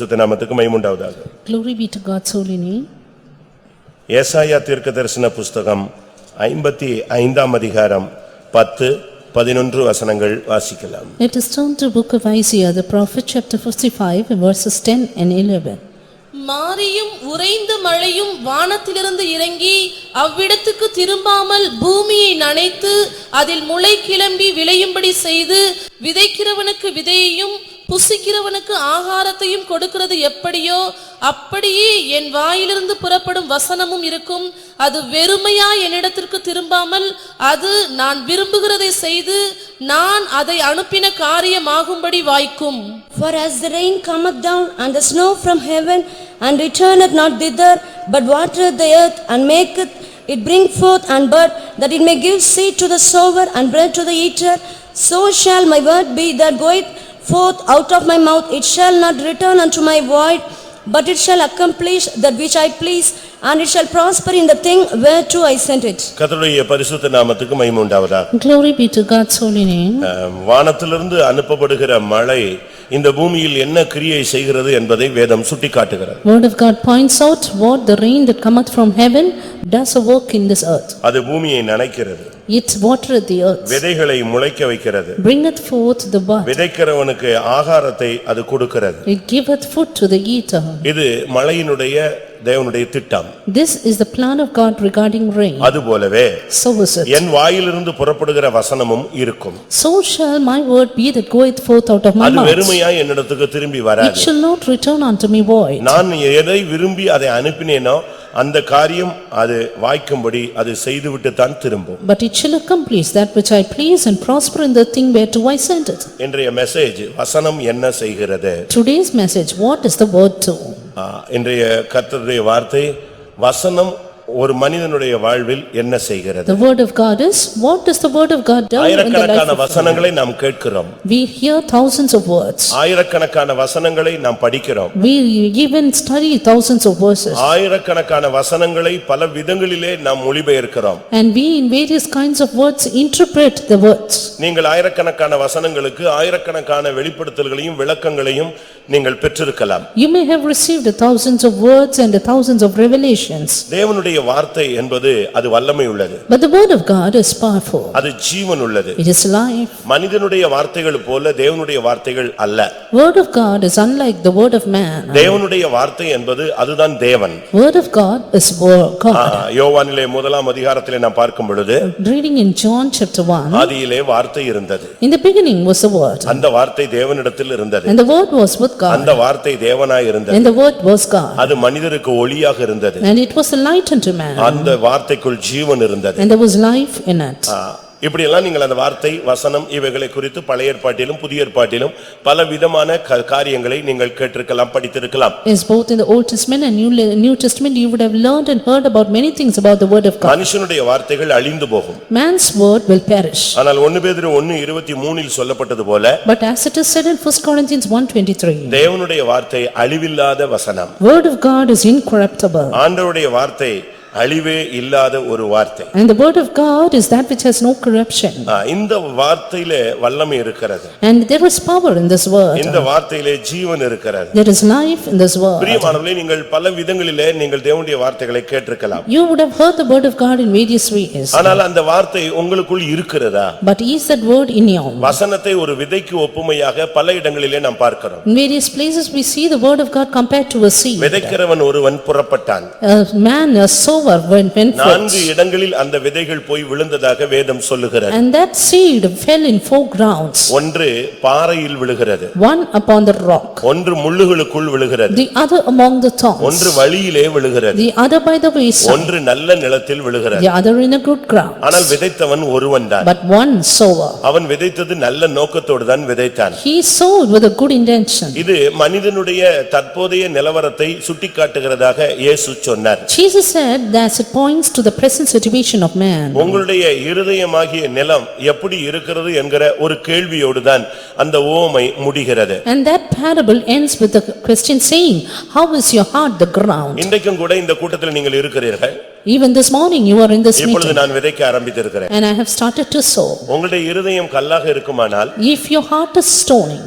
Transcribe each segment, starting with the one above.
சுத்த நாமத்துக்கு மகிமை உண்டாவதாக. Glory be to God's holy name. ஏசாயா தீர்க்கதரிசன புஸ்தகம் 55ஆம் அதிகாரம் 10-11 வசனங்கள் வாசிக்கலாம். Let us turn to book of Isaiah the prophet, chapter 55 verses 10 and 11. மாரியும் உறைந்த மழையும் வானத்திலிருந்து இறங்கி அவ்விடத்துக்கு திரும்பாமல் பூமியை நனைத்து அதில் முளை கிளம்பி விளையும்படி செய்து விதைக்கிறவனுக்கு விதையையும் புசிக்கிறவனுக்கு ஆகாரத்தையும் கொடுக்கிறது எப்படியோ அப்படியே என் வாயிலிருந்து புறப்படும் வசனமும் இருக்கும். அது வெறுமையா என்னிடத்திற்கு திரும்பாமல் அது நான் விரும்புகிறதை செய்து நான் அதை அனுப்பின காரியமாகும்படி வாய்க்கும். For as the rain cometh down and the snow from heaven and returneth not thither, but watereth the earth and maketh it bring forth and bud, that it may give seed to the sower and bread to the eater, so shall my word be that goeth forth out of my mouth. It shall not return unto my void, but it shall accomplish that which I please, and it shall prosper in the thing whereto I sent it. கர்த்தருடைய பரிசுத்த நாமத்துக்கு மகிமை உண்டாவதாக. Glory be to God's holy name. வானத்திலிருந்து அனுப்பப்படுகிற மழை இந்த பூமியில் என்ன கிரியை செய்கிறது என்பதை வேதம் சுட்டிக்காட்டுகிறது. Word of God points out what the rain that cometh from heaven does a work in this earth. அது பூமியை நனைக்கிறது. It watereth the earth. விதைகளை முளைக்க வைக்கிறது. Bringeth forth the bud. விதைக்கிறவனுக்கு ஆகாரத்தை அது கொடுக்கிறது. It giveth food to the eater. இது மழையினுடைய தேவனுடைய திட்டம். This is the plan of God regarding rain. அதுபோலவே So is it. என் வாயிலிருந்து புறப்படுகிற வசனமும் இருக்கும். So shall my word be that goeth forth out of my அது mouth. வெறுமையாய் என்னிடத்துக்கு திரும்பி It வராது. shall not return unto me void. நான் எதை விரும்பி அதை அனுப்பினேனோ அந்த காரியம் அது வாய்க்கும்படி அது செய்துவிட்டு தான் திரும்பும். But it shall accomplish that which I please and prosper in the thing whereto I sent it. இன்றைய மெசேஜ் வசனம் என்ன செய்கிறது? Today's message, what is the word to? இன்றைய கர்த்தருடைய வார்த்தை வசனம் ஒரு மனிதனுடைய வாழ்வில் என்ன செய்கிறது? The word of God is, what does the word of God do in the life ஆயிரக்கணக்கான of man? வசனங்களை நாம் கேட்கிறோம். We hear thousands of words. ஆயிரக்கணக்கான வசனங்களை நாம் படிக்கிறோம். We even study thousands of verses. ஆயிரக்கணக்கான வசனங்களை பல விதங்களிலே நாம் மொழிபெயர்க்கிறோம். And we in various kinds of words interpret the words. நீங்கள் ஆயிரக்கணக்கான வசனங்களுக்கு ஆயிரக்கணக்கான வெளிப்படுத்தல்களையும் விளக்கங்களையும் நீங்கள் பெற்றிருக்கலாம். You may have received thousands of words and thousands of revelations. தேவனுடைய வார்த்தை என்பது அது வல்லமை உள்ளது. But the word of God is powerful. அது ஜீவன் உள்ளது. It is life. மனிதனுடைய வார்த்தைகள் போல தேவனுடைய வார்த்தைகள் அல்ல. Word of God is unlike the word of man. தேவனுடைய வார்த்தை என்பது அதுதான் தேவன். Word of God is God. யோவானிலே 1ஆம் அதிகாரத்திலே நாம் பார்க்கும் பொழுது Reading in John chapter 1. ஆதியிலே வார்த்தை இருந்தது. In the beginning was the word. அந்த வார்த்தை தேவனிடத்தில் இருந்தது. And the word was with God. அந்த வார்த்தை தேவனாய் இருந்தது. And the word was God. அது மனிதருக்கு ஒளியாக இருந்தது. And it was a light unto man. அந்த வார்த்தைக்குள் ஜீவன் இருந்தது. And there was life in it. இப்படி எல்லாம் நீங்கள் அந்த வார்த்தை வசனம் இவைகளை குறித்து பழைய ஏற்பாட்டிலும் புதிய ஏற்பாட்டிலும் பல விதமான காரியங்களை நீங்கள் கேட்டிருக்கலாம் படித்திருக்கலாம். Yes, both in the Old Testament and New Testament you would have learned and heard about many things about the word of God. மனுஷனுடைய வார்த்தைகள் அழிந்து போகும். Man's word will perish. ஆனால் 1 பேதுரு 1:23 சொல்லப்பட்டது போல But as it is said in 1 Corinthians 1:23, தேவனுடைய வார்த்தை அழிவில்லாத வசனம். word of God is incorruptible. ஆண்டவருடைய வார்த்தை அழிவே இல்லாத ஒரு வார்த்தை. And the word of God is that which has no corruption. இந்த வார்த்தையிலே வல்லமை இருக்கிறது. And there is power in this word. இந்த வார்த்தையிலே ஜீவன் இருக்கிறது. There is life in this word. பிரியமானவர்களே, நீங்கள் பல விதங்களிலே நீங்கள் தேவனுடைய வார்த்தைகளை கேட்டிருக்கலாம். You would have heard the word of God in various ways. ஆனால் அந்த வார்த்தை உங்களுக்குள் இருக்கிறதா? But is that word in you? வசனத்தை ஒரு விதைக்கு ஒப்புமையாக பல இடங்களிலே நாம் பார்க்கிறோம். In various places we see the word of God compared to a seed. விதைக்கிறவன் ஒருவன் புறப்பட்டான். A man, a sower went forth. 4 இடங்களில் அந்த விதைகள் போய் விழுந்ததாக வேதம் சொல்லுகிறது. And that seed fell in 4 grounds. ஒன்று பாறையில் விழுகிறது. One upon the rock. ஒன்று முள்ளுகளுக்குள் விழுகிறது. The other among the thorns. ஒன்று வழியிலே விழுகிறது. The other by the wayside. ஒன்று நல்ல நிலத்தில் விழுகிறது. The other in a good ground. ஆனால் விதைத்தவன் ஒருவன்தான். But one sower. அவன் விதைத்தது நல்ல நோக்கத்தோடு தான் விதைத்தான். He sowed with a good intention. இது மனிதனுடைய தற்போதைய நிலவரத்தை சுட்டிக்காட்டுகிறதாக இயேசு சொன்னார். Jesus said that it points to the present situation of man. உங்களுடைய இருதயமாகிய நிலம் எப்படி இருக்கிறது என்கிற ஒரு கேள்வியோடு தான் அந்த உவமை முடிகிறது. And that parable ends with the question saying, how is your heart the ground? இன்றைக்கும் கூட இந்த கூட்டத்தில் நீங்கள் இருக்கிறீர்கள். Even this morning you are in this இப்பொழுது meeting நான் விதைக்க ஆரம்பித்திருக்கிறேன். and I have started to sow. உங்களுடைய இருதயம் கல்லாக இருக்குமானால் If your heart is stony,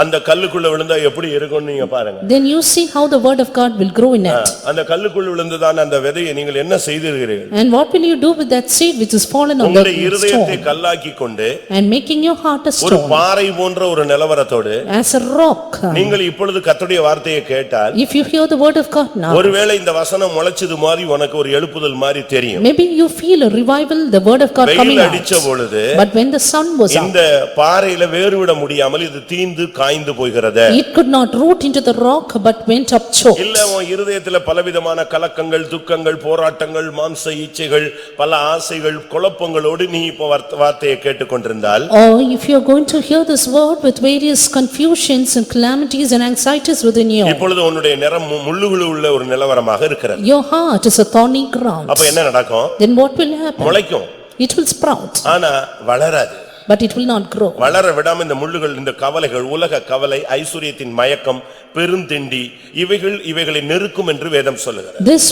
அந்த கல்லுக்குள்ள விழுந்தா எப்படி இருக்கும்னு நீங்க பாருங்க. then you see how the word of God will grow in it. அந்த கல்லுக்குள்ள விழுந்ததான அந்த விதையை நீங்கள் என்ன செய்தீர்கள்? And what will you do with that seed which is fallen on உங்களுடைய the இருதயத்தை stone கல்லாக்கி கொண்டு and making your heart a ஒரு stone பாறை போன்ற ஒரு நிலவரத்தோடு as a rock? நீங்கள் இப்பொழுது கர்த்தருடைய வார்த்தையை கேட்டால் If you hear the word of God now, ஒருவேளை இந்த வசனம் முளைச்சது மாதிரி உனக்கு ஒரு எழுப்புதல் மாதிரி தெரியும். maybe you feel a revival, the word of God coming வெயில் out. அடிச்ச பொழுது But when the sun was out, இந்த பாறையில வேறுவிட முடியாமல் இது தீந்து காய்ந்து போகிறது. it could not root into the rock but went up choked. இல்ல உன் இருதயத்துல பலவிதமான கலக்கங்கள், துக்கங்கள், போராட்டங்கள், மாம்ச இச்சைகள், பல ஆசைகள், குழப்பங்களோடு நீ இப்போ வார்த்தையை கேட்டுக்கொண்டிருந்தால், Or if you are going to hear this word with various confusions and calamities and anxieties within you, இப்பொழுது உன்னுடைய நிறம் முள்ளுகள் உள்ள ஒரு நிலவரமாக இருக்கிறது. your heart is a thorny ground. அப்ப என்ன நடக்கும்? Then what will happen? முளைக்கும், It will sprout, ஆனா வளராது. but it will not grow. வளர விடாம இந்த முள்ளுகள், இந்த கவலைகள், உலக கவலை, ஐசுரியத்தின் மயக்கம், பெருந்திண்டி, இவைகளை நெருக்கும் என்று வேதம் சொல்லுகிறது. This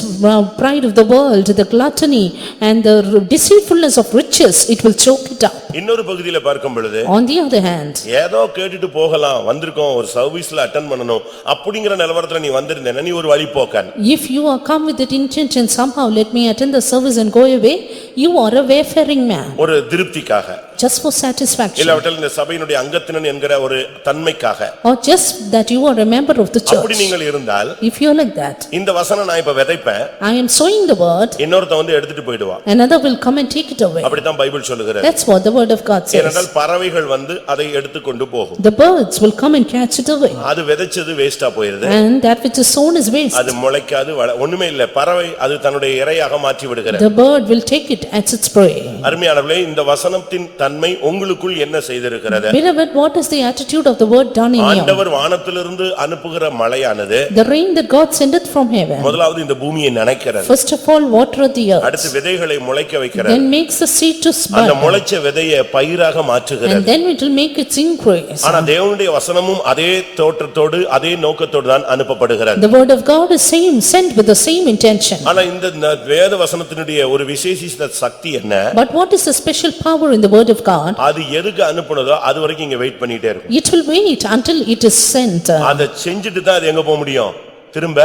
pride of the world, the gluttony and the deceitfulness of riches, it will choke it up. இன்னொரு பகுதியில பார்க்கும் பொழுது, On the other hand, ஏதோ கேட்டுட்டு போகலாம், வந்திருக்கோம், ஒரு சர்வீஸ்ல அட்டெண்ட் பண்ணனும் அப்படிங்கற நிலவரத்துல நீ வந்திருந்தேன்னா நீ ஒரு வழிபோக்கன். if you are come with that intention, somehow let me attend the service and go away, you are a wayfaring man. ஒரு திருப்திக்காக, Just for satisfaction. இல்லாவிட்டால் இந்த சபையினுடைய அங்கத்தினன் என்கிற ஒரு தன்மைக்காக, Or just that you are a member of the அப்படி church. நீங்கள் இருந்தால், If you are like that, இந்த வசனம் நான் இப்ப விதைப்பேன், I am sowing the word, இன்னொருத்த வந்து எடுத்துட்டு போயிடுவான். another will come and take it away. அப்படித்தான் பைபிள் சொல்லுகிறது. That's what the word of God says. ஏனென்றால் பறவைகள் வந்து அதை எடுத்துக்கொண்டு போகும். The birds will come and catch it away. அது விதைச்சது வேஸ்டா போயிருது. And that which is sown is waste. அது முளைக்காது, ஒண்ணுமே இல்ல. பறவை அது தன்னுடைய இரையாக மாற்றி விடுகிறது. The bird will take it as its prey. அருமையானவர்களே, இந்த வசனத்தின் தன்மை உங்களுக்குள் என்ன செய்திருக்கிறது? Beloved, what is the attitude of the word done in you? ஆண்டவர் வானத்திலிருந்து அனுப்புகிற மழையானது The rain that God sendeth from heaven, முதலாவது இந்த பூமியை நனைக்கிறது. first of all watereth the earth, அடுத்து விதைகளை முளைக்க வைக்கிறது. then makes the seed to அந்த spud, முளைச்ச விதையை பயிராக and மாற்றுகிறது. then it will make its increase. ஆனா தேவனுடைய வசனமும் அதே தோற்றத்தோடு அதே நோக்கத்தோடு தான் அனுப்பப்படுகிறது. The word of God is same, sent with the same intention. ஆனா இந்த வேத வசனத்தினுடைய ஒரு விசேஷித்த சக்தி என்ன? But what is the special power in the word of God? அது எதுக்கு அனுப்புனதோ அது வரைக்கும் இங்க வெயிட் பண்ணிட்டே இருக்கும். It will wait until it is sent. அதை செஞ்சுட்டு தான் அது எங்க போக முடியும்? திரும்ப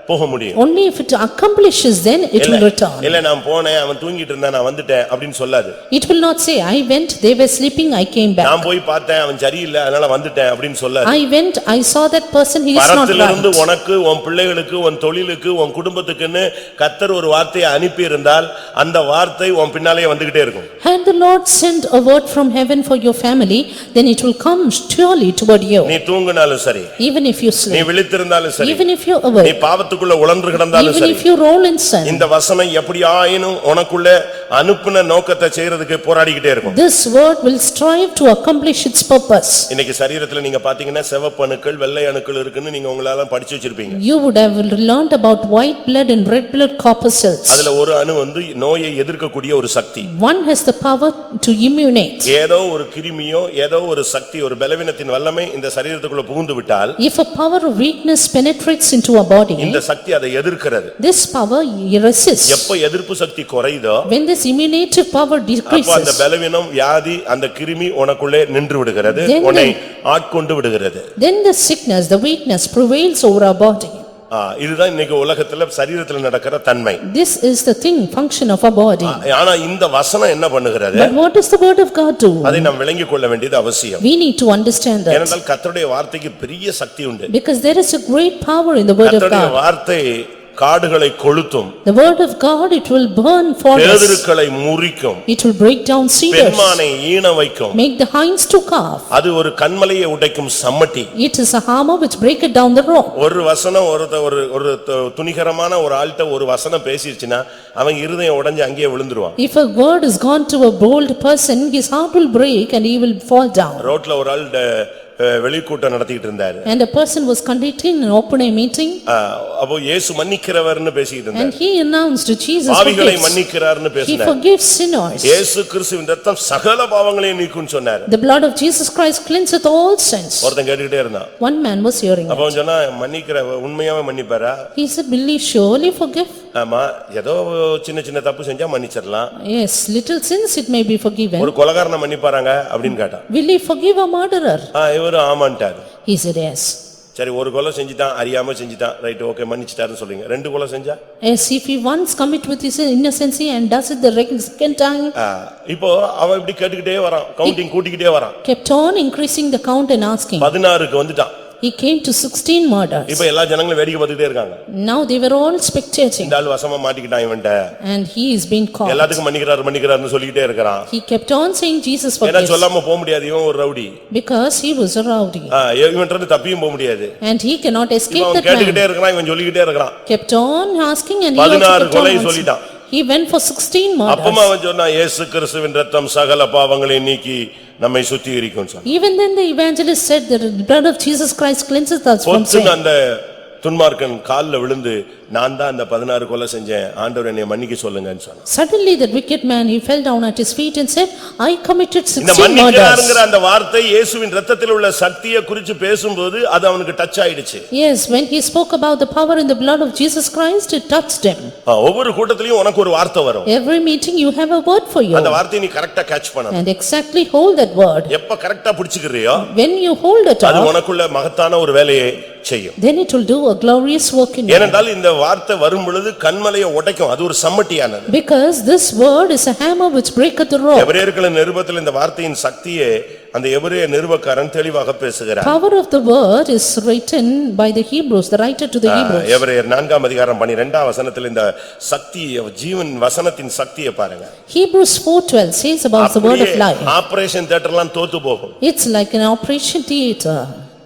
போக முடியும். Only if it accomplishes, then it will return. இல்ல நான் போனேன், அவன் தூங்கிட்டு இருந்தான், நான் வந்துட்டேன் அப்படின்னு சொல்லாது. It will not say, I went, they were sleeping, I came back. நான் போய் பார்த்தேன், அவன் சரியில்லை, அதனால வந்துட்டேன் அப்படின்னு சொல்லாது. I went, I saw that person, he is not பரத்திலிருந்து right. உனக்கு, உன் பிள்ளைகளுக்கு, உன் தொழிலுக்கு, உன் குடும்பத்துக்குன்னு கர்த்தர் ஒரு வார்த்தையை அனுப்பி இருந்தால் அந்த வார்த்தை உன் பின்னாலேயே வந்துகிட்டே இருக்கும். Had the Lord sent a word from heaven for your family, then it will come surely toward you. நீ தூங்கினாலும் சரி, Even if you நீ sleep, விழித்திருந்தாலும் சரி, even if you நீ awake, பாவத்துக்குள்ள உழன்று கிடந்தாலும் even சரி, if you roll in sin, இந்த வசனம் எப்படி ஆயினும் உனக்குள்ள அனுப்புன நோக்கத்தை செய்யறதுக்கு போராடிக்கிட்டே இருக்கும். this word will strive to accomplish its purpose. இன்னைக்கு சரீரத்துல நீங்க பாத்தீங்கன்னா சிவப்பு அணுக்கள், வெள்ளை அணுக்கள் இருக்குன்னு நீங்க உங்களால படிச்சு வச்சிருப்பீங்க. You would have learned about white blood and red blood corpuscles. அதுல ஒரு அணு வந்து நோயை எதிர்க்கக்கூடிய ஒரு சக்தி. One has the power to immunate. ஏதோ ஒரு கிருமியோ ஏதோ ஒரு சக்தி, ஒரு பலவீனத்தின் வல்லமை இந்த சரீரத்துக்குள்ள புகுந்து விட்டால், If a power of weakness penetrates into a body, இந்த சக்தி அதை எதிர்க்கிறது. this power resists. எப்ப எதிர்ப்பு சக்தி குறையுதோ When this immunitive power அப்ப அந்த decreases, பலவீனம், வியாதி, அந்த கிருமி உனக்குள்ளே நின்று விடுகிறது, Then உன்னை ஆட்கொண்டு விடுகிறது. then the sickness, the weakness prevails over our body. இதுதான் இன்னைக்கு உலகத்துல சரீரத்துல நடக்கிற தன்மை. This is the thing, function of our body. ஆனா இந்த வசனம் என்ன பண்ணுகிறது? But what does the word of God do? அதை நாம் விளங்கிக் கொள்ள வேண்டியது அவசியம். We need to understand that. ஏனென்றால் கர்த்தருடைய வார்த்தைக்கு பெரிய சக்தி உண்டு. Because there is a great power in the word of கர்த்தருடைய God. வார்த்தை காடுகளை கொளுத்தும், The word of God, it will burn forests. பேதுருக்களை முறிக்கும், It will break down cedars, பெண்மானை ஈன வைக்கும். make the hinds to calf. அது ஒரு கன்மலையை உடைக்கும் சம்மட்டி. It is a hammer which breaketh down the rock. ஒரு வசனம் ஒரு துணிகரமான ஒரு ஆள்கிட்ட ஒரு வசனம் பேசிருச்சுன்னா அவன் இருதயம் உடைஞ்சு அங்கேயே விழுந்துருவான். If a word is gone to a bold person, his heart will break and he will fall down. ரோட்ல ஒரு ஆள் வெளிக்கூட்டம் நடத்திட்டு இருந்தாரு. And a person was conducting an open air meeting. அப்போ இயேசு மன்னிக்கிறவர்னு பேசிட்டு இருந்தார். And he announced Jesus பாவிகளை forgives. மன்னிக்கிறார்னு He பேசினார். forgives sinners. இயேசு கிறிஸ்துவின் இரத்தம் சகல பாவங்களையும் நீக்கும்னு சொன்னார். The blood of Jesus Christ cleanseth all sins. ஒருத்தன் கேட்டுக்கிட்டே இருந்தான். One man was hearing அப்ப it. அவன் சொன்னா மன்னிக்கிற உண்மையாவே மன்னிப்பாரா? He said, will he surely forgive? ஆமா, ஏதோ சின்ன சின்ன தப்பு செஞ்சா மன்னிச்சிடலாம். Yes, little sins it may be forgiven. ஒரு கொலைகாரனை மன்னிப்பாராங்க அப்படின்னு கேட்டான். Will he forgive a murderer? இவரு ஆமான்ட்டாரு. He said yes. சரி, ஒரு கொலை செஞ்சிட்டான், அறியாம செஞ்சிட்டான், ரைட், ஓகே, மன்னிச்சிட்டாருன்னு சொல்றீங்க. ரெண்டு கொலை செஞ்சா? Yes, if he once commit with his innocency and does it the second time. இப்போ அவன் இப்படி கேட்டுக்கிட்டே வரான், கவுண்டிங் கூட்டிக்கிட்டே வரான். Kept on increasing the count and asking. 16க்கு வந்துட்டான். He came to 16 murders. இப்போ எல்லா ஜனங்களும் வேடிக்கை பார்த்துட்டே இருக்காங்க. Now they were all spectating. இந்த ஆளு வசமா மாட்டிக்கிட்டான் இவன்ட்ட. And he is being caught. எல்லாத்துக்கும் மன்னிக்கிறாருன்னு சொல்லிட்டே இருக்கான். He kept on saying Jesus ஏன்னா forgives. சொல்லாம போக முடியாது, இவன் ஒரு rowdy. Because he was a rowdy. இவன்ட்ட இருந்து தப்பியும் போக முடியாது. And he cannot escape இவன் that man. கேட்டுக்கிட்டே இருக்கான், இவன் சொல்லிக்கிட்டே இருக்கான். Kept on asking and he also 16 kept on கொலை answering. சொல்லிட்டான். He went for 16 murders. அப்பமா அவன் சொன்னா இயேசு கிறிஸ்துவின் இரத்தம் சகல பாவங்களை நீக்கி நம்மை சுத்திகரிக்கும் சொன்னான். Even then the evangelist said that the blood of Jesus Christ cleanses us from sin. அந்த துன்மார்க்கன் கால்ல விழுந்து நான் தான் அந்த 16 கொலை செஞ்சேன், ஆண்டவர் என்னை மன்னிக்க சொல்லுங்கன்னு சொன்னான். Suddenly that wicked man, he fell down at his feet and said, I committed 16 இந்த murders. மன்னிக்கிறார்ங்கற அந்த வார்த்தை இயேசுவின் இரத்தத்தில் உள்ள சக்தியை குறித்து பேசும்போது அது அவனுக்கு டச் ஆயிடுச்சு. Yes, when he spoke about the power in the blood of Jesus Christ, it touched him. ஒவ்வொரு கூட்டத்திலயும் உனக்கு ஒரு வார்த்தை வரும். Every meeting you have a word for you. அந்த வார்த்தையை நீ கரெக்ட்டா கேட்ச் பண்ணணும். And exactly hold that word. எப்ப கரெக்ட்டா பிடிச்சுக்கறியோ When you hold it அது up, உனக்குள்ள மகத்தான ஒரு வேலையை செய்யும். then it will do a glorious work in you. ஏனென்றால் இந்த வார்த்தை வரும் பொழுது கன்மலையை உடைக்கும், அது ஒரு சம்மட்டியானது. Because this word is a hammer which breaketh the rock. எபிரேயர்களின் நிருபத்தில் இந்த வார்த்தையின் சக்தியை அந்த எபிரேய நிருபக்காரன் தெளிவாக பேசுகிறார். Power of the word is written by the Hebrews, the writer to the Hebrews. எபிரேயர் 4 அதிகாரம் 12 வசனத்தில் இந்த சக்தி ஜீவன் வசனத்தின் சக்தியை பாருங்க. Hebrews 4:12 says about the word of life. Operation தியேட்டர்லாம் தோத்து போகும். It's like an operation theater.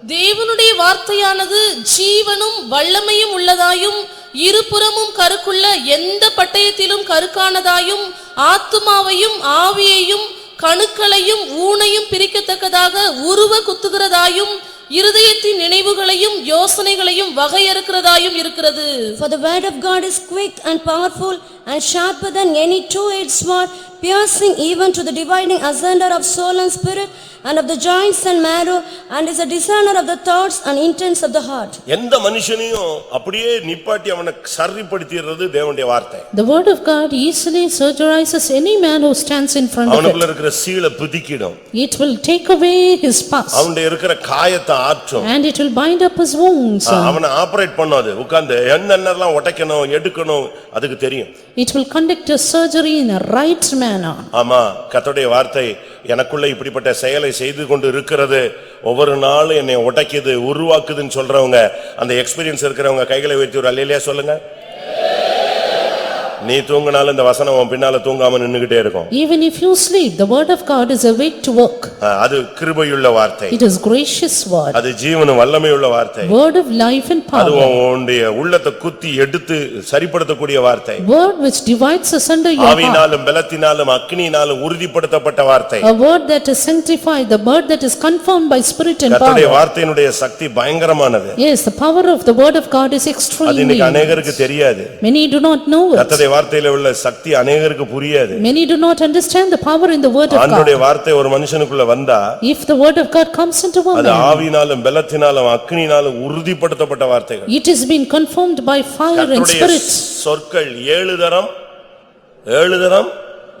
தேவனுடைய வார்த்தையானது ஜீவனும் வல்லமையும் உள்ளதாயும் இருபுறமும் கருக்குள்ள எந்த பட்டயத்திலும் கருக்கானதாயும் ஆத்துமாவையும் ஆவியையும் கணுக்களையும் ஊனையும் பிரிக்கத்தக்கதாக உருவ குத்துகிறதாயும் இருதயத்தின் நினைவுகளையும் யோசனைகளையும் வகையறுக்கிறதாயும் இருக்கிறது. For the word of God is quick and powerful and sharper than any two-edged sword, piercing even to the dividing asunder of soul and spirit and of the joints and marrow, and is a discerner of the thoughts and intents of the heart. எந்த மனுஷனையும் அப்படியே நிப்பாட்டி அவனை சரிப்படுத்திறது தேவனுடைய வார்த்தை. The word of God easily surgerizes any man who stands in front of அவனுக்குள்ள it. இருக்கிற சீலை புதிக்கிடும். It will take away his past. அவனுடைய இருக்கிற காயத்தை ஆற்றும். And it will bind up his wounds. அவனை ஆபரேட் பண்ணாது, உட்கார்ந்து என்னென்னலாம் உடைக்கணும் எடுக்கணும் அதுக்கு தெரியும். It will conduct a surgery in a right manner. ஆமா, கர்த்தருடைய வார்த்தை எனக்குள்ள இப்படிப்பட்ட செயலை செய்து கொண்டு இருக்கிறது, ஒவ்வொரு நாளும் என்னை உடைக்குது உருவாக்குதுன்னு சொல்றவங்க, அந்த எக்ஸ்பீரியன்ஸ் இருக்கிறவங்க கைகளை உயர்த்தி ஒரு அல்லேலூயா சொல்லுங்க. நீ தூங்கினாலும் இந்த வசனம் உன் பின்னால தூங்காம நின்னுகிட்டே இருக்கும். Even if you sleep, the word of God is awake to work. அது கிருபையுள்ள வார்த்தை. It is gracious word. அது ஜீவனும் வல்லமையுள்ள வார்த்தை. Word of life and அது power. உன்னுடைய உள்ளத்தை குத்தி எடுத்து சரிப்படுத்தக்கூடிய வார்த்தை. Word which divides asunder your heart. ஆவியினாலும் பலத்தினாலும் அக்கினியினாலும் உறுதிப்படுத்தப்பட்ட வார்த்தை. A word that is sanctified, the word that is confirmed by spirit and கர்த்தருடைய power. வார்த்தையினுடைய சக்தி பயங்கரமானது. Yes, the power of the word of God is அது extreme. இன்னைக்கு அநேகருக்கு தெரியாது. Many do not know it. கர்த்தருடைய வார்த்தையில உள்ள சக்தி அநேகருக்கு புரியாது. Many do not understand the power in the word of ஆண்டவருடைய God. வார்த்தை ஒரு மனுஷனுக்குள்ள வந்தா If the word of God comes into a அது man, ஆவியினாலும் பலத்தினாலும் அக்கினியினாலும் உறுதிப்படுத்தப்பட்ட வார்த்தைகள். it has been confirmed by fire and கர்த்தருடைய spirit. சொற்கள் 7 தரம்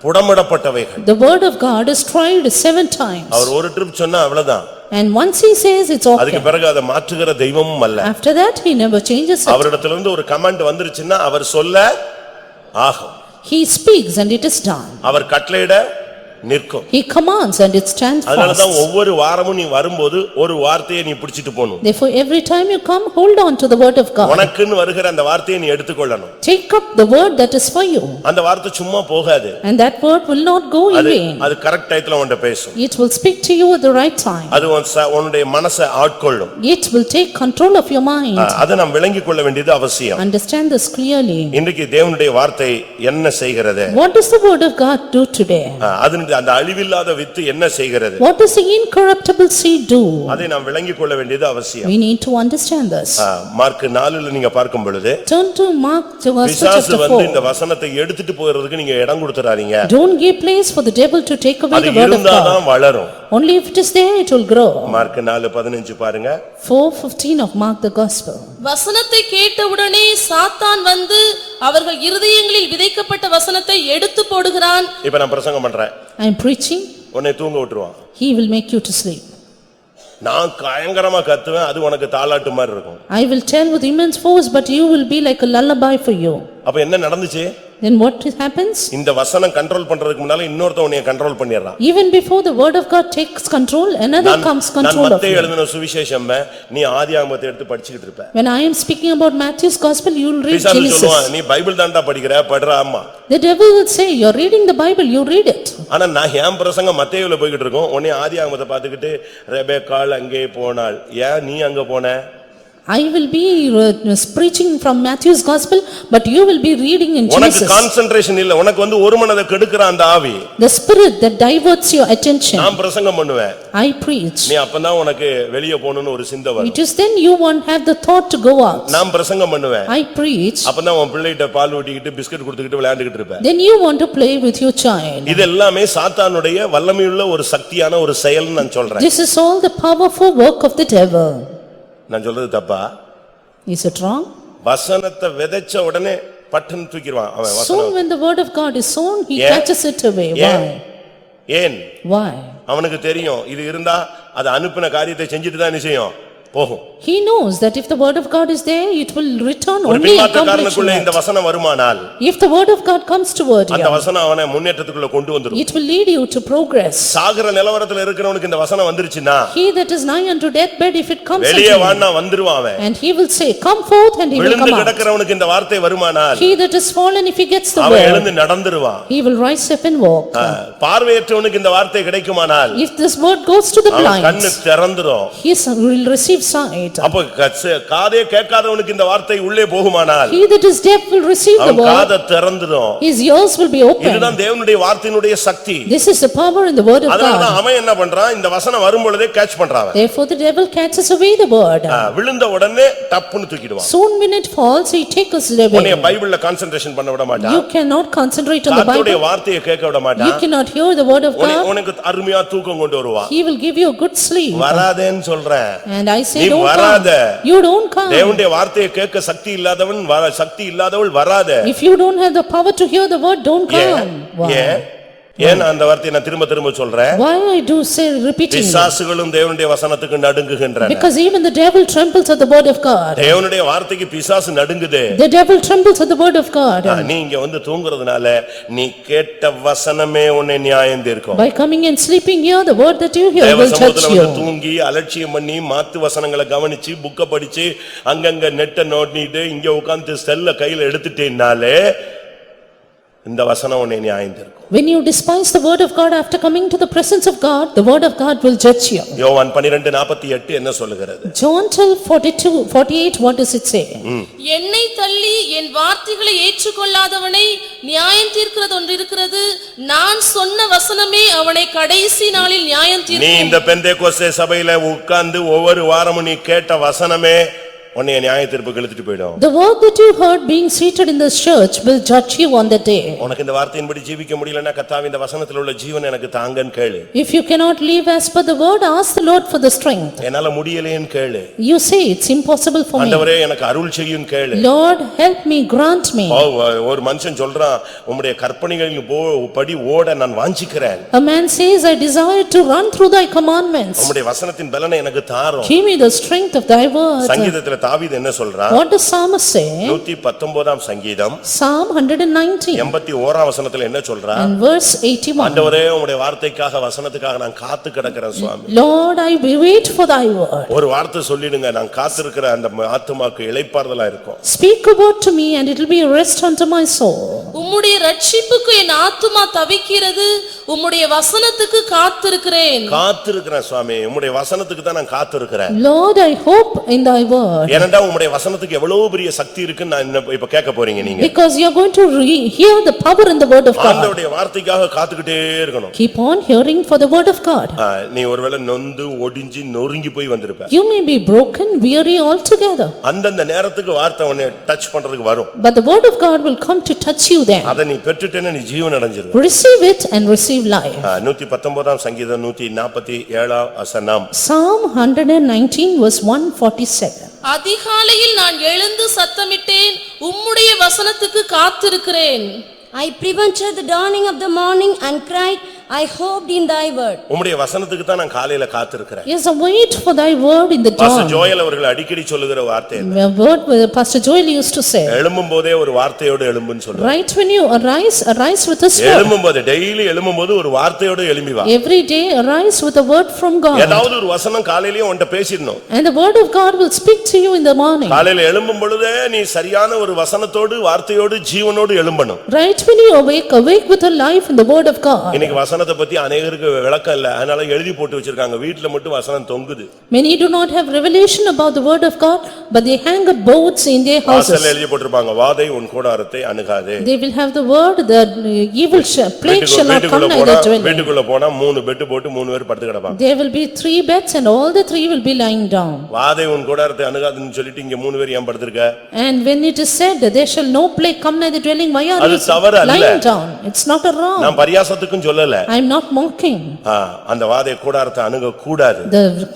புடமிடப்பட்டவைகள். The word of God is tried 7 times. அவர் ஒரு ட்ரிப் சொன்னா அவ்வளவுதான். And once he says it's அதுக்கு okay. பிறகு அதை மாற்றுகிற தெய்வமும் அல்ல. After that he never changes it. அவரிடத்திலிருந்து ஒரு கமாண்ட் வந்துருச்சுன்னா அவர் சொல்ல ஆகும். He speaks and it is done. அவர் கட்டளையிட நிற்கும். He commands and it stands அதனாலதான் fast. ஒவ்வொரு வாரமும் நீ வரும்போது ஒரு வார்த்தையை நீ பிடிச்சிட்டு போணும். Therefore every time you come, hold on to the word of God. உனக்குன்னு வருகிற அந்த வார்த்தையை நீ எடுத்துக்கொள்ளணும். Take up the word that is for you. அந்த வார்த்தை சும்மா போகாது. And that word will not go in vain. அது கரெக்ட் டைத்துல உன்கிட்ட பேசும். It will speak to you at the right time. அது உன்னுடைய மனசை ஆட்கொள்ளும். It will take control of your mind. அதை நாம் விளங்கிக் கொள்ள வேண்டியது அவசியம். Understand this clearly. இன்றைக்கு தேவனுடைய வார்த்தை என்ன செய்கிறது? What does the word of God do today? அந்த அழிவில்லாத வித்து என்ன செய்கிறது? What does the incorruptible seed do? அதை நாம் விளங்கிக் கொள்ள வேண்டியது அவசியம். We need to understand this. Mark 4ல நீங்க பார்க்கும் பொழுது Turn to Mark chapter பிசாசு வந்து 4. இந்த வசனத்தை எடுத்துட்டு போறதுக்கு நீங்க இடம் கொடுத்துறாதீங்க. Don't give place for the devil to take away அது the word of இருந்தா God. தான் வளரும். Only if it is there, it will grow. Mark 4:15 பாருங்க. 4:15 of Mark the Gospel. வசனத்தை கேட்டவுடனே சாத்தான் வந்து அவர்கள் இருதயங்களில் விதைக்கப்பட்ட வசனத்தை எடுத்து போடுகிறான். இப்ப நான் பிரசங்கம் பண்றேன். I am preaching. உன்னை தூங்க விட்டுருவான். He will make you to sleep. நான் பயங்கரமா கத்துவேன், அது உனக்கு தாலாட்டு மாதிரி இருக்கும். I will tell with immense force, but you will be like a lullaby for you. அப்ப என்ன நடந்துச்சு? Then what happens? இந்த வசனம் கண்ட்ரோல் பண்றதுக்கு முன்னால இன்னொருத்தன் உன்னை கண்ட்ரோல் பண்ணிடுறான். Even before the word of God takes control, another comes control நான் of மத்தேயு you. எழுதின சுவிசேஷம் நீ ஆதியாகமத்தை எடுத்து படிச்சிட்டு இருப்ப. When I am speaking about Matthew's Gospel, you will read பிசாசு Genesis. சொல்லுவான், நீ பைபிள் தான்டா படிக்கிற, படுறா அம்மா. The devil will say, you are reading the Bible, you read it. ஆனா நான் ஏன் பிரசங்கம் மத்தேயுல போயிட்டு இருக்கோம், உன்னை ஆதியாகமத்தை பார்த்துக்கிட்டு ரெபெக்காள் அங்கே போனாள், ஏன் நீ அங்க போன? I will be preaching from Matthew's Gospel, but you will be reading in உனக்கு Genesis. கான்சென்ட்ரேஷன் இல்ல, உனக்கு வந்து ஒரு மனதை கெடுக்கிற அந்த ஆவி. The spirit that diverts your attention. நான் பிரசங்கம் பண்ணுவேன். I preach. நீ அப்பதான் உனக்கு வெளிய போகணும்னு ஒரு சிந்தை வரும். It is then you won't have the thought to go out. நான் பிரசங்கம் பண்ணுவேன். I preach. அப்பதான் உன் பிள்ளைகிட்ட பால் ஊட்டிக்கிட்டு பிஸ்கட் கொடுத்துக்கிட்டு விளையாண்டுக்கிட்டு இருப்ப. Then you want to play with your child. இது எல்லாமே சாத்தானுடைய வல்லமையுள்ள ஒரு சக்தியான ஒரு செயல்னு நான் சொல்றேன். This is all the powerful work of the devil. நான் சொல்றது தப்பா? Is it wrong? வசனத்தை விதைச்ச உடனே பட்டுன்னு தூக்கிடுவான் அவன் Soon வசனம். when the word of God is sown, he Yeah. catches it away. ஏன்? Why? ஏன்? Why? அவனுக்கு தெரியும் இது இருந்தா அது அனுப்பின காரியத்தை செஞ்சுட்டு தான் நிச்சயம் போகும். He knows that if the word of God is there, it will return ஒரு only பின்மாற்றக்காரனுக்குள்ள இந்த accomplishment. வசனம் வருமானால் If the word of God comes toward அந்த you, வசனம் அவனை முன்னேற்றத்துக்குள்ள கொண்டு வந்துரும். it will lead you to progress. சாகர நிலவரத்துல இருக்கிறவனுக்கு இந்த வசனம் வந்துருச்சுன்னா He that is nigh unto deathbed, if it comes unto வெளியே him, வான்னா வந்துருவான் அவன். and he will say, come forth, and he will விழுந்து come out. கிடக்கிறவனுக்கு இந்த வார்த்தை வருமானால் He that is fallen, if he gets the அவன் word, எழுந்து நடந்துருவான். he will rise up and walk. பார்வையற்றவனுக்கு இந்த வார்த்தை கிடைக்குமானால் If this word goes to the அவன் கண்ணு blind, திறந்துரும். he will receive sight. அப்ப காதே கேட்காதவனுக்கு இந்த வார்த்தை உள்ளே போகுமானால் He that is deaf will receive the அவன் word, காதை திறந்துரும். his ears will be open. இதுதான் தேவனுடைய வார்த்தையினுடைய சக்தி. This is the power in the word of அதனாலதான் God. அவன் என்ன பண்றான், இந்த வசனம் வரும் பொழுதே கேட்ச் பண்றான். Therefore the devil catches away the word. விழுந்த உடனே டப்புன்னு தூக்கிடுவான். Soon when it falls, he takes it உன்னை away. பைபிள்ல கான்சென்ட்ரேஷன் பண்ண விட மாட்டான். You cannot concentrate on the கர்த்தருடைய Bible. வார்த்தையை கேட்க விட You மாட்டான். cannot hear the word of God. உனக்கு அருமையா தூக்கம் கொண்டு வருவான். He will give you a good sleep. வராதேன்னு சொல்றேன். And I say, நீ don't வராத. come. You don't come. தேவனுடைய வார்த்தையை கேட்க சக்தி இல்லாதவன் சக்தி இல்லாதவள் வராத. If you don't have the power to hear the word, don't come. Why? ஏன் அந்த வார்த்தையை நான் திரும்ப திரும்ப சொல்றேன்? Why I do say repeating? பிசாசுகளும் தேவனுடைய வசனத்துக்கு நடுங்குகின்றன. Because even the devil trembles at the word of God. தேவனுடைய வார்த்தைக்கு பிசாசு நடுங்குதே. The devil trembles at the word of God. நீ இங்க வந்து தூங்குறதுனால நீ கேட்ட வசனமே உன்னை நியாயம் தீர்க்கும். By coming and sleeping here, the word that you hear தேவ will judge சமூகத்துல you. வந்து தூங்கி அலட்சியம் பண்ணி மாத்து வசனங்களை கவனிச்சு புக்க படிச்சு அங்கங்க நெட்ட நோட்டிட்டு இங்க உட்கார்ந்து செல்ல கையில எடுத்துட்டேனாலே இந்த வசனம் உன்னை நியாயம் தீர்க்கும். When you despise the word of God after coming to the presence of God, the word of God will judge you. யோவான் 12:48 என்ன சொல்லுகிறது? John 12:48, what does it say? என்னை தள்ளி என் வார்த்தைகளை ஏற்றுக்கொள்ளாதவனை நியாயம் தீர்க்கிறது ஒன்று இருக்கிறது. நான் சொன்ன வசனமே அவனை கடைசி நாளில் நியாயம் நீ தீர்க்கும். இந்த பெந்தேகோஸ்தே சபையில உட்கார்ந்து ஒவ்வொரு வாரமும் நீ கேட்ட வசனமே உன்னை நியாய தீர்ப்புக்கு இழுத்துட்டு போய்டும். The word that you heard being seated in this church will judge you on that day. உனக்கு இந்த வார்த்தையின்படி ஜீவிக்க முடியலன்னா கர்த்தாவே இந்த வசனத்துல உள்ள ஜீவன் எனக்கு தாங்கன்னு கேளு. If you cannot live as per the word, ask the Lord for the strength. என்னால முடியலையேன்னு கேளு. You say it's impossible for me. ஆண்டவரே எனக்கு அருள் செய்யும் கேளு. Lord, help me, grant me. ஒரு மனுஷன் சொல்றான், உம்முடைய கற்பனைகளின் படி ஓட நான் வாஞ்சிக்கிறேன். A man says, I desire to run through thy commandments. உம்முடைய வசனத்தின் பலனை எனக்கு தாரும். Give me the strength of thy word. சங்கீதத்துல தாவீது என்ன சொல்றான்? What does psalmist say? 119ஆம் சங்கீதம் Psalm 119 81ஆம் வசனத்துல என்ன சொல்றான்? and verse 81. ஆண்டவரே உம்முடைய வார்த்தைக்காக வசனத்துக்காக நான் காத்து கிடக்கிறேன் சுவாமி. Lord, I wait for thy word. ஒரு வார்த்தை சொல்லிடுங்க, நான் காத்திருக்கிற அந்த ஆத்துமாக்கு இளைப்பாறுதலா இருக்கும். Speak a word to me and it will be a rest unto my soul. உம்முடைய ரட்சிப்புக்கு என் ஆத்துமா தவிக்கிறது, உம்முடைய வசனத்துக்கு காத்திருக்கிறேன். காத்திருக்கிறேன் சுவாமி, உம்முடைய வசனத்துக்கு தான் நான் காத்திருக்கிறேன். Lord, I hope in thy word. ஏனென்றா உம்முடைய வசனத்துக்கு எவ்வளவு பெரிய சக்தி இருக்குன்னு நான் இப்ப கேட்க போறீங்க நீங்க. Because you are going to hear the power in the word of God. ஆண்டவருடைய வார்த்தைக்காக காத்துக்கிட்டே இருக்கணும். Keep on hearing for the word of God. நீ ஒருவேளை நொந்து ஒடிஞ்சி நொறுங்கி போய் வந்திருப்ப. You may be broken, weary altogether. அந்தந்த நேரத்துக்கு வார்த்தை உன்னை டச் பண்றதுக்கு வரும். But the word of God will come to touch you then. அதை நீ பெற்றுட்டேன்னா நீ ஜீவன் அடைஞ்சிருவ. Receive it and receive life. 119 சங்கீதம் 147 வசனம். Psalm 119 verse 147. அதிகாலையில் நான் எழுந்து சத்தமிட்டேன், உம்முடைய வசனத்துக்கு காத்திருக்கிறேன். I prevented the dawning of the morning and cried, I hoped in thy word. உம்முடைய வசனத்துக்கு தான் நான் காலையில காத்திருக்கிறேன். Yes, I wait for thy word in the pastor dawn. Joel அவர்கள் அடிக்கடி சொல்லுகிற வார்த்தை என்ன? A word Pastor Joel used to say. எழும்பும்போதே ஒரு வார்த்தையோடு எழும்புன்னு சொல்றார். Right when you arise with a word. எழும்பும்போது டெய்லி எழும்பும்போது ஒரு வார்த்தையோடு எழும்பி வா. Every day arise with a word from God. ஏதாவது ஒரு வசனம் காலையிலேயே உன்கிட்ட பேசிடணும். And the word of God will speak to you in the morning. காலையில எழும்பும் பொழுதே நீ சரியான ஒரு வசனத்தோடு வார்த்தையோடு ஜீவனோடு எழும்பணும். Right when you awake with a life in the word of God. இன்னைக்கு வசனத்தை பத்தி அநேகருக்கு விளக்கம் இல்ல, அதனால எழுதி போட்டு வச்சிருக்காங்க. வீட்ல மட்டும் வசனம் தொங்குது. Many do not have revelation about the word of God, but they hang up boards in their houses. வாசல்ல எழுதி போட்டிருப்பாங்க, வாதை உன் கூடாரத்தை அணுகாதே. They will have the word, the evil plague shall not come nigh their dwelling. வீட்டுக்குள்ள போனா 3 bed போட்டு 3 பேர் படுத்து கிடப்பாங்க. There will be 3 beds and all the 3 will be lying down. வாதை உன் கூடாரத்தை அணுகாதுன்னு சொல்லிட்டு இங்க 3 பேர் ஏன் படுத்திருக்க? And when it is said that there shall no plague come nigh the dwelling, why are அது you தவறு அல்ல. lying down? It's not a wrong. நான் பரியாசத்துக்கும் சொல்லல. I am not mocking. அந்த வாதை கூடாரத்தை அணுக கூடாது.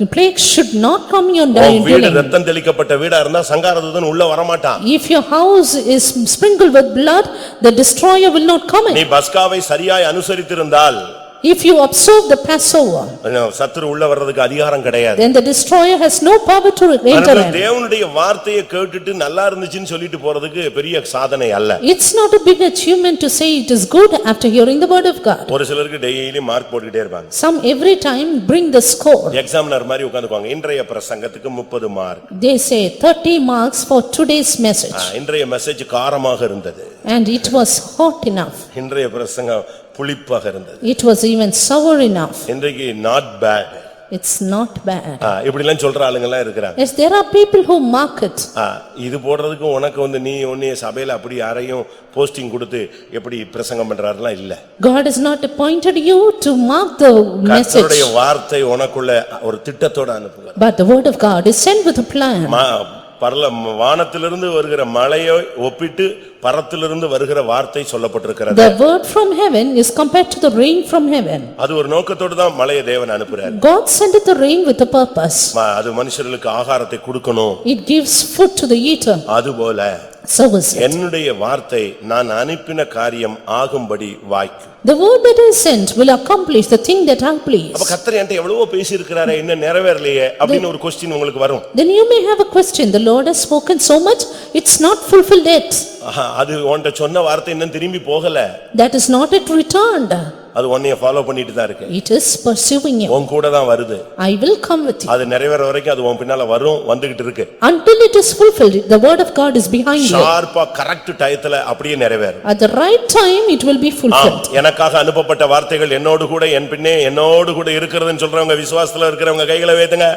The plague should not come your வீடு dwelling. ரத்தம் தெளிக்கப்பட்ட வீடா இருந்தா சங்காரதூதன் உள்ள வர மாட்டான். If your house is sprinkled with blood, the destroyer will not come நீ in. பஸ்காவை சரியாய் அனுசரித்திருந்தால் If you observe the Passover, சத்துரு உள்ள வர்றதுக்கு அதிகாரம் கிடையாது. then the destroyer has no power to enter in. தேவனுடைய வார்த்தையை கேட்டுட்டு நல்லா இருந்துச்சுன்னு சொல்லிட்டு போறதுக்கு பெரிய சாதனை அல்ல. It's not a big achievement to say it is good after hearing the word of God. ஒரு சிலருக்கு டெய்லி மார்க் போட்டுக்கிட்டே இருப்பாங்க. Some every time bring the score. Examiner மாதிரி உட்கார்ந்துக்குவாங்க. இன்றைய பிரசங்கத்துக்கு 30 mark. They say 30 marks for today's message. இன்றைய message காரமாக இருந்தது. And it was hot enough. இன்றைய பிரசங்கம் புளிப்பாக இருந்தது. It was even sour enough. இன்றைக்கு not bad. It's not bad. இப்படி எல்லாம் சொல்ற ஆளுங்க எல்லாம் இருக்காங்க. Yes, there are people who mark it. இது போடுறதுக்கு உனக்கு நீ ஒன்னே சபையில அப்படி யாரையும் போஸ்டிங் கொடுத்து எப்படி பிரசங்கம் பண்றாருலாம் இல்ல. God has not appointed you to mark the message. கர்த்தருடைய வார்த்தை உனக்குள்ள ஒரு திட்டத்தோட அனுப்புகிறார். But the word of God is sent with a plan. வானத்திலிருந்து வருகிற மழையை ஒப்பிட்டு பரத்திலிருந்து வருகிற வார்த்தை சொல்லப்பட்டிருக்கிறது. The word from heaven is compared to the rain from heaven. அது ஒரு நோக்கத்தோட தான் மழையை தேவன் அனுப்புறார். God sendeth the rain with a purpose. அது மனுஷர்களுக்கு ஆகாரத்தை கொடுக்கணும். It gives food to the eater. அதுபோல So is it. என்னுடைய வார்த்தை நான் அனுப்பின காரியம் ஆகும்படி வாய்க்கும். The word that I sent will accomplish the thing that I please. அப்ப கர்த்தர் என்கிட்ட எவ்வளவோ பேசி இருக்கிறாரே, இன்னும் நிறைவேறலையே அப்படின்னு ஒரு क्वेश्चन உங்களுக்கு வரும். Then you may have a question. The Lord has spoken so much, it's not fulfilled yet. அது உன்கிட்ட சொன்ன வார்த்தை இன்னும் திரும்பி போகல. That is not yet returned. அது உன்னைய ஃபாலோ பண்ணிட்டு தான் இருக்கு. It is pursuing you. உன் கூட தான் வருது. I will come with you. அது நிறைவேற வரைக்கும் அது உன் பின்னால வரும், வந்துகிட்டு இருக்கு. Until it is fulfilled, the word of God is behind you. ஷார்ப்பா கரெக்ட் டயத்துல அப்படியே நிறைவேறும். At the right time, it will be fulfilled. எனக்காக அனுப்பப்பட்ட வார்த்தைகள் என்னோடு கூட என் பின்னே என்னோடு கூட இருக்கிறதுன்னு சொல்றவங்க, விசுவாசத்துல இருக்கிறவங்க கைகளை வைத்துங்க.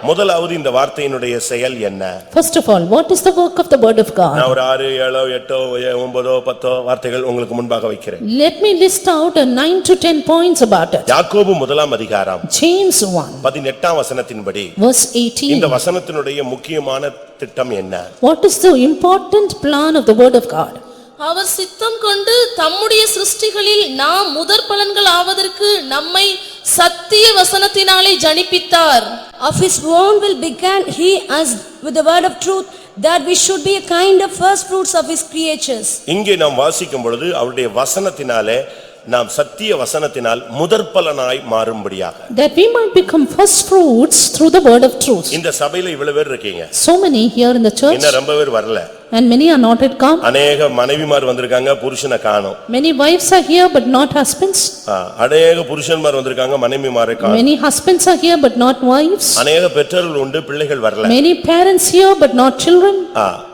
முதலாவது இந்த வார்த்தையினுடைய செயல் என்ன? First of all, what is the work of the word of God? நான் ஒரு 6, 7, 8, 9, 10 வார்த்தைகள் உங்களுக்கு முன்பாக வைக்கிறேன். Let me list out 9 to 10 points about it. யாக்கோபு முதலாம் அதிகாரம் James 1 18ஆம் வசனத்தின்படி verse 18. இந்த வசனத்தினுடைய முக்கியமான திட்டம் என்ன? What is the important plan of the word of God? அவர் சித்தம் கொண்டு தம்முடைய சிருஷ்டிகளில் நாம் முதற் பலன்கள் ஆவதற்கு நம்மை சத்திய வசனத்தினாலே ஜனிப்பித்தார். Of his own will began he us with the word of truth, that we should be a kind of first fruits of his creatures. இங்கே நாம் வாசிக்கும் பொழுது அவருடைய வசனத்தினாலே நாம் சத்திய வசனத்தினால் முதற்பலனாய் மாறும்படியாக. That we might become first fruits through the word of truth. இந்த சபையில இவ்வளவு பேர் இருக்கீங்க. So many here in the church. இன்னும் ரொம்ப பேர் வரல. And many are not yet come. அநேக மனைவிமார் வந்திருக்காங்க, புருஷனை காணோம். Many wives are here but not husbands. அநேக புருஷன்மார் வந்திருக்காங்க, மனைவிமாரை காணோம். Many husbands are here but not wives. அநேக பெற்றோர்கள் உண்டு, பிள்ளைகள் வரல. Many parents here but not children.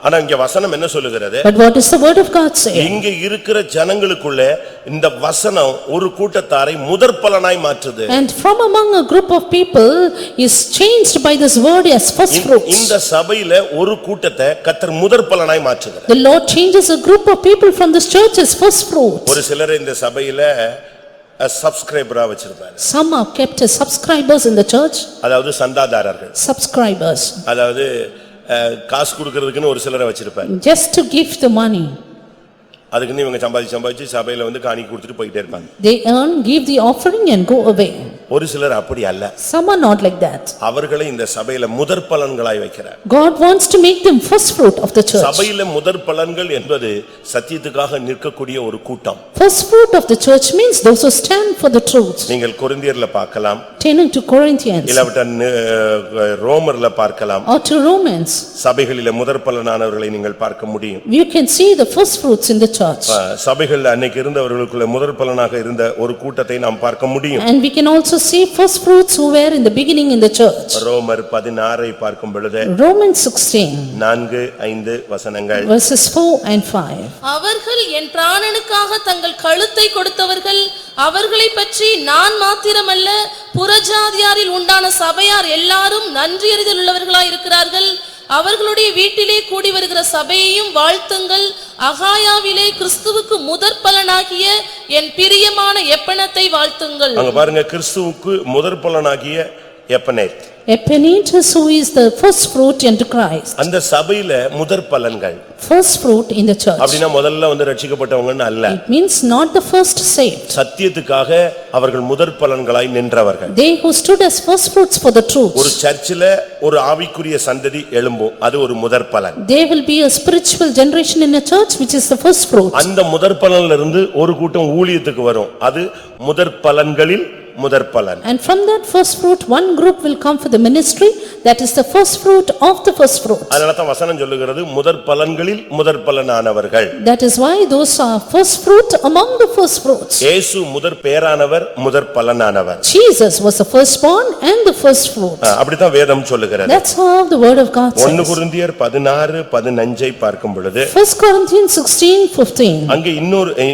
ஆனா இங்க வசனம் என்ன சொல்லுகிறது? But what is the word of God say? இங்க இருக்கிற ஜனங்களுக்குள்ள இந்த வசனம் ஒரு கூட்டத்தாரை முதற்பலனாய் மாற்றுது. And from among a group of people is changed by this word as first fruits. இந்த சபையில ஒரு கூட்டத்தை கர்த்தர் முதற்பலனாய் மாற்றுகிறார். The Lord changes a group of people from this church as first fruits. ஒரு சிலர் இந்த சபையில சப்ஸ்கிரைபரா வச்சிருப்பாங்க. Some are kept as subscribers in the church. அதாவது சந்தாதாரர்கள். Subscribers. அதாவது காசு கொடுக்கிறதுக்குன்னு ஒரு சிலரை வச்சிருப்பாங்க. Just to give the money. அதுக்குன்னு இவங்க சம்பாதிச்சு சபையில வந்து காணிக்கை கொடுத்துட்டு போயிட்டே இருப்பாங்க. They earn, give the offering and go away. ஒரு சிலர் அப்படி அல்ல. Some are not like that. அவர்களை இந்த சபையில முதற்பலன்களாய் வைக்கிறார். God wants to make them first fruit of the church. சபையில முதற்பலன்கள் என்பது சத்தியத்துக்காக நிற்கக்கூடிய ஒரு கூட்டம். First fruit of the church means those who stand for the truth. நீங்கள் கொரிந்தியர்ல பார்க்கலாம். Turning to Corinthians. இல்லாவிட்டா ரோமர்ல பார்க்கலாம். Or to Romans. சபைகளில முதற்பலனானவர்களை நீங்கள் பார்க்க முடியும். You can see the first fruits in the church. சபைகள் அன்னைக்கு இருந்தவர்களுக்குள்ள முதற்பலனாக இருந்த ஒரு கூட்டத்தை நாம் பார்க்க முடியும். And we can also see first fruits who were in the beginning in the church. ரோமர் 16 பார்க்கும் பொழுது Romans 16 4-5 வசனங்கள். verses 4 and 5. அவர்கள் என் பிராணனுக்காக தங்கள் கழுத்தை கொடுத்தவர்கள், அவர்களை பற்றி நான் மாத்திரமல்ல புறஜாதியாரில் உண்டான சபையார் எல்லாரும் நன்றியறிதல் உள்ளவர்களாய் இருக்கிறார்கள். அவர்களுடைய வீட்டிலே கூடி வருகிற சபையையும் வாழ்த்துங்கள். அகாயாவிலே கிறிஸ்துவுக்கு முதற்பலனாகிய என் பிரியமான எப்பனத்தை வாழ்த்துங்கள். அங்க பாருங்க, கிறிஸ்துவுக்கு முதற்பலனாகிய எப்பனேத். Epanetus, who is the first fruit into Christ. அந்த சபையில முதற்பலன்கள். First fruit in the church. அப்படினா முதல்ல வந்து ரட்சிக்கப்பட்டவங்கன்னு அல்ல. It means not the first saved. சத்தியத்துக்காக அவர்கள் முதற்பலன்களாய் நின்றவர்கள். They who stood as first fruits for the truth. ஒரு சர்ச்சில ஒரு ஆவிக்குரிய சந்ததி எழும்பும், அது ஒரு முதற்பலன். There will be a spiritual generation in a church which is the first fruit. அந்த முதற்பலன்ல இருந்து ஒரு கூட்டம் ஊழியத்துக்கு வரும், அது முதற்பலன்களில் முதற்பலன். And from that first fruit one group will come for the ministry, that is the first fruit of the first fruit. அதனால தான் வசனம் சொல்லுகிறது முதற்பலன்களில் முதற்பலனானவர்கள். That is why those are first fruit among the first fruits. இயேசு முதற்பேரானவர், முதற்பலனானவர். Jesus was the firstborn and the first fruit. அப்படி தான் வேதம் சொல்லுகிறது. That's how the word of God says. 1 கொரிந்தியர் 16-15 பார்க்கும் பொழுது 1 Corinthians 16:15. அங்கே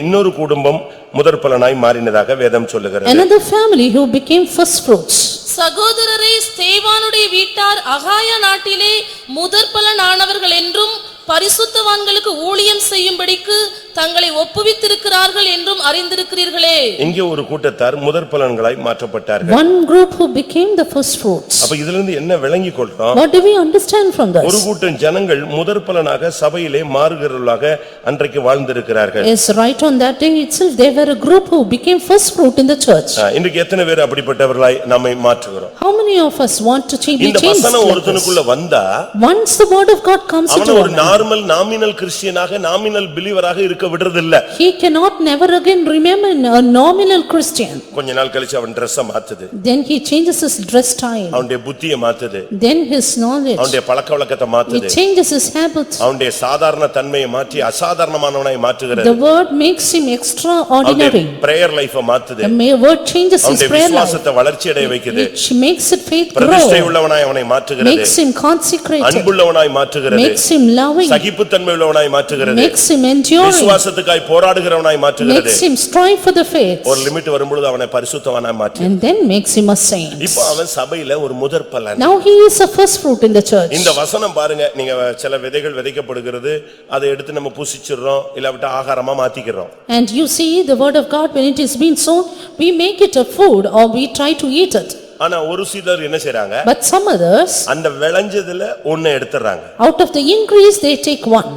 இன்னொரு குடும்பம் முதற்பலனாய் மாறினதாக வேதம் சொல்லுகிறது. Another family who became first fruits. சகோதரரே, ஸ்தேவானுடைய வீட்டார் அகாயா நாட்டிலே முதற்பலனானவர்கள் என்றும் பரிசுத்தவான்களுக்கு ஊழியம் செய்யும்படிக்கு தங்களை ஒப்புவித்திருக்கிறார்கள் என்றும் அறிந்திருக்கிறீர்களே. இங்கே ஒரு கூட்டத்தார் முதற்பலன்களாய் மாற்றப்பட்டார்கள். One group who became the first fruits. அப்ப இதிலிருந்து என்ன விளங்கிக் கொள்றோம்? What do we understand from this? ஒரு கூட்டம் ஜனங்கள் முதற்பலனாக சபையிலே மாறுகிறவர்களாக அன்றைக்கு வாழ்ந்திருக்கிறார்கள். Yes, right on that day itself there were a group who became first fruit in the church. இன்றைக்கு எத்தனை பேர் அப்படிப்பட்டவர்களாய் நம்மை மாற்றுகிறோம்? How many of us want to change? இந்த வசனம் ஒருத்தனுக்குள்ள வந்தா, once the word of God comes into ஒரு normal nominal கிறிஸ்டியனாக nominal பிலீவராக இருக்க விடுறதில்ல. he cannot never again remain a nominal Christian. கொஞ்ச நாள் கழிச்சு அவன் Dress-ஐ மாத்துது. Then he changes his dress style. அவனுடைய புத்தியை மாத்துது. Then his knowledge. அவனுடைய பழக்கவழக்கத்தை மாத்துது. He changes his habits. அவனுடைய சாதாரண தன்மையை மாற்றி அசாதாரணமானவனாய் மாற்றுகிறது. The word makes him extraordinary. prayer life-ஐ மாத்துது. The word changes his அவனுடைய prayer life. விசுவாசத்தை வளர்ச்சி அடைய வைக்குது. Which makes it faith grow. பிரதிஷ்டை உள்ளவனாய் அவனை மாற்றுகிறது. Makes him consecrated. அன்புள்ளவனாய் மாற்றுகிறது. Makes him loving. சகிப்புத்தன்மை உள்ளவனாய் மாற்றுகிறது. Makes him enduring. விசுவாசத்துக்காய் போராடுகிறவனாய் மாற்றுகிறது. Makes him strive for the faith. ஒரு லிமிட் வரும்போது அவனை பரிசுத்தவானாய் மாற்றுகிறது. And then makes him a saint. இப்போ அவன் சபையில ஒரு முதற்பலன். Now he is a first fruit in the church. இந்த வசனம் பாருங்க, நீங்க சில விதைகள் விதைக்கப்படுகிறது, அதை எடுத்து நம்ம புசிச்சிரோம், இல்லாவிட்டா ஆகாரமா மாத்திக்கிறோம். And you see the word of God, when it is being sown, we make it a food or we try to eat it. ஆனா ஒரு சிலர் என்ன செய்றாங்க? But some others, அந்த விளைஞ்சதுல ஒண்ணு எடுத்துறாங்க. out of the increase they take one.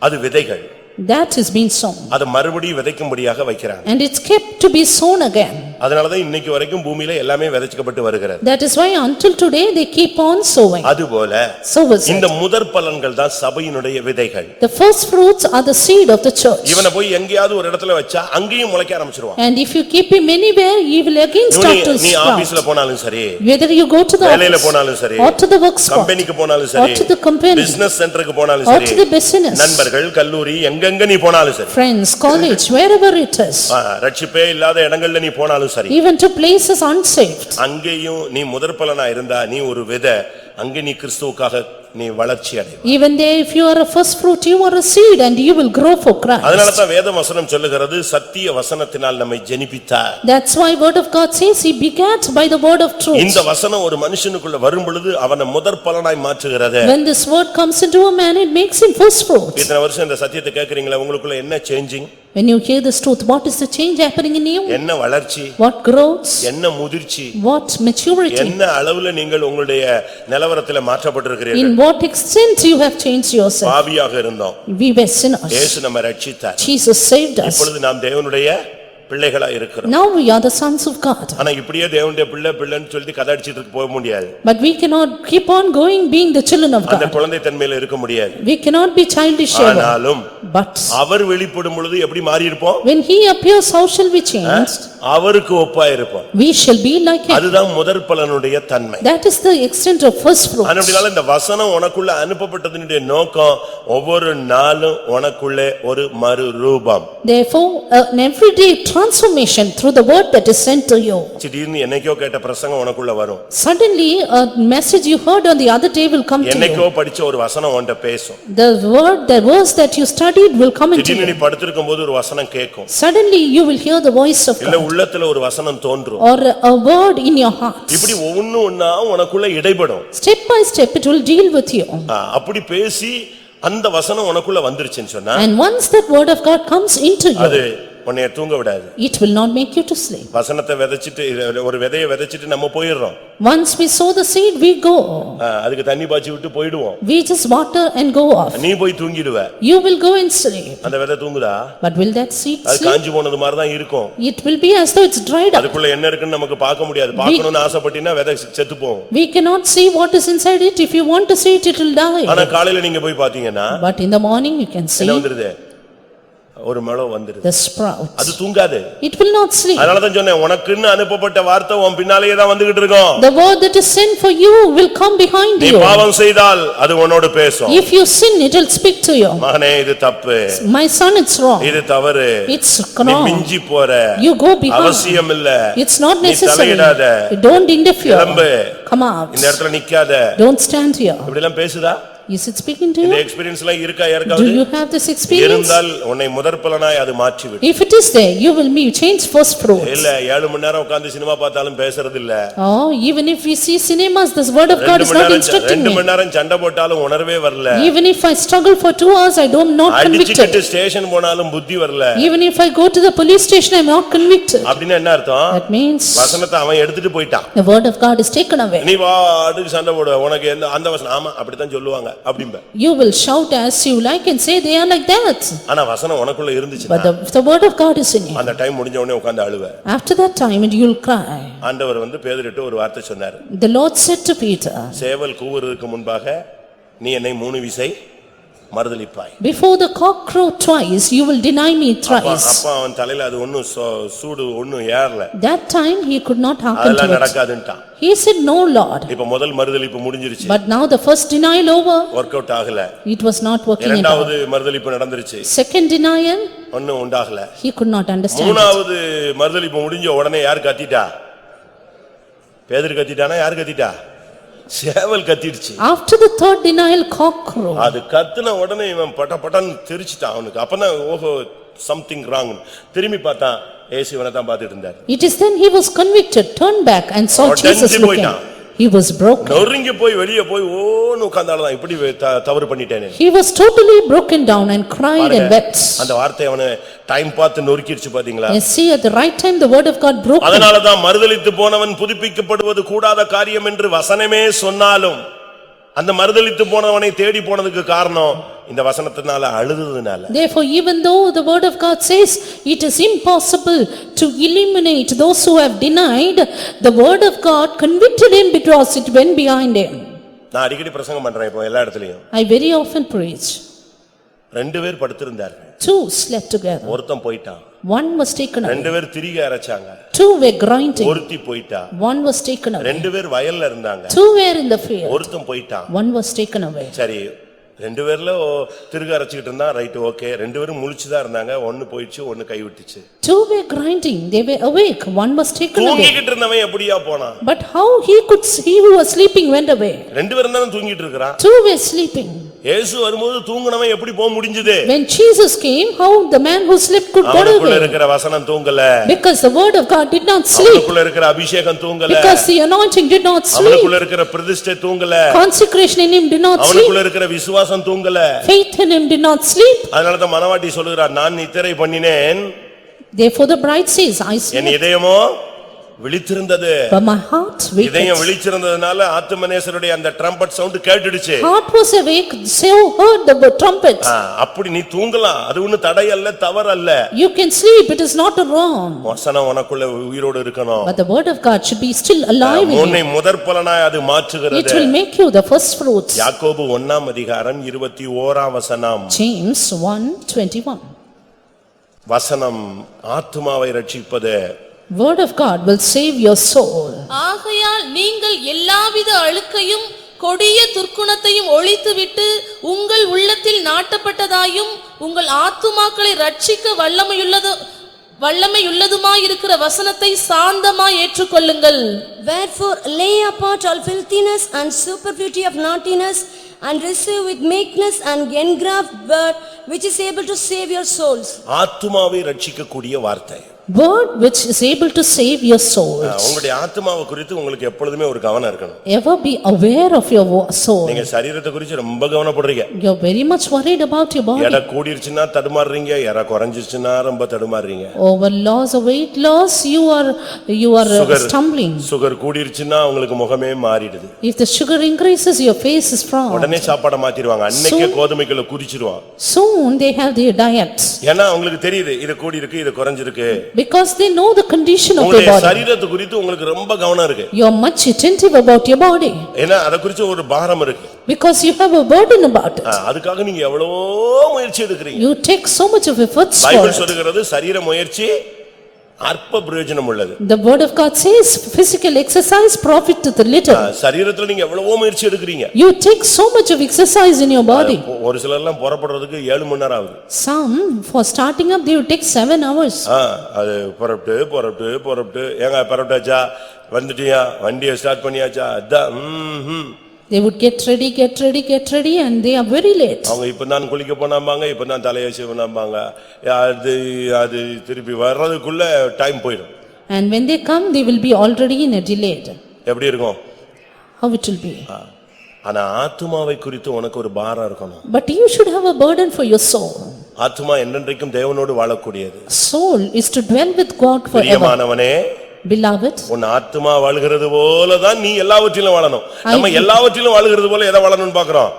அது விதைகள். That is being sown. அது மறுபடியும் விதைக்கும்படியாக வைக்கிறாங்க. And it's kept to be sown again. அதனாலதான் இன்னைக்கு வரைக்கும் பூமியில எல்லாமே விதைக்கப்பட்டு வருகிறது. That is why until today they keep on sowing. அதுபோல So is it. இந்த முதற் பலன்கள் தான் சபையினுடைய விதைகள். The first fruits are the seed of the church. இவனை போய் எங்கேயாவது ஒரு இடத்துல வச்சா அங்கேயும் முளைக்க ஆரம்பிச்சிருவான். And if you keep him anywhere, he will again start to நீ sprout. ஆபீஸ்ல போனாலும் சரி, Whether you go to the வேலையில office போனாலும் சரி, or to the work spot கம்பெனிக்கு போனாலும் or சரி, to the company பிசினஸ் சென்டருக்கு போனாலும் or சரி, to the business, நண்பர்கள் கல்லூரி எங்கெங்க நீ போனாலும் சரி, friends, college, wherever it is, ரட்சிப்பே இல்லாத இடங்கள்ல நீ போனாலும் சரி, even to places unsaved, அங்கேயும் நீ முதற் பலனா இருந்தா நீ ஒரு விதை, அங்கே நீ கிறிஸ்துவுக்காக நீ வளர்ச்சி அடைவாய். even there if you are a first fruit, you are a seed and you will grow for Christ. அதனால தான் வேத வசனம் சொல்லுகிறது சத்திய வசனத்தினால் நம்மை ஜெனிப்பித்தார். That's why word of God says he begat by the word of truth. இந்த வசனம் ஒரு மனுஷனுக்குள்ள வரும் பொழுது அவனை முதற் பலனாய் மாற்றுகிறது. When this word comes into a man, it makes him first fruit. இத்தனை வருஷம் இந்த சத்தியத்தை கேக்குறீங்களா, உங்களுக்குள்ள என்ன changing? When you hear this truth, what is the change happening in you? என்ன வளர்ச்சி? What growth? என்ன முதிர்ச்சி? What maturity? என்ன அளவுல நீங்கள் உங்களுடைய நிலவரத்துல மாற்றப்பட்டிருக்கிறீர்கள்? In what extent you have changed yourself? பாவியாக இருந்தோம், We were sinners. இயேசு நம்மை ரட்சித்தார். Jesus saved us. இப்பொழுது நாம் தேவனுடைய பிள்ளைகளா இருக்கிறோம். Now we are the sons of God. ஆனா இப்படியே தேவனுடைய பிள்ளை பிள்ளைன்னு சொல்லி கதை அடிச்சிட்டு போக முடியாது. But we cannot keep on going being the children of அந்த God. குழந்தை தன்மையில இருக்க முடியாது. We cannot be childish ever. ஆனாலும் But அவர் வெளிப்படும் பொழுது எப்படி மாறி இருப்போம்? when he appears, how shall we change? அவருக்கு ஒப்பாய் இருப்போம். We shall be like him. அதுதான் முதற் பலனுடைய தன்மை. That is the extent of first fruit. அதனால இந்த வசனம் உனக்குள்ள அனுப்பப்பட்டதினுடைய நோக்கம் ஒவ்வொரு நாளும் உனக்குள்ளே ஒரு மறுரூபம். Therefore, an everyday transformation through the word that is sent to you. திடீர்னு என்னைக்கோ கேட்ட பிரசங்கம் உனக்குள்ள வரும். Suddenly, a message you heard on the other day will come to என்னைக்கோ you. படிச்ச ஒரு வசனம் உன்கிட்ட பேசும். The verse that you studied will come into திடீர்னு நீ you. படுத்திருக்கும் போது ஒரு வசனம் கேட்கும். Suddenly, you will hear the voice of இல்ல God உள்ளத்துல ஒரு வசனம் தோன்றும். or a word in your heart. இப்படி ஒவ்வொன்னா உனக்குள்ள இடைபடும். Step by step, it will deal with you. அப்படி பேசி அந்த வசனம் உனக்குள்ள வந்துருச்சுன்னு சொன்னா And once that word of God comes into அது you, உன்னைய தூங்க விடாது. it will not make you to sleep. வசனத்தை விதைச்சிட்டு ஒரு விதையை விதைச்சிட்டு நம்ம போயிடுறோம். Once we sow the seed, we go. அதுக்கு தண்ணி பாய்ச்சி விட்டு போயிடுவோம். We just water and go off. நீ போய் தூங்கிடுவ. You will go and sleep. அந்த விதை தூங்குதா? But will that seed அது sleep? காஞ்சு போனது மாதிரி தான் இருக்கும். It will be as though it's dried up. அதுக்குள்ள என்ன இருக்குன்னு நமக்கு பார்க்க முடியாது. பார்க்கணும்னு ஆசைப்பட்டீனா விதை செத்து போகும். We cannot see what is inside it. If you want to see it, it will die. ஆனா காலையில நீங்க போய் பாத்தீங்கன்னா But in the morning, you can see என்ன வந்துருது? ஒரு மழை வந்துருது. the sprout. அது தூங்காது. It will not sleep. அதனால தான் சொன்னேன் உனக்குன்னு அனுப்பப்பட்ட வார்த்தை உன் பின்னாலேயே தான் வந்துகிட்டு இருக்கும். The word that is sent for you will come behind நீ you. பாவம் செய்தால் அது உன்னோடு பேசும். If you sin, it will speak to you. மகனே இது தப்பு. My son, it's wrong. இது தவறு. It's நீ wrong. மிஞ்சி போற. You go behind. அவசியம் இல்ல. It's not நீ necessary. தலையிடாத. Don't interfere. கிளம்பு. Come out. இந்த இடத்துல நிக்காத. Don't stand here. இப்படி எல்லாம் பேசுதா? Is it speaking to இந்த you? எக்ஸ்பீரியன்ஸ் எல்லாம் இருக்கா Do யாருக்காவது? you have this experience? இருந்தால் உன்னை முதற் பலனாய் அது மாற்றி விடும். If it is there, you will be changed first fruits. இல்ல 7 மணி நேரம் உட்கார்ந்து சினிமா பார்த்தாலும் பேசுறது இல்ல. Oh, even if we see cinemas, this word of God is not instructing 2 me. மணி நேரம் சண்டை போட்டாலும் உணர்வே வரல. Even if I struggle for 2 hours, I don't not convicted. அடிச்சிட்டு ஸ்டேஷன் போனாலும் புத்தி வரல. Even if I go to the police station, I am not convicted. அப்படினா என்ன அர்த்தம்? That means வசனத்தை அவன் எடுத்துட்டு போயிட்டான். the word of God is taken away. நீ வாடுக்கு சண்டை போடுவ. உனக்கு அந்த வசனம் ஆமா அப்படி தான் சொல்லுவாங்க அப்படிம்பே. You will shout as you like and say they are like that. ஆனா வசனம் உனக்குள்ள இருந்துச்சு. But the word of God is in you. அந்த டைம் முடிஞ்ச உடனே உட்கார்ந்து அழுவ. After that time, you will cry. ஆண்டவர் வந்து பேதுருட்ட ஒரு வார்த்தை சொன்னார். The Lord said to Peter, சேவல் கூவுறதுக்கு முன்பாக நீ என்னை 3 விசை மறுதலிப்பாய். before the cock crow twice, you will deny me thrice. அப்பா அவன் தலையில அது ஒண்ணும் சூடு ஒண்ணும் ஏறல. That time he could not hearken அதெல்லாம் to it. நடக்காதுன்றான். He said, no Lord. இப்ப முதல் மறுதலிப்பு முடிஞ்சிருச்சு. But now the first denial over. Work out ஆகல. It was not working at all. இரண்டாவது மறுதலிப்பு நடந்துருச்சு. Second denial. ஒண்ணும் உண்டாகல. He could not understand. மூணாவது மறுதலிப்பு முடிஞ்ச உடனே யார் கத்திட்டா? பேதுரு கத்திட்டானா யார் கத்திட்டா? சேவல் கத்திடுச்சு. After the third denial, cock crow. அது கத்துன உடனே இவன் பட்டன்னு தெரிச்சிட்டான் அவனுக்கு. அப்பதான் ஓஹோ something wrong. திரும்பி பார்த்தான் இயேசு இவனை தான் பார்த்துட்டு இருந்தார். It is then he was convicted, turned back and saw Jesus looking. He was broken. நொறுங்கி போய் வெளியே போய் ஓன்னு உட்கார்ந்தாலும் இப்படி தவறு பண்ணிட்டேனே. He was totally broken down and cried and wept. அந்த வார்த்தை அவனை டைம் பார்த்து நொறுக்கிடுச்சு பாத்தீங்களா? Yes, see, at the right time the word of God broke him. அதனால தான் மறுதலித்து போனவன் புதுப்பிக்கப்படுவது கூடாத காரியம் என்று வசனமே சொன்னாலும் அந்த மறுதலித்து போனவனை தேடி போனதுக்கு காரணம் இந்த வசனத்தினால அழுதுதனால. Therefore, even though the word of God says it is impossible to eliminate those who have denied, the word of God convicted him because it went behind him. நான் அடிக்கடி பிரசங்கம் பண்றேன் இப்போ எல்லா இடத்துலயும். I very often preach. ரெண்டு பேர் படுத்திருந்தார்கள். Two slept together. ஒருத்தன் போயிட்டான். One was taken away. ரெண்டு பேர் திரிக அரைச்சாங்க. Two were grinding. ஒருத்தி போயிட்டா. One was taken away. ரெண்டு பேர் வயல்ல இருந்தாங்க. Two were in the field. ஒருத்தன் போயிட்டான். One was taken away. சரி, ரெண்டு பேர்ல திருக அரைச்சிட்டு இருந்தா ரைட், ஓகே. ரெண்டு பேரும் முழிச்சுதான் இருந்தாங்க. ஒன்னு போயிடுச்சு, ஒன்னு கைவிட்டுச்சு. Two were grinding, they were awake. One was taken away. தூங்கிட்டு இருந்தவன் எப்படியா போனான்? But how he who was sleeping went away? ரெண்டு பேரும் தான் தூங்கிட்டு இருக்கான். Two were sleeping. இயேசு வரும்போது தூங்குனவன் எப்படி போக முடிஞ்சது? When Jesus came, how the man who slept could go அவனுக்குள்ள away? இருக்கிற வசனம் தூங்கல. Because the word of God did not sleep. அவனுக்குள்ள இருக்கிற அபிஷேகம் தூங்கல. Because the anointing did not sleep. அவனுக்குள்ள இருக்கிற பிரதிஷ்டை தூங்கல. Consecration in him did not sleep. அவனுக்குள்ள இருக்கிற விசுவாசம் தூங்கல. Faith in him did not sleep. அதனால தான் மனவாட்டி சொல்லுகிறார், நான் நித்திரை பண்ணினேன். Therefore the bride says, I N slept, இதயமோ விழித்திருந்தது. but my heart இதயம் waked. விழிச்சிருந்ததனால ஆத்துமனேசருடைய அந்த ட்ரம்பட் சவுண்ட் கேட்டுடுச்சு. Heart was awake, so heard the trumpet. அப்படி நீ தூங்கலாம், அது ஒண்ணு தடையல்ல, தவறல்ல. You can sleep, it is not wrong. வசனம் உனக்குள்ள உயிரோடு இருக்கணும். But the word of God should be still alive in உன்னை you. முதற்பலனாய் அது It மாற்றுகிறது. will make you the first fruits. யாக்கோபு 1:21 James 1:21. வசனம் ஆத்துமாவை ரட்சிப்பது. Word of God will save your soul. ஆகையால் நீங்கள் எல்லாவித அழுக்கையும் கொடிய துர்க்குணத்தையும் ஒழித்துவிட்டு உங்கள் உள்ளத்தில் நாட்டப்பட்டதாயும் உங்கள் ஆத்துமாக்களை ரட்சிக்க வல்லமையுள்ளதுமாயிருக்கிற வசனத்தை சாந்தமாய் ஏற்றுக்கொள்ளுங்கள். Wherefore lay apart all filthiness and superfluity of naughtiness, and receive with meekness and engraft word which is able to save your souls. ஆத்துமாவை ரட்சிக்கக்கூடிய வார்த்தை. Word which is able to save your souls. உங்களுடைய ஆத்துமாவை குறித்து உங்களுக்கு எப்பொழுதுமே ஒரு கவனம் இருக்கணும். Ever be aware of your soul. நீங்க சரீரத்தை குறித்து ரொம்ப கவனப்படுறீங்க. You are very much worried about your body. எடை கூடிருச்சுன்னா தடுமாறுறீங்க, எடை குறைஞ்சிருச்சுன்னா ரொம்ப தடுமாறுறீங்க. Over loss or weight loss, you are stumbling. Sugar கூடிருச்சுன்னா உங்களுக்கு முகமே மாறிடுது. If the sugar increases, your face is frown. உடனே சாப்பாடை மாத்திடுவாங்க, அன்னைக்கே கோதுமைக்குள்ள குறிச்சிடுவாங்க. Soon they have their diets. ஏன்னா உங்களுக்கு தெரியுது இது கூடி இருக்கு, இது குறைஞ்சிருக்கு. Because they know the condition of your உங்களுடைய body. சரீரத்தை குறித்து உங்களுக்கு ரொம்ப கவனம் இருக்கு. You are much attentive about your body. ஏன்னா அத குறித்து ஒரு பாரம் இருக்கு. Because you have a burden about it. அதுக்காக நீங்க எவ்வளவோ முயற்சி எடுக்கிறீங்க. You take so much of efforts for Bible it. சொல்லுகிறது சரீர முயற்சி அற்ப பிரயோஜனம் உள்ளது. The word of God says physical exercise profiteth little. சரீரத்துல நீங்க எவ்வளவோ முயற்சி எடுக்கிறீங்க. You take so much of exercise in your body. ஒரு சிலர் எல்லாம் புறப்படுறதுக்கு 7 மணி நேரம் ஆகுது. Some for starting up they will take 7 hours. அது புறப்பட்டு ஏங்க புறப்பட்டாச்சா, வந்துட்டியா, வண்டியை ஸ்டார்ட் பண்ணியாச்சா, அதான் They would get ready and they are very late. அவங்க இப்பதான் குளிக்க போனாம்பாங்க, இப்பதான் தலையை சீவனாம்பாங்க. அது திருப்பி வர்றதுக்குள்ள டைம் போயிடும். And when they come, they will be already in a delayed. எப்படி இருக்கும்? How it will be? ஆனா ஆத்துமாவை குறித்து உனக்கு ஒரு பாரம் இருக்கணும். But you should have a burden for your soul. ஆத்துமா என்றென்றைக்கும் தேவனோடு வாழக்கூடியது. Soul is to dwell with God forever. பிரியமானவனே, Beloved, உன் ஆத்துமா வாழுகிறது போலதான் நீ எல்லாவற்றிலும் வாழணும். நம்ம எல்லாவற்றிலும் வாழுகிறது போல எதை வாழணும்னு பாக்குறோம்?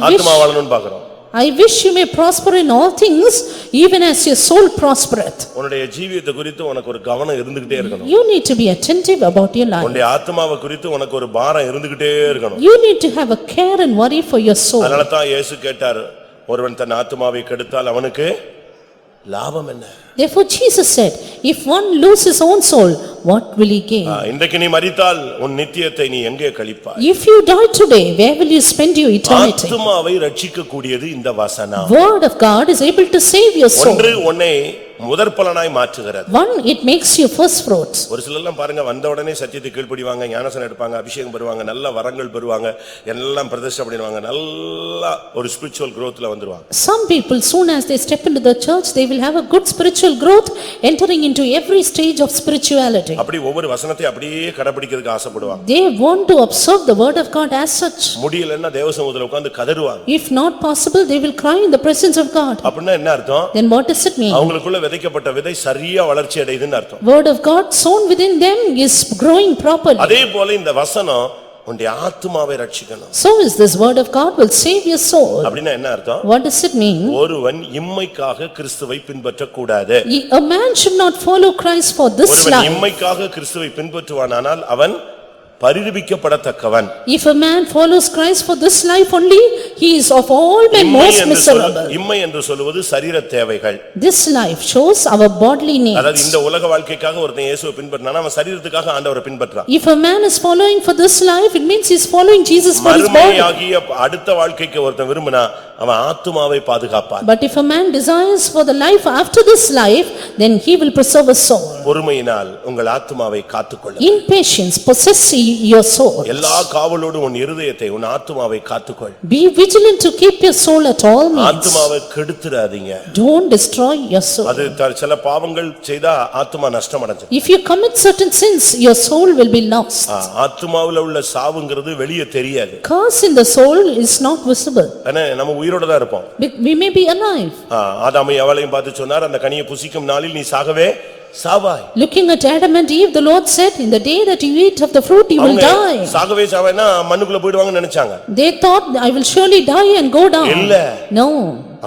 ஆத்துமா வாழணும்னு பாக்குறோம். I wish you may prosper in all things, even as your soul prospereth. உன்னுடைய ஜீவியத்தை குறித்து உனக்கு ஒரு கவனம் இருந்துகிட்டே இருக்கணும். You need to be attentive about your life. உன்னுடைய ஆத்துமாவை குறித்து உனக்கு ஒரு பாரம் இருந்துகிட்டே இருக்கணும். You need to have a care and worry for your soul. அதனால தான் இயேசு கேட்டார், ஒருவன் தன் ஆத்துமாவை கெடுத்தால் அவனுக்கு லாபம் என்ன? Therefore Jesus said, if one lose his own soul, what will he gain? இன்றைக்கு நீ மரித்தால் உன் நித்தியத்தை நீ எங்கே கழிப்பாய்? If you die today, where will you spend your eternity? ஆத்துமாவை ரட்சிக்க கூடியது இந்த வசனம். Word of God is able to save your soul. ஒன்று உன்னை முதற்பலனாய் மாற்றுகிறது. One, it makes you first fruits. ஒரு சிலர்லாம் பாருங்க, வந்த உடனே சத்தியத்தை கீழ்ப்படிவாங்க, ஞானஸ்நானம் எடுப்பாங்க, அபிஷேகம் பெறுவாங்க, நல்ல வரங்கள் பெறுவாங்க, எல்லாம் பிரதிஷ்டை பண்ணிடுவாங்க, நல்ல ஒரு ஸ்பிரிச்சுவல் growthல வந்துருவாங்க. Some people, soon as they step into the church, they will have a good spiritual growth, entering into every stage of spirituality. அப்படி ஒவ்வொரு வசனத்தை அப்படியே கடைபிடிக்கிறதுக்கு ஆசைப்படுவாங்க. They want to observe the word of God as such. முடியலன்னா தேவசமூகத்துல உட்கார்ந்து கதறுவாங்க. If not possible, they will cry in the presence of God. அப்படின்னா என்ன அர்த்தம்? Then what does it mean? அவங்களுக்குள்ள விதைக்கப்பட்ட விதை சரியா வளர்ச்சி அடையுதுன்னு அர்த்தம். Word of God sown within them is growing properly. அதே போல இந்த வசனம் உன்னுடைய ஆத்துமாவை ரட்சிக்கணும். So is this word of God will save your soul. அப்படின்னா என்ன அர்த்தம்? What does it mean? ஒருவன் இம்மைக்காக கிறிஸ்துவை பின்பற்றக் கூடாது. A man should not follow Christ for this ஒருவன் life. இம்மைக்காக கிறிஸ்துவை பின்பற்றுவானானால் அவன் பரிதபிக்கப்படத்தக்கவன். If a man follows Christ for this life only, he is of all men most miserable. இம்மை என்று சொல்வது சரீர தேவைகள். This life shows our bodily needs. அதாவது இந்த உலக வாழ்க்கைக்காக ஒருத்தன் இயேசுவை பின்பற்றினானா அவன் சரீரத்துக்காக ஆண்டவரை பின்பற்றான். If a man is following for this life, it means he is following Jesus for his body. மறுமையாகிய அடுத்த வாழ்க்கைக்கு ஒருத்தன் விரும்பினா அவன் ஆத்துமாவை பாதுகாப்பான். But if a man desires for the life after this life, then he will preserve his soul. பொறுமையினால் உங்கள் ஆத்துமாவை காத்துக்கொள்ளுங்கள். In patience possess your soul. எல்லா காவலோடு உன் இருதயத்தை உன் ஆத்துமாவை காத்துக்கொள். Be vigilant to keep your soul at all means. ஆத்துமாவை கெடுத்துறாதீங்க. Don't destroy your soul. அது சில பாவங்கள் செய்தா ஆத்துமா நஷ்டமடைஞ்சு. If you commit certain sins, your soul will be lost. ஆத்துமாவுல உள்ள சாவுங்கிறது வெளியே தெரியாது. Curse in the soul is not visible. ஆனா நம்ம உயிரோட தான் இருப்போம். We may be alive. ஆதாமையும் எவளையும் பார்த்து சொன்னார், அந்த கனியை புசிக்கும் நாளில் நீ சாகவே சாவாய். Looking at Adam and Eve, the Lord said, in the day that you eat of the fruit, you will die. சாகவே சாவாய்னா மண்ணுக்குள்ள போய்டுவாங்கன்னு நினைச்சாங்க. They thought, I will surely die and go down. இல்ல. No.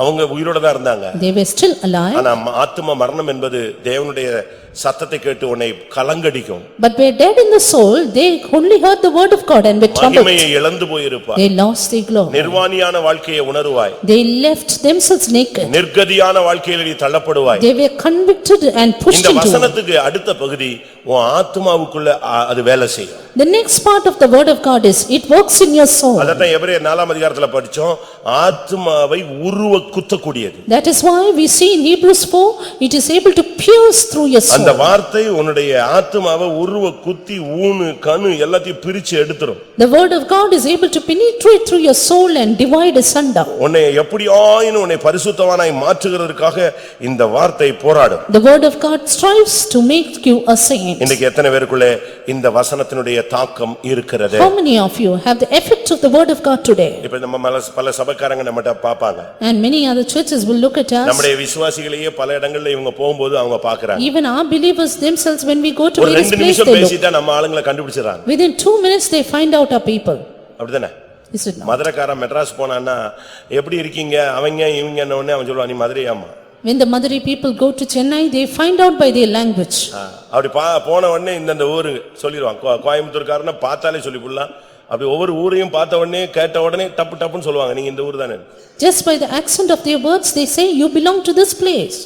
அவங்க உயிரோட தான் இருந்தாங்க. They were still alive. ஆனா ஆத்தும மரணம் என்பது தேவனுடைய சத்தத்தை கேட்டு உன்னை கலங்கடிக்கும். But they dead in the soul, they only heard the word of God and were troubled. மகிமையை இழந்து போயிருப்பாய். They lost their glory. நிர்வாணியான வாழ்க்கையை உணருவாய். They left themselves naked. நிர்கதியான வாழ்க்கையில் நீ தள்ளப்படுவாய். They were convicted and pushed இந்த into. வசனத்துக்கு அடுத்த பகுதி உன் ஆத்துமாவுக்குள்ள அது வேலை செய்யும். The next part of the word of God is, it works in your soul. அதத்தான் எபிரேயர் 4ஆம் அதிகாரத்துல படிச்சோம், ஆத்துமாவை உருவ குத்தக்கூடியது. That is why we see in Hebrews 4, it is able to pierce through your soul. அந்த வார்த்தை உன்னுடைய ஆத்துமாவை உருவ குத்தி ஊனு கணு எல்லாத்தையும் பிரிச்சு எடுத்துரும். The word of God is able to penetrate through your soul and divide asunder. உன்னை எப்படியாயினும் உன்னை பரிசுத்தவானாய் மாற்றுகிறதற்காக இந்த வார்த்தை போராடும். The word of God strives to make you a saint. இன்னைக்கு எத்தனை பேருக்குள்ள இந்த வசனத்தினுடைய தாக்கம் இருக்கிறது? How many of you have the effect of the word of God today? இப்ப நம்ம பல சபைக்காரங்க நம்மட்ட பாப்பாங்க. And many other churches will look at us. நம்முடைய விசுவாசிகளையே பல இடங்கள்ல இவங்க போகும்போது அவங்க பாக்குறாங்க. Even our believers themselves, when we go to ஒரு various 2 places, நிமிஷம் they look. பேசிட்டா நம்ம ஆளுங்களை கண்டுபிடிச்சிடறாங்க. Within 2 minutes, they find out our people. அப்படிதானே? Is it not? மதுரைக்காரன் மெட்ராஸ் போனான்னா எப்படி இருக்கீங்க அவங்க இவங்கன்ன உடனே அவன் சொல்லுவான், நீ மதுரையாமா. When the Madurai people go to Chennai, they find out by their language. அப்படி போன உடனே இந்த ஊரு சொல்லிடுவான். கோயம்புத்தூர்காரனை பார்த்தாலே சொல்லிவிடலாம். அப்படி ஒவ்வொரு ஊரையும் பார்த்த உடனே கேட்ட உடனே டப்பு டப்புன்னு சொல்லுவாங்க, நீங்க இந்த ஊர் தானே. Just by the accent of their words, they say, you belong to this place.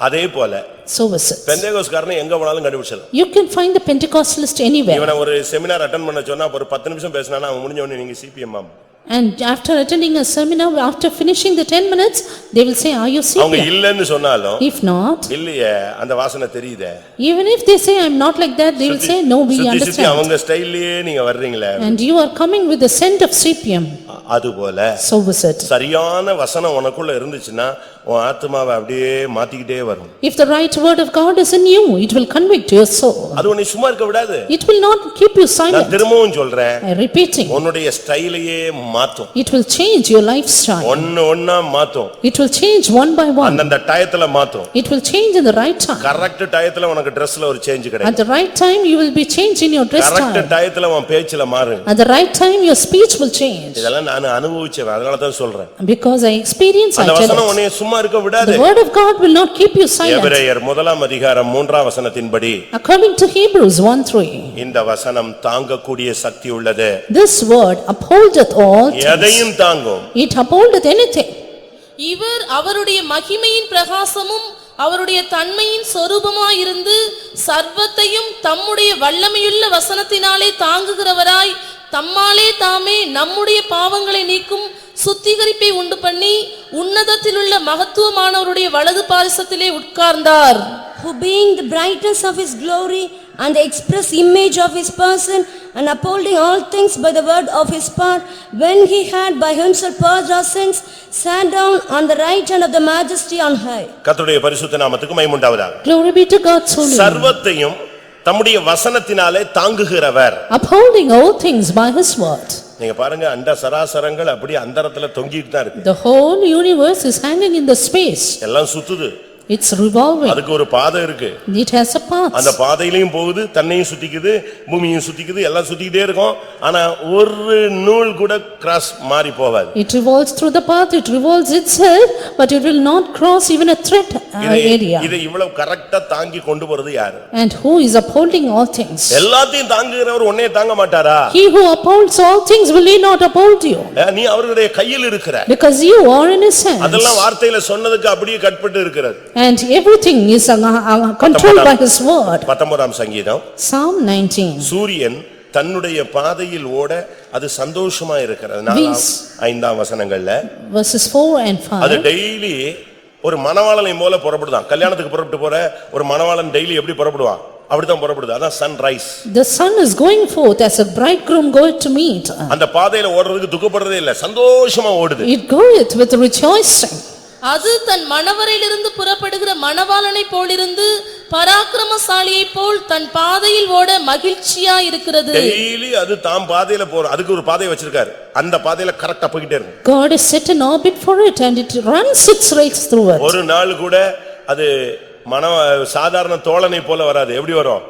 அதே போல So is it. பெந்தேகோஸ்காரனை எங்க போனாலும் கண்டுபிடிச்சிடலாம். You can find the Pentecostalist anywhere. இவனை ஒரு செமினார் அட்டெண்ட் பண்ண சொன்னா ஒரு 10 நிமிஷம் பேசினானா அவன் முடிஞ்ச உடனே நீங்க சிபிஎம் ஆமா. And after attending a seminar, after finishing the 10 minutes, they will say, are you அவங்க CPM? இல்லன்னு சொன்னாலும் If not, இல்லையே அந்த வாசனை தெரியுதே. even if they say, I'm not like that, they will say, no, we சுத்தி understand. அவங்க ஸ்டைல்லயே நீங்க வர்றீங்களே. And you are coming with the scent of CPM. அதுபோல So is it. சரியான வசனம் உனக்குள்ள இருந்துச்சுன்னா உன் ஆத்துமாவை அப்படியே மாத்திக்கிட்டே வரும். If the right word of God is in you, it will convict your soul. அது உன்னை சும்மா இருக்க விடாது. It will not keep you நான் silent. திரும்பவும் சொல்றேன், I'm repeating. உன்னுடைய ஸ்டைலையே மாத்தும். It will change your lifestyle. ஒன்னா மாத்தும். It will change one by one. அந்த டயத்துல மாத்தும். It will change in the right time. Correct டயத்துல உனக்கு Dressல ஒரு சேஞ்ச் கிடைக்கும். At the right time, you will be changed in your dress correct style. டயத்துல உன் பேச்சுல மாறும். At the right time, your speech will change. இதெல்லாம் நான் அனுபவிச்சேன், அதனால தான் சொல்றேன். Because I experienced, I அந்த tell வசனம் it. உன்னை சும்மா இருக்க விடாது. The word of God will not keep you silent. எபிரேயர் 1ஆம் அதிகாரம் 3ஆம் வசனத்தின்படி According to Hebrews 1:3, இந்த வசனம் தாங்கக்கூடிய சக்தி உள்ளது. this word upholdeth all things. எதையும் தாங்கும். It upholdeth anything. இவர் அவருடைய மகிமையின் பிரகாசமும் அவருடைய தன்மையின் சொரூபமாயிருந்து சர்வத்தையும் தம்முடைய வல்லமையுள்ள வசனத்தினாலே தாங்குகிறவராய் தம்மாலே தாமே நம்முடைய பாவங்களை நீக்கும் சுத்திகரிப்பை உண்டு பண்ணி உன்னதத்திலுள்ள மகத்துவமானவருடைய வலது பாரிசத்திலே உட்கார்ந்தார். Who being the brightness of his glory and the express image of his person and upholding all things by the word of his power, when he had by himself purged our sins, sat down on the right hand of the majesty on high. கர்த்தருடைய பரிசுத்த நாமத்துக்கு மகிமை உண்டாவதாக. Glory be to God's holy name. சர்வத்தையும் தம்முடைய வசனத்தினாலே தாங்குகிறவர். Upholding all things by his word. நீங்க பாருங்க, அண்ட சராசரங்கள் அப்படி அந்தரத்துல தொங்கிட்டு தான் இருக்கு. The whole universe is hanging in the space. எல்லாம் சுத்துது. It's revolving. அதுக்கு ஒரு பாதை இருக்கு. It has a path. அந்த பாதையிலயும் போகுது, தன்னையும் சுத்திக்குது, பூமியையும் சுத்திக்குது, எல்லாம் சுத்திக்கிட்டே இருக்கும். ஆனா ஒரு நூல் கூட கிராஸ் மாறி போகாது. It revolves through the path, it revolves itself, but it will not cross even a thread area. இதை இவ்வளவு கரெக்ட்டா தாங்கி கொண்டு போறது யாரு? And who is upholding all things? எல்லாத்தையும் தாங்குகிறவர் ஒண்ணே தாங்க மாட்டாரா? He who upholds all things, will he not uphold you? நீ அவருடைய கையில் இருக்கிற. Because you are in his hands. அதெல்லாம் வார்த்தையில சொன்னதுக்கு அப்படியே கட்பட்டு இருக்கிறது. And everything is controlled by his word. 19ஆம் சங்கீதம் Psalm 19. சூரியன் தன்னுடைய பாதையில் ஓட அது சந்தோஷமா இருக்கிறது. 4-5 வசனங்கள்ல Verses 4 and 5. அது டெய்லி ஒரு மணவாளனை போல புறப்படுதான். கல்யாணத்துக்கு புறப்பட்டு போற ஒரு மணவாளன் டெய்லி எப்படி புறப்படுவான்? அப்படிதான் புறப்படுது. அதான் sunrise. The sun is going forth as a bridegroom goeth to meet. அந்த பாதையில ஓடுறதுக்கு துக்கப்படுறதே இல்ல, சந்தோஷமா ஓடுது. It goeth with rejoicing. அது தன் மணவரையிலிருந்து புறப்படுகிற மணவாளனை போலிருந்து பராக்கிரமசாலியை போல் தன் பாதையில் ஓட மகிழ்ச்சியா இருக்கிறது. டெய்லி அது தாம் பாதையில போற, அதுக்கு ஒரு பாதை வச்சிருக்காரு. அந்த பாதையில கரெக்ட்டா போயிட்டே இருக்கு. God has set an orbit for it and it runs its race through it. ஒரு நாள் கூட அது சாதாரண தோழனை போல வராது. எப்படி வரும்?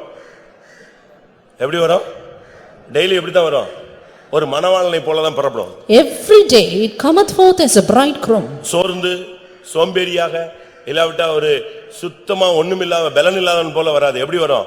எப்படி வரும்? டெய்லி எப்படி தான் வரும்? ஒரு மணவாளனை போல தான் புறப்படும். Every day it cometh forth as a bridegroom. சோர்ந்து சோம்பேறியாக இல்லாவிட்டா ஒரு சுத்தமா ஒண்ணுமில்லாத பலன் இல்லாதவன் போல வராது. எப்படி வரும்?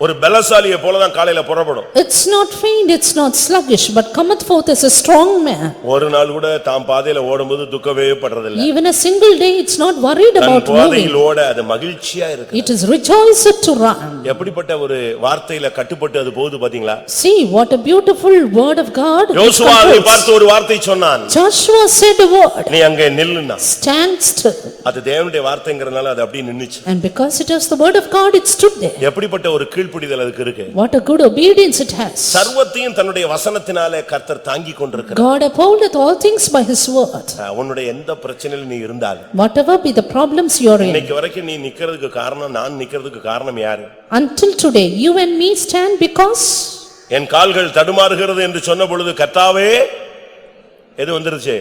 ஒரு பலசாலியை போல தான் காலையில புறப்படும். It's not faint, it's not sluggish, but cometh forth as a strong man. ஒரு நாள் கூட தாம் பாதையில ஓடும்போது துக்கவே படுறது இல்ல. Even a single day it's not worried about moving. பாதையில் ஓட அது மகிழ்ச்சியா இருக்கு. It is rejoiced to run. எப்படிப்பட்ட ஒரு வார்த்தையில கட்டுப்பட்டு அது போகுது பாத்தீங்களா? See what a beautiful word of God. யோசுவாவை பார்த்து ஒரு வார்த்தை சொன்னான். Joshua said a word. நீ அங்கே நில்லுன்னா. Stand still. அது தேவனுடைய வார்த்தைங்கறனால அது அப்படியே நின்னுச்சு. And because it was the word of God, it stood there. எப்படிப்பட்ட ஒரு கீழ்ப்படிதல் அதுக்கு இருக்கு. What a good obedience it has. சர்வத்தையும் தன்னுடைய வசனத்தினாலே கர்த்தர் தாங்கிக் கொண்டிருக்கிறார். God upholdeth all things by his word. உன்னுடைய எந்த பிரச்சனையில நீ இருந்தாலும், Whatever be the problems you are in. இன்னைக்கு வரைக்கும் நீ நிக்கிறதுக்கு காரணம், நான் நிக்கிறதுக்கு காரணம் யாரு? Until today you and me stand because என் கால்கள் தடுமாறுகிறது என்று சொன்ன பொழுது கர்த்தாவே எது வந்துருச்சு?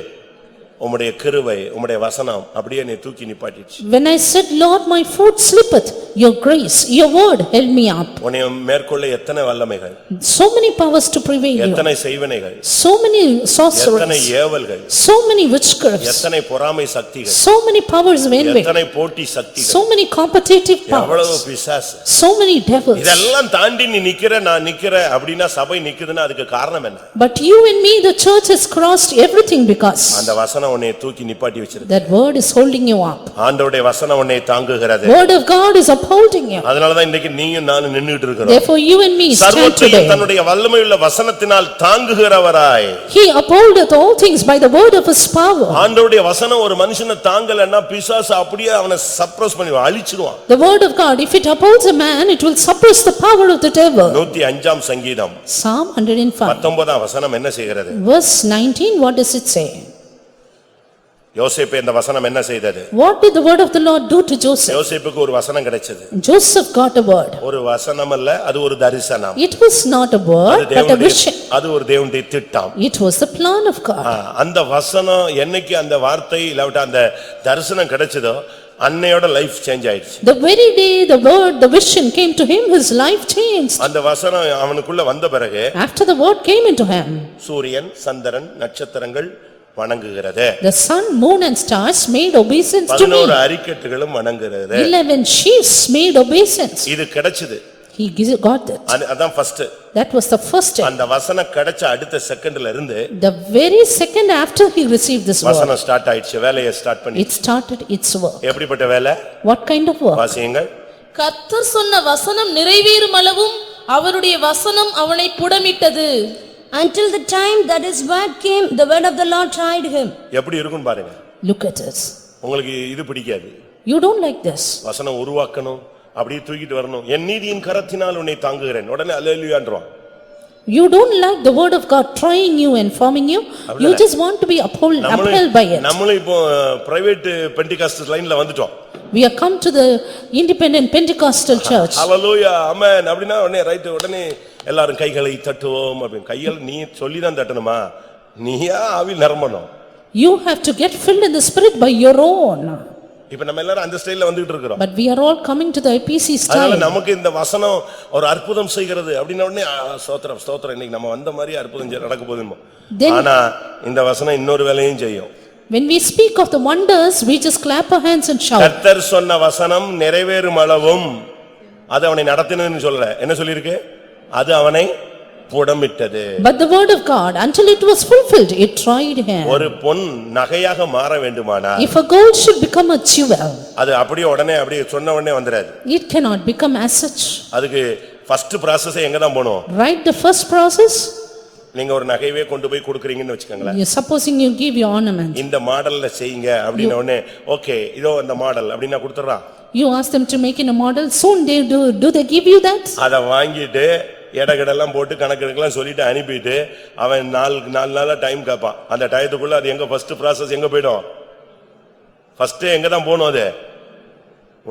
உம்முடைய கிருபை, உம்முடைய வசனம் அப்படியே நீ தூக்கி நிப்பாட்டிச்சு. when I said, Lord, my foot slippeth, your grace, your word held me up. உன்னை மேற்கொள்ள எத்தனை வல்லமைகள், So many powers to prevail you. எத்தனை செய்வனைகள், So many எத்தனை sorceries. ஏவல்கள், So many witchcrafts. எத்தனை பொறாமை சக்திகள், So many powers of envy. எத்தனை போட்டி சக்திகள், So many competitive எவ்வளவு powers. பிசாசு. So many devils. இதெல்லாம் தாண்டி நீ நிக்கிற, நான் நிக்கிறேன் அப்படின்னா சபை நிக்குதுன்னா அதுக்கு காரணம் என்ன? But you and me, the church has crossed everything because அந்த வசனம் உன்னை தூக்கி நிப்பாட்டி வச்சிருக்கு. that word is holding you up. ஆண்டவருடைய வசனம் உன்னை தாங்குகிறது. Word of God is upholding you. அதனால தான் இன்னைக்கு நீயும் நானும் நின்னுட்டு இருக்கோம். Therefore you and me stand சர்வத்தையும் today. தன்னுடைய வல்லமையுள்ள வசனத்தினால் தாங்குகிறவராய். He upholdeth all things by the word of his power. ஆண்டவருடைய வசனம் ஒரு மனுஷனை தாங்கலன்னா பிசாசு அப்படியே அவனை சப்ரஸ் பண்ணிடுவான், அழிச்சிடுவான். The word of God, if it upholds a man, it will suppress the power of the devil. 105ஆம் சங்கீதம் Psalm 105. 19ஆம் வசனம் என்ன செய்கிறது? Verse 19, what does it say? யோசேப்பு இந்த வசனம் என்ன செய்தது? What did the word of the Lord do to Joseph? யோசேப்புக்கு ஒரு வசனம் கிடைச்சது. Joseph got a word. ஒரு வசனம் அல்ல, அது ஒரு தரிசனம். It was not a word, but a vision. அது ஒரு தேவனுடைய திட்டம். It was the plan of God. அந்த வசனம் என்னைக்கு அந்த வார்த்தை இல்லாவிட்டா அந்த தரிசனம் கிடைச்சதோ அன்னையோட லைஃப் சேஞ்ச் ஆயிடுச்சு. The very day the word, the vision came to him, his life changed. அந்த வசனம் அவனுக்குள்ள வந்த பிறகு After the word came into him, சூரியன், சந்திரன், நட்சத்திரங்கள் வணங்குகிறது. the sun, moon and stars made obeisance to me. 11 அரிக்கட்டுகளும் வணங்குகிறது. 11 chiefs made obeisance. இது கிடைச்சது. He got that. அதான் first. That was the first step. அந்த வசனம் கிடைச்ச அடுத்த செகண்ட்ல இருந்து The very second after he received this word, வசனம் ஸ்டார்ட் ஆயிடுச்சு, வேலையை ஸ்டார்ட் பண்ணி. it started its work. எப்படிப்பட்ட வேலை? What kind of work? வாசியுங்கள். கர்த்தர் சொன்ன வசனம் நிறைவேறும் அளவும் அவருடைய வசனம் அவனை புடமிட்டது. Until the time that his word came, the word of the Lord tried him. எப்படி இருக்குன்னு பாருங்க. Look at this. உங்களுக்கு இது பிடிக்காது. You don't like this. வசனம் உருவாக்கணும், அப்படியே தூக்கிட்டு வரணும். என் நீதியின் கரத்தினால் உன்னை தாங்குகிறேன், உடனே அல்லேலூயான்றான். You don't like the word of God trying you and forming you. You just want to be upheld by it. நம்மளும் இப்போ பிரைவேட் பெண்டிகாஸ்ட் லைன்ல வந்துட்டோம். We have come to the independent Pentecostal church. ஹalleluya, ஆமென் அப்படினா உடனே ரைட், உடனே எல்லாரும் கைகளை தட்டுவோம் அப்படினு. கைகள் நீ சொல்லி தான் தட்டணுமா? நீயா ஆவியில் நிரம்பணும். You have to get filled in the spirit by your own. இப்ப நம்ம எல்லாரும் அந்த ஸ்டைல்ல வந்துட்டு இருக்கிறோம். But we are all coming to the IPC அதனால style. நமக்கு இந்த வசனம் ஒரு அற்புதம் செய்கிறது அப்படின்ன உடனே ஸ்தோத்திரம் ஸ்தோத்திரம் இன்னைக்கு நம்ம வந்த மாதிரி அற்புதம் நடக்க போகுதுமோ. ஆனா இந்த வசனம் இன்னொரு வேலையும் செய்யும். When we speak of the wonders, we just clap our hands and shout. கர்த்தர் சொன்ன வசனம் நிறைவேறும் அளவும் அது அவனை நடத்தினதுன்னு சொல்லல. என்ன சொல்லிருக்கு? அது அவனை புடமிட்டது. But the word of God, until it was fulfilled, it tried him. ஒரு பொன் நகையாக மாற வேண்டுமானா If a gold should become a jewel, அது அப்படியே உடனே அப்படியே சொன்ன உடனே வந்துராது. it cannot become as such. அதுக்கு ஃபர்ஸ்ட் process எங்க தான் போணும்? Right, the first process, நீங்க ஒரு நகைவே கொண்டு போய் கொடுக்கறீங்கன்னு வெச்சுக்கங்களேன். supposing you give your ornament. இந்த மாடல்ல செய்யுங்க அப்படின உடனே ஓகே இதோ அந்த மாடல் அப்படினா கொடுத்துறா. You ask them to make in a model, soon they do they give you that? அத வாங்கிட்டு எடகடெல்லாம் போட்டு கணக்கெல்லாம் சொல்லிட்டு அனுப்பிட்டு அவன் நாலு நாளா டைம் கேட்பான். அந்த டயத்துக்குள்ள அது எங்க ஃபர்ஸ்ட் process எங்க போய்டும்? ஃபர்ஸ்ட் எங்க தான் போணும்? அது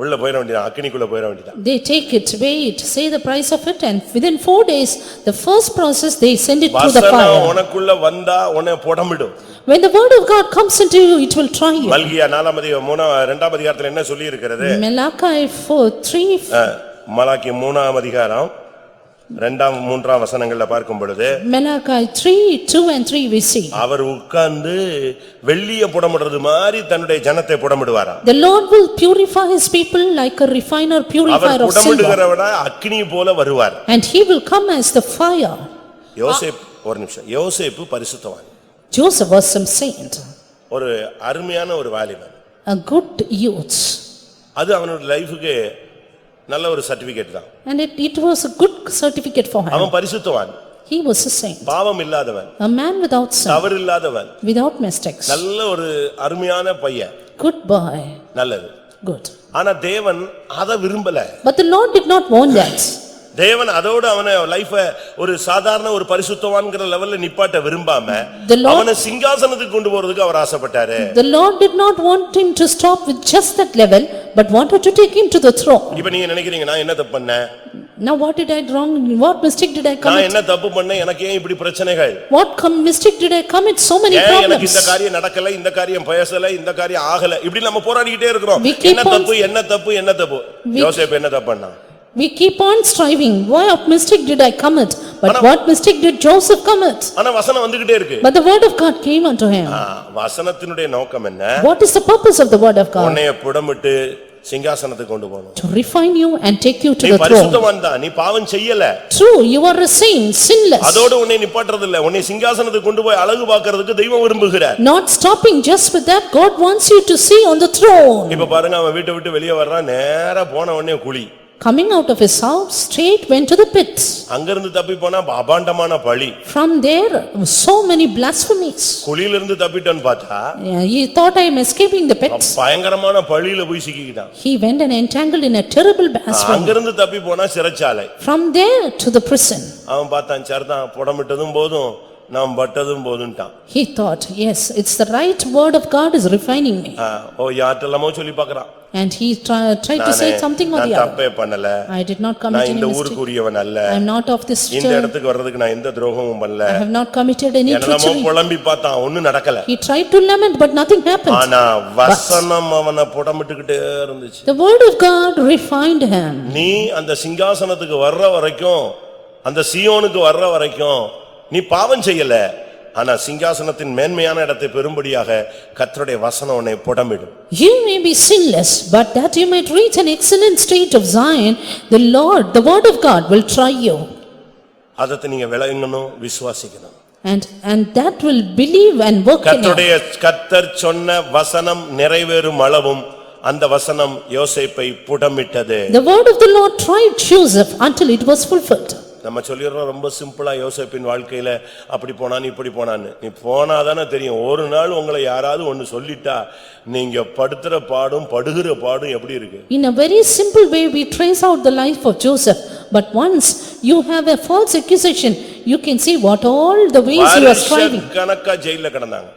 உள்ள போயிர வேண்டியது, அக்கினிக்குள்ள போயிர வேண்டியது. They take it, weigh it, say the price of it, and within 4 days the first process they send it through the fire. வசனம் உனக்குள்ள வந்தா உன்னை புடமிடும். When the word of God comes into you, it will try you. மல்கியா 2 அதிகாரத்துல என்ன சொல்லி இருக்கிறது? Malachi 4:3. Malachi 3 அதிகாரம் 2-3 வசனங்கள்ல பார்க்கும் பொழுது Malachi 3:2 and 3 we see. அவர் உட்கார்ந்து வெள்ளிய புடமிடுறது மாதிரி தன்னுடைய ஜனத்தை புடமிடுவாராம். The Lord will purify his people like a refiner our purifier of silver. புடமிடுகிறவனா அக்கினி போல வருவார். And he will come as the fire. யோசேப்பு ஒரு நிமிஷம், யோசேப்பு பரிசுத்தவான். Joseph was some saint, ஒரு அருமையான ஒரு வாலிபன். a good youth. அது அவனோட லைஃபுக்கு நல்ல ஒரு சர்டிபிகேட் தான். And it was a good certificate for him. அவன் பரிசுத்தவான். He was a saint, பாவம் இல்லாதவன், a man without sin, தவறு இல்லாதவன், without mistakes, நல்ல ஒரு அருமையான பையன். good boy, நல்லது. good. ஆனா தேவன் அத விரும்பல. But the Lord did not want that. தேவன் அதோட அவன லைஃப ஒரு சாதாரண ஒரு பரிசுத்தவான்ங்கற லெவல்ல நிப்பாட்ட விரும்பாம அவனை சிங்காசனத்துக்கு கொண்டு போறதுக்கு அவர் ஆசைப்பட்டாரு. The Lord did not want him to stop with just that level, but wanted to take him to the throne. இப்போ நீங்க நினைக்கிறீங்க நான் என்ன தப்பு பண்ணேன்? Now what did I wrong? What mistake did I நான் commit? என்ன தப்பு பண்ணேன்? எனக்கு ஏன் இப்படி பிரச்சனைகள்? What mistake did I commit? So many ஏன் எனக்கு இந்த problems. காரியம் நடக்கல, இந்த காரியம் பேசல, இந்த காரியம் ஆகல. இப்படி நம்ம போராடிட்டே இருக்கிறோம். We keep என்ன on- தப்பு என்ன தப்பு என்ன தப்பு? யோசேப்பு என்ன தப்பு பண்ணான்? We keep on striving. What mistake did I commit? But what mistake did Joseph commit? ஆனா வசனம் வந்துகிட்டே இருக்கு. But the word of God came unto him. வசனத்தினுடைய நோக்கம் என்ன? What is the purpose of the word of God? உன்னை புடமிட்டு சிங்காசனத்துக்கு கொண்டு போணும். To refine you and take you to நீ the throne. பரிசுத்தவான் தான், நீ பாவம் செய்யல. True, you are a saint, sinless. அதோட உன்னை நிப்பாட்றது இல்ல, உன்னை சிங்காசனத்துக்கு கொண்டு போய் அழகு பார்க்கிறதுக்கு தெய்வம் விரும்புகிறார். Not stopping just with that, God wants you to see on the throne. இப்ப பாருங்க அவன் வீட்டை விட்டு வெளியே வர்றான், நேரா போன உடனே குழி. Coming out of his house, straight went to the pit. அங்கிருந்து தப்பி போனா அபாண்டமான பழி. From there, so many blasphemies. குழியிலிருந்து தப்பிட்டோன்னு பார்த்தா He thought I am escaping the pit. பயங்கரமான பழியில போய் சிக்கிக்கிட்டான். He went and entangled in a terrible blasphemy. அங்கிருந்து தப்பி போனா சிறைச்சாலை. From there to the prison. அவன் பார்த்தான், சரிதான் புடமிட்டதும் போதும் நாம் பட்டதும் போதும்ட்டான். He thought, yes, it's the right word of God is refining me. யார்ட்டெல்லாமோ சொல்லி பார்க்கறான். And he tried to say something or நான் the other. தப்பே பண்ணல, I did not commit நான் any இந்த mistake. ஊருக்குரியவன் அல்ல, I am not of this இந்த இடத்துக்கு வர்றதுக்கு நான் எந்த துரோகமும் பண்ணல. I have not committed any என்னமோ treachery. புலம்பி பார்த்தான், ஒண்ணும் நடக்கல. He tried to lament, but nothing happened. ஆனா வசனம் அவனை புடமிட்டுக்கிட்டே இருந்துச்சு. The word of God refined him. நீ அந்த சிங்காசனத்துக்கு வர்ற வரைக்கும், அந்த சீயோனுக்கு வர்ற வரைக்கும் நீ பாவம் செய்யல. ஆனா சிங்காசனத்தின் மேன்மையான இடத்தை பெறும்படியாக கர்த்தருடைய வசனம் உன்னை புடமிடும். You may be sinless, but that you might reach an excellent state of Zion, the Lord, the word of God will try you. அதத்தை நீங்க விளங்கணும், விசுவாசிக்கணும். And that will believe and work in you. கர்த்தர் சொன்ன வசனம் நிறைவேறும் அளவும் அந்த வசனம் யோசேப்பை புடமிட்டது. The word of the Lord tried Joseph until it was fulfilled. நம்ம சொல்லிடுறோம் ரொம்ப சிம்பிளா, யோசேப்பின் வாழ்க்கையில அப்படி போனான்னு இப்படி போனான்னு. நீ போனாதானே தெரியும். ஒரு நாள் உங்களை யாராவது ஒன்னு சொல்லிட்டா நீங்க படுத்துற பாடும் படுகிற பாடும் எப்படி இருக்கு. In a very simple way we trace out the life of Joseph, but once you have a false accusation, you can see what all the ways he was striving. கணக்கா ஜெயில்ல கிடந்தாங்க.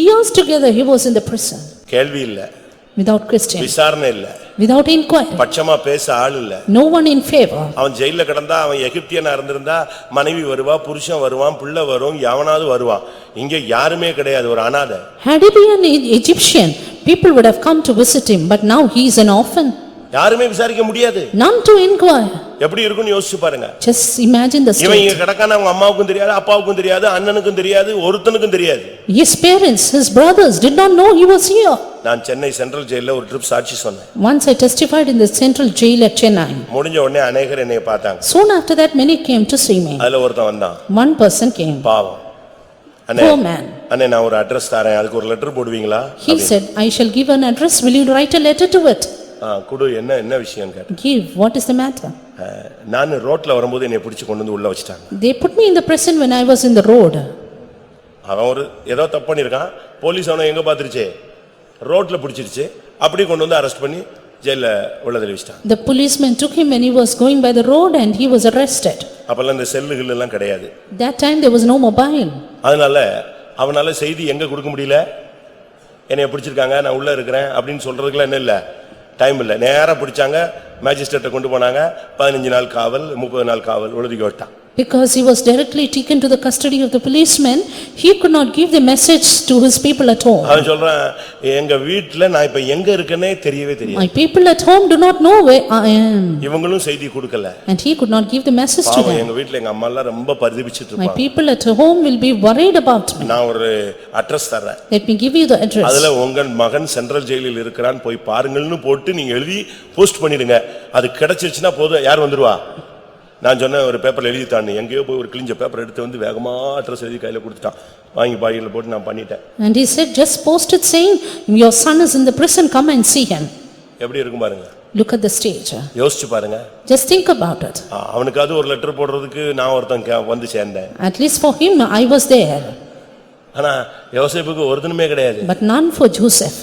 Years together he was in the prison. கேள்வி இல்ல, without question, விசாரணை இல்ல, without inquiry, பட்சமா பேச ஆள் இல்ல. no one in favor. அவன் ஜெயில கிடந்தா, அவன் எகிப்தியனா இருந்திருந்தா மனைவி வருவா, புருஷன் வருவான், பிள்ளை வரும், எவனாவது வருவான். இங்க யாருமே கிடையாது, ஒரு அனாதை. Had he been an Egyptian, people would have come to visit him, but now he is an orphan. யாருமே விசாரிக்க முடியாது. None to inquire. எப்படி இருக்கும்னு யோசிச்சு பாருங்க. Just imagine the இவன் state. இங்க கிடக்கான அவங்க அம்மாவுக்கும் தெரியாது, அப்பாவுக்கும் தெரியாது, அண்ணனுக்கும் தெரியாது, ஒருத்தனுக்கும் தெரியாது. His parents, his brothers did not know he was here. நான் சென்னை சென்ட்ரல் ஜெயில ஒரு ட்ரிப் சாட்சி சொன்னேன். Once I testified in the central jail at Chennai. முடிஞ்ச உடனே அநேகர் என்னைய பார்த்தாங்க. Soon after that, many came to see me. அதுல ஒருத்தன் வந்தான். One person came. பாவம். அண்ணே, Poor man. அண்ணே நான் ஒரு அட்ரஸ் தரேன், அதுக்கு ஒரு லெட்டர் போடுவீங்களா? He said, I shall give an address, will you write a letter to it? குடு, என்ன விஷயம் கேட்டேன். Give, what is the matter? நான் ரோட்ல வரும்போது என்னை பிடிச்சு கொண்டு வந்து உள்ள வச்சிட்டாங்க. They put me in the prison when I was in the road. அவன் ஒரு ஏதோ தப்பு பண்ணிருக்கான், போலீஸ் அவனை எங்க பாத்துருச்சு, ரோட்ல பிடிச்சிருச்சு, அப்படியே கொண்டு வந்து அரெஸ்ட் பண்ணி ஜெயில உள்ள தள்ளிவிட்டான். The policeman took him when he was going by the road and he was arrested. அப்பெல்லாம் இந்த செல்லுகள் எல்லாம் கிடையாது. That time there was no mobile. அதனால அவனால செய்தி எங்க கொடுக்க முடியல, என்னைய பிடிச்சிருக்காங்க, நான் உள்ள இருக்கிறேன் அப்படின்னு சொல்றதுக்குலாம் என்ன இல்ல, டைம் இல்ல. நேரா பிடிச்சாங்க, மேஜிஸ்ட்ரேட்டை கொண்டு போனாங்க, 15 நாள் காவல், 30 நாள் காவல், ஒழுதிக்கு விட்டான். Because he was directly taken to the custody of the policeman, he could not give the message to his people at home. அவன் சொல்றான், எங்க வீட்ல நான் இப்ப எங்க இருக்கேனே தெரியவே தெரியாது. My people at home do not know where I am. இவங்களும் செய்தி கொடுக்கல. And he could not give the message to them. எங்க வீட்ல எங்க அம்மா எல்லாம் ரொம்ப பரிதபிச்சிட்டு My இருப்பாங்க. people at home will be worried about me. நான் ஒரு அட்ரஸ் தரேன். Let me give you the address. அதுல உங்க மகன் சென்ட்ரல் ஜெயிலில் இருக்கிறான், போய் பாருங்கள்னு போட்டு நீங்க எழுதி போஸ்ட் பண்ணிடுங்க. அது கிடைச்சிருச்சுன்னா போதும், யார் வந்துருவா? நான் சொன்ன ஒரு பேப்பர்ல எழுதி தான்னு, எங்கேயோ போய் ஒரு கிழிஞ்ச பேப்பர் எடுத்து வந்து வேகமா அட்ரஸ் எழுதி கையில கொடுத்துட்டான். வாங்கி பாயில போட்டு நான் பண்ணிட்டேன். And he said, just post it saying, your son is in the prison, come and see him. எப்படி இருக்கும் பாருங்க. Look at the stage. யோசிச்சு பாருங்க. Just think about it. அவனுக்காவது ஒரு லெட்டர் போடுறதுக்கு நான் ஒருத்தன் வந்து சேர்ந்தேன். At least for him, I was there. ஆனா யோசேப்புக்கு ஒருத்தனுமே கிடையாது. But none for Joseph.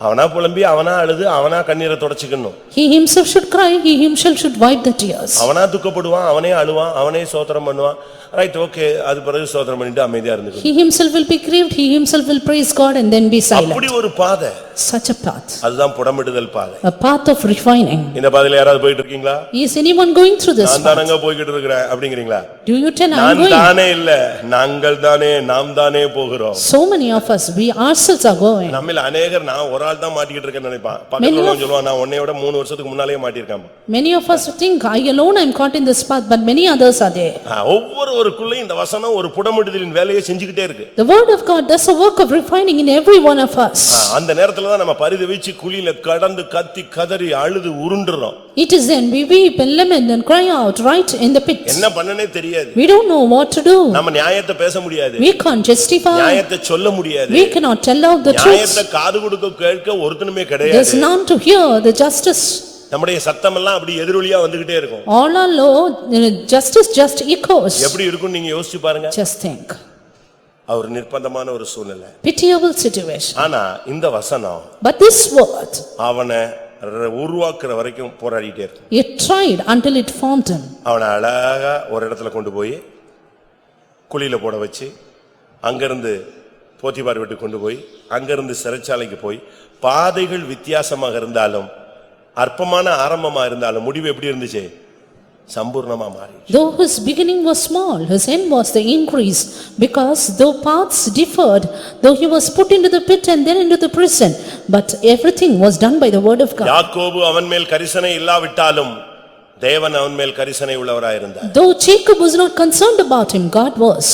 அவனா புலம்பி, அவனா அழுது, அவனா கண்ணீரை தொடச்சுக்கணும். He himself should cry, he himself should wipe the tears. அவனா துக்கப்படுவான், அவனே அழுவான், அவனே ஸ்தோத்திரம் பண்ணுவான். ரைட், ஓகே, அது பிறகு ஸ்தோத்திரம் பண்ணிட்டு அமைதியா இருந்துக்கணும். He himself will be grieved, he himself will praise God and then be silent. அப்படி ஒரு பாதை. Such a path. அதுதான் புடமிடுதல் பாதை. A path of refining. இந்த பாதையில யாராவது போயிட்டு இருக்கீங்களா? Is anyone going through this நான் path? தானங்க போய்கிட்டு இருக்கிறேன் அப்படிங்கறீங்களா? Do you tell I'm நான் going? தானே இல்ல, நாங்கள் தானே, நாம் தானே போகிறோம். So many of us, we ourselves are going. நம்மில் அநேகர் நான் ஒரு ஆள் தான் மாட்டிக்கிட்டு இருக்கேன்னு நினைப்பான். பக்கத்துல உள்ளவன் சொல்லுவான், நான் உன்னையோட 3 வருஷத்துக்கு முன்னாலேயே மாட்டிருக்கேன். Many of us think, I alone am caught in this path, but many others are there. ஒவ்வொருவருக்குள்ளேயும் இந்த வசனம் ஒரு புடமிடுதலின் வேலையை செஞ்சுக்கிட்டே இருக்கு. The word of God does a work of refining in every one of us. அந்த நேரத்துல தான் நம்ம பரிதவிச்சு குழியில கடந்து கத்தி கதறி அழுது உருண்டுறோம். It is then we weep and lament and cry out right in the pit. என்ன பண்ணனே தெரியாது. We don't know what to do. நம்ம நியாயத்தை பேச முடியாது. We can't justify. நியாயத்தை சொல்ல முடியாது. We cannot tell out the truth. நியாயத்தை காது கொடுக்க கேட்க ஒருத்தனுமே கிடையாது. There's none to hear the justice. நம்முடைய சத்தம் எல்லாம் அப்படி எதிரொலியா வந்துகிட்டே இருக்கும். All are low, justice just echoes. எப்படி இருக்கும் நீங்க யோசிச்சு பாருங்க. Just think. அவர் நிர்பந்தமான ஒரு சூழ்நிலை. Pitiable situation. ஆனா இந்த வசனம், But this word, அவனை உருவாக்குற வரைக்கும் போராடிட்டே இருக்கு. it tried until it formed him. அவனை அழகா ஒரு இடத்துல கொண்டு போய் குழியில போட வச்சு, அங்கிருந்து போத்திபார் வீட்டுக்கு கொண்டு போய், அங்கிருந்து சிறைச்சாலைக்கு போய், பாதைகள் வித்தியாசமாக இருந்தாலும், அற்பமான ஆரம்பமா இருந்தாலும், முடிவு எப்படி இருந்துச்சு? சம்பூர்ணமா மாறி. Though his beginning was small, his end was the increase, because though paths differed, though he was put into the pit and then into the prison, but everything was done by the word of God. யாக்கோபு அவன் மேல் கரிசனை இல்லாவிட்டாலும் தேவன் அவன் மேல் கரிசனை உள்ளவராய் இருந்தார். Though Jacob was not concerned about him, God was.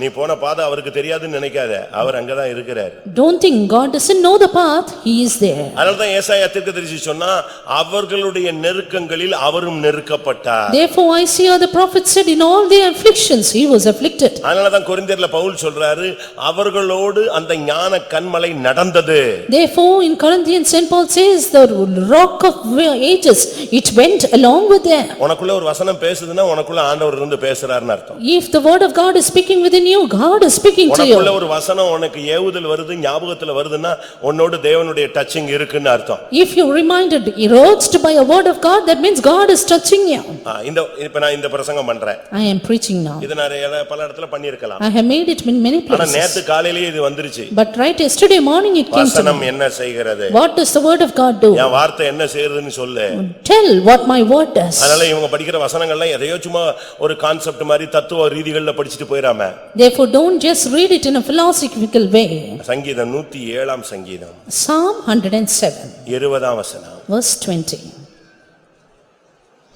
நீ போன பாதை அவருக்கு தெரியாதுன்னு நினைக்காத, அவர் அங்கதான் இருக்கிறார். Don't think God doesn't know the path, he is there. அதனால்தான் ஏசாயா தீர்க்கதரிசி சொன்னா, அவர்களுடைய நெருக்கங்களில் அவரும் நெருக்கப்பட்டார். Therefore Isaiah the prophet said, in all their afflictions he was afflicted. அதனாலதான் கொரிந்தியர்ல பவுல் சொல்றாரு, அவர்களோடு அந்த ஞான கன்மலை நடந்தது. Therefore in Corinthians Saint Paul says, the rock of ages, it went along with them. உனக்குள்ள ஒரு வசனம் பேசுதுன்னா உனக்குள்ள ஆண்டவர் இருந்து பேசுறாருன்னு அர்த்தம். If the word of God is speaking within you, God is speaking to உனக்குள்ள you. ஒரு வசனம் உனக்கு ஏவுதல் வருது ஞாபகத்துல வருதுன்னா உன்னோடு தேவனுடைய டச்சிங் இருக்குன்னு அர்த்தம். If you reminded, urged by a word of God, that means God is touching you. இப்ப நான் இந்த பிரசங்கம் பண்றேன். I am preaching now. இத நான் பல இடத்துல பண்ணிருக்கலாம். I have made it in many ஆனா places. நேத்து காலையிலேயே இது வந்துருச்சு. But right yesterday morning it came to வசனம் me. என்ன செய்கிறது? What does the word of God do? என் வார்த்தை என்ன செய்யறதுன்னு சொல்லு. Tell what my word does. அதனால இவங்க படிக்கிற வசனங்கள்லாம் எதையோ சும்மா ஒரு கான்செப்ட் மாதிரி தத்துவ ரீதிகள்ல படிச்சிட்டு போயிராம. Therefore don't just read it in a philosophical way. சங்கீதம் 107 சங்கீதம். Psalm 107. 20 வசனம். Verse 20.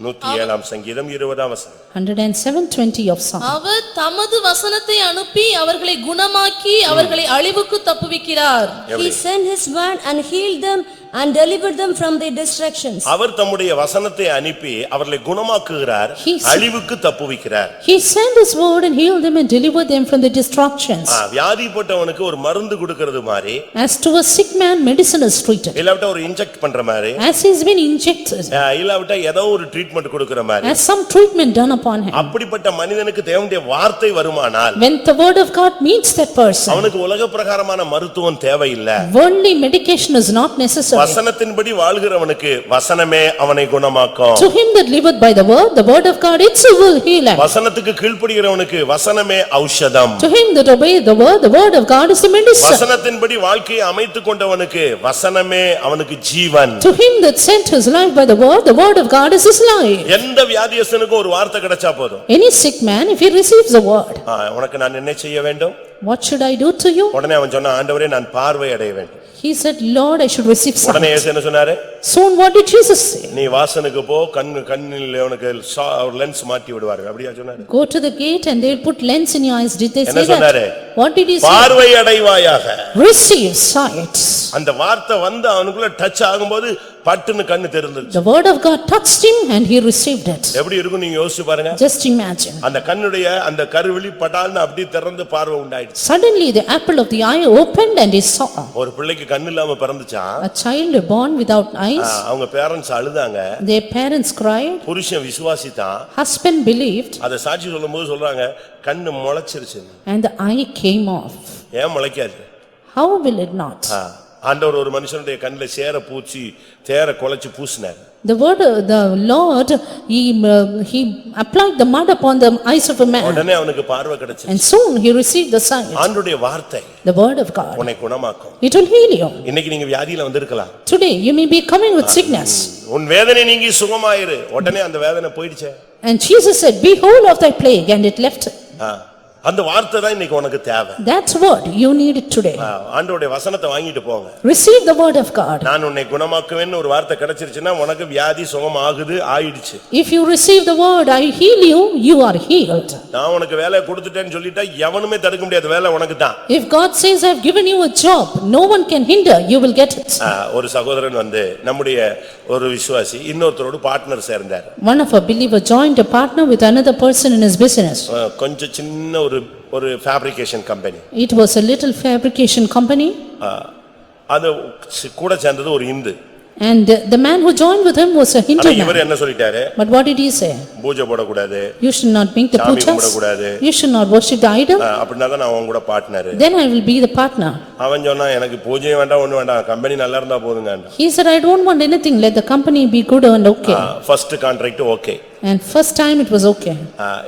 107 சங்கீதம் 20 வசனம். 107:20 of Psalm. அவர் தமது வசனத்தை அனுப்பி அவர்களை குணமாக்கி அவர்களை அழிவுக்கு தப்புவிக்கிறார். He sent his word and healed them and delivered them from their destructions. அவர் தம்முடைய வசனத்தை அனுப்பி அவர்களை குணமாக்குகிறார், அழிவுக்கு தப்புவிக்கிறார். He sent his word and healed them and delivered them from the destructions. வியாதிப்பட்டவனுக்கு ஒரு மருந்து கொடுக்கிறது மாதிரி, As to a sick man medicine is treated. இல்லாவிட்டா ஒரு இன்ஜெக்ட் பண்ற மாதிரி, As he's been injected. இல்லாவிட்டா ஏதோ ஒரு ட்ரீட்மெண்ட் கொடுக்கிற மாதிரி, As some treatment done upon him. அப்படிப்பட்ட மனிதனுக்கு தேவனுடைய வார்த்தை வருமானால், When the word of God meets that person, அவனுக்கு உலக பிரகாரமான மருத்துவம் தேவையில்லை. worldly medication is not necessary. வசனத்தின்படி வாழ்கிறவனுக்கு வசனமே அவனை குணமாக்கும். To him that liveth by the word of God itself will heal him. வசனத்துக்கு கீழ்ப்படிகிறவனுக்கு வசனமே ஔஷதம். To him that obeyeth the word of God is the medicine. வசனத்தின்படி வாழ்க்கையை அமைத்துக் கொண்டவனுக்கு வசனமே அவனுக்கு ஜீவன். To him that sent his life by the word of God is his life. எந்த வியாதியஸ்தனுக்கும் ஒரு வார்த்தை கிடைச்சா போதும். Any sick man, if he receives the word, உனக்கு நான் என்ன செய்ய வேண்டும்? what should I do to you? உடனே அவன் சொன்னா, ஆண்டவரே நான் பார்வை அடைய வேண்டும். He said, Lord, I should receive உடனே sight. இயேசு என்ன சொன்னாரு? Soon what did Jesus say? நீ வாசனுக்கு போ, கண்ணில் உனக்கு லென்ஸ் மாட்டி விடுவார்கள். அப்படியா சொன்னாரு? Go to the gate and they will put lens in your eyes. Did they என்ன say சொன்னாரு? that? What did he say? பார்வை அடைவாயாக. Receive sight. அந்த வார்த்தை வந்து அவனுக்குள்ள டச் ஆகும்போது பட்டுன்னு கண்ணு தெரிஞ்சிருச்சு. The word of God touched him and he received it. எப்படி இருக்கும் நீங்க யோசிச்சு பாருங்க. Just imagine. அந்த கண்ணுடைய அந்த கருவிழி படால்னு அப்படி திறந்து பார்வை உண்டாயிடுச்சு. Suddenly the apple of the eye opened and he saw. ஒரு பிள்ளைக்கு கண்ணு இல்லாம பிறந்துச்சா? A child born without eyes. அவங்க பேரண்ட்ஸ் அழுதாங்க. Their parents cried. புருஷன் விசுவாசித்தான். Husband believed. அத சாட்சி சொல்லும்போது சொல்றாங்க கண்ணு முளைச்சிருச்சு. And the eye came off. ஏன் முளைக்காது? How will it not? ஆண்டவர் ஒரு மனுஷனுடைய கண்ணுல சேர பூச்சி தேர குலைச்சு பூசினார். The Lord, he applied the mud upon the eyes of a man. உடனே அவனுக்கு பார்வை கிடைச்சு. And soon he received the sight. ஆண்டவருடைய வார்த்தை, the word of God, உன்னை குணமாக்கும். it will heal you. இன்னைக்கு நீங்க வியாதியில வந்திருக்கலாம். Today you may be coming with sickness. உன் வேதனை நீங்கி சுகமாயிரு. உடனே அந்த வேதனை போயிடுச்சே. And Jesus said, "Be whole of thy plague," and it left. அந்த வார்த்தை தான் இன்னைக்கு உனக்கு தேவை. That's what you need it today. ஆண்டவருடைய வசனத்தை வாங்கிட்டு போங்க. Receive the word of God. நான் உன்னை குணமாக்குவேன்னு ஒரு வார்த்தை கிடைச்சிருச்சுன்னா உனக்கு வியாதி சுகமாகுது ஆயிடுச்சு. If you receive the word, I heal you, you are healed. நான் உனக்கு வேலை கொடுத்துட்டேன்னு சொல்லிட்டா எவனுமே தடுக்க முடியாது. வேலை உனக்கு தான். If God says I have given you a job, no one can hinder, you will get it. ஒரு சகோதரன் வந்து நம்முடைய ஒரு விசுவாசி இன்னொருத்தரோட பார்ட்னர் சேர்ந்தார். One of a believer joined a partner with another person in his business. கொஞ்சம் சின்ன ஒரு fabrication company. It was a little fabrication company. அது கூட சேர்ந்தது ஒரு Hindu. And the man who joined with him was a Hindu man. இவர் என்ன சொல்லிட்டாரு? But what did he say? பூஜை போடக்கூடாது. You should not make the pujas. You should not worship the idol. அப்படினா தான் நான் உங்க கூட partner. Then I will be the partner. அவன் சொன்னா எனக்கு பூஜையே வேண்டாம் ஒண்ணு வேண்டாம் கம்பெனி நல்லா இருந்தா போதுங்க. He said I don't want anything, let the company be good and okay. First contract okay. And first time it was okay.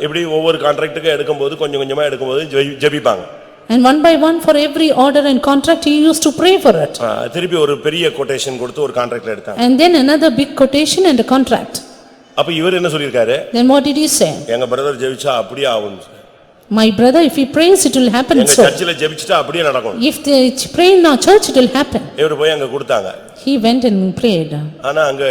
இப்படி ஒவ்வொரு கான்ட்ராக்ட்டுக்கு எடுக்கும்போது கொஞ்சம் கொஞ்சமா எடுக்கும்போது ஜெபிப்பாங்க. And one by one for every order and contract he used to pray for it. திருப்பி ஒரு பெரிய quotation கொடுத்து ஒரு கான்ட்ராக்ட்ல எடுத்தாங்க. And then another big quotation and a contract. அப்ப இவர் என்ன சொல்லிருக்காரு? Then what did he say? எங்க பிரதர் ஜெபிச்சா அப்படியே ஆகும். My brother, if he prays, it will happen so. எங்க சர்ச்சில ஜெபிச்சிட்டா அப்படியே நடக்கும். If they pray in our church, it will happen. இவர் போய் அங்க கொடுத்தாங்க. He went and prayed. ஆனா அங்க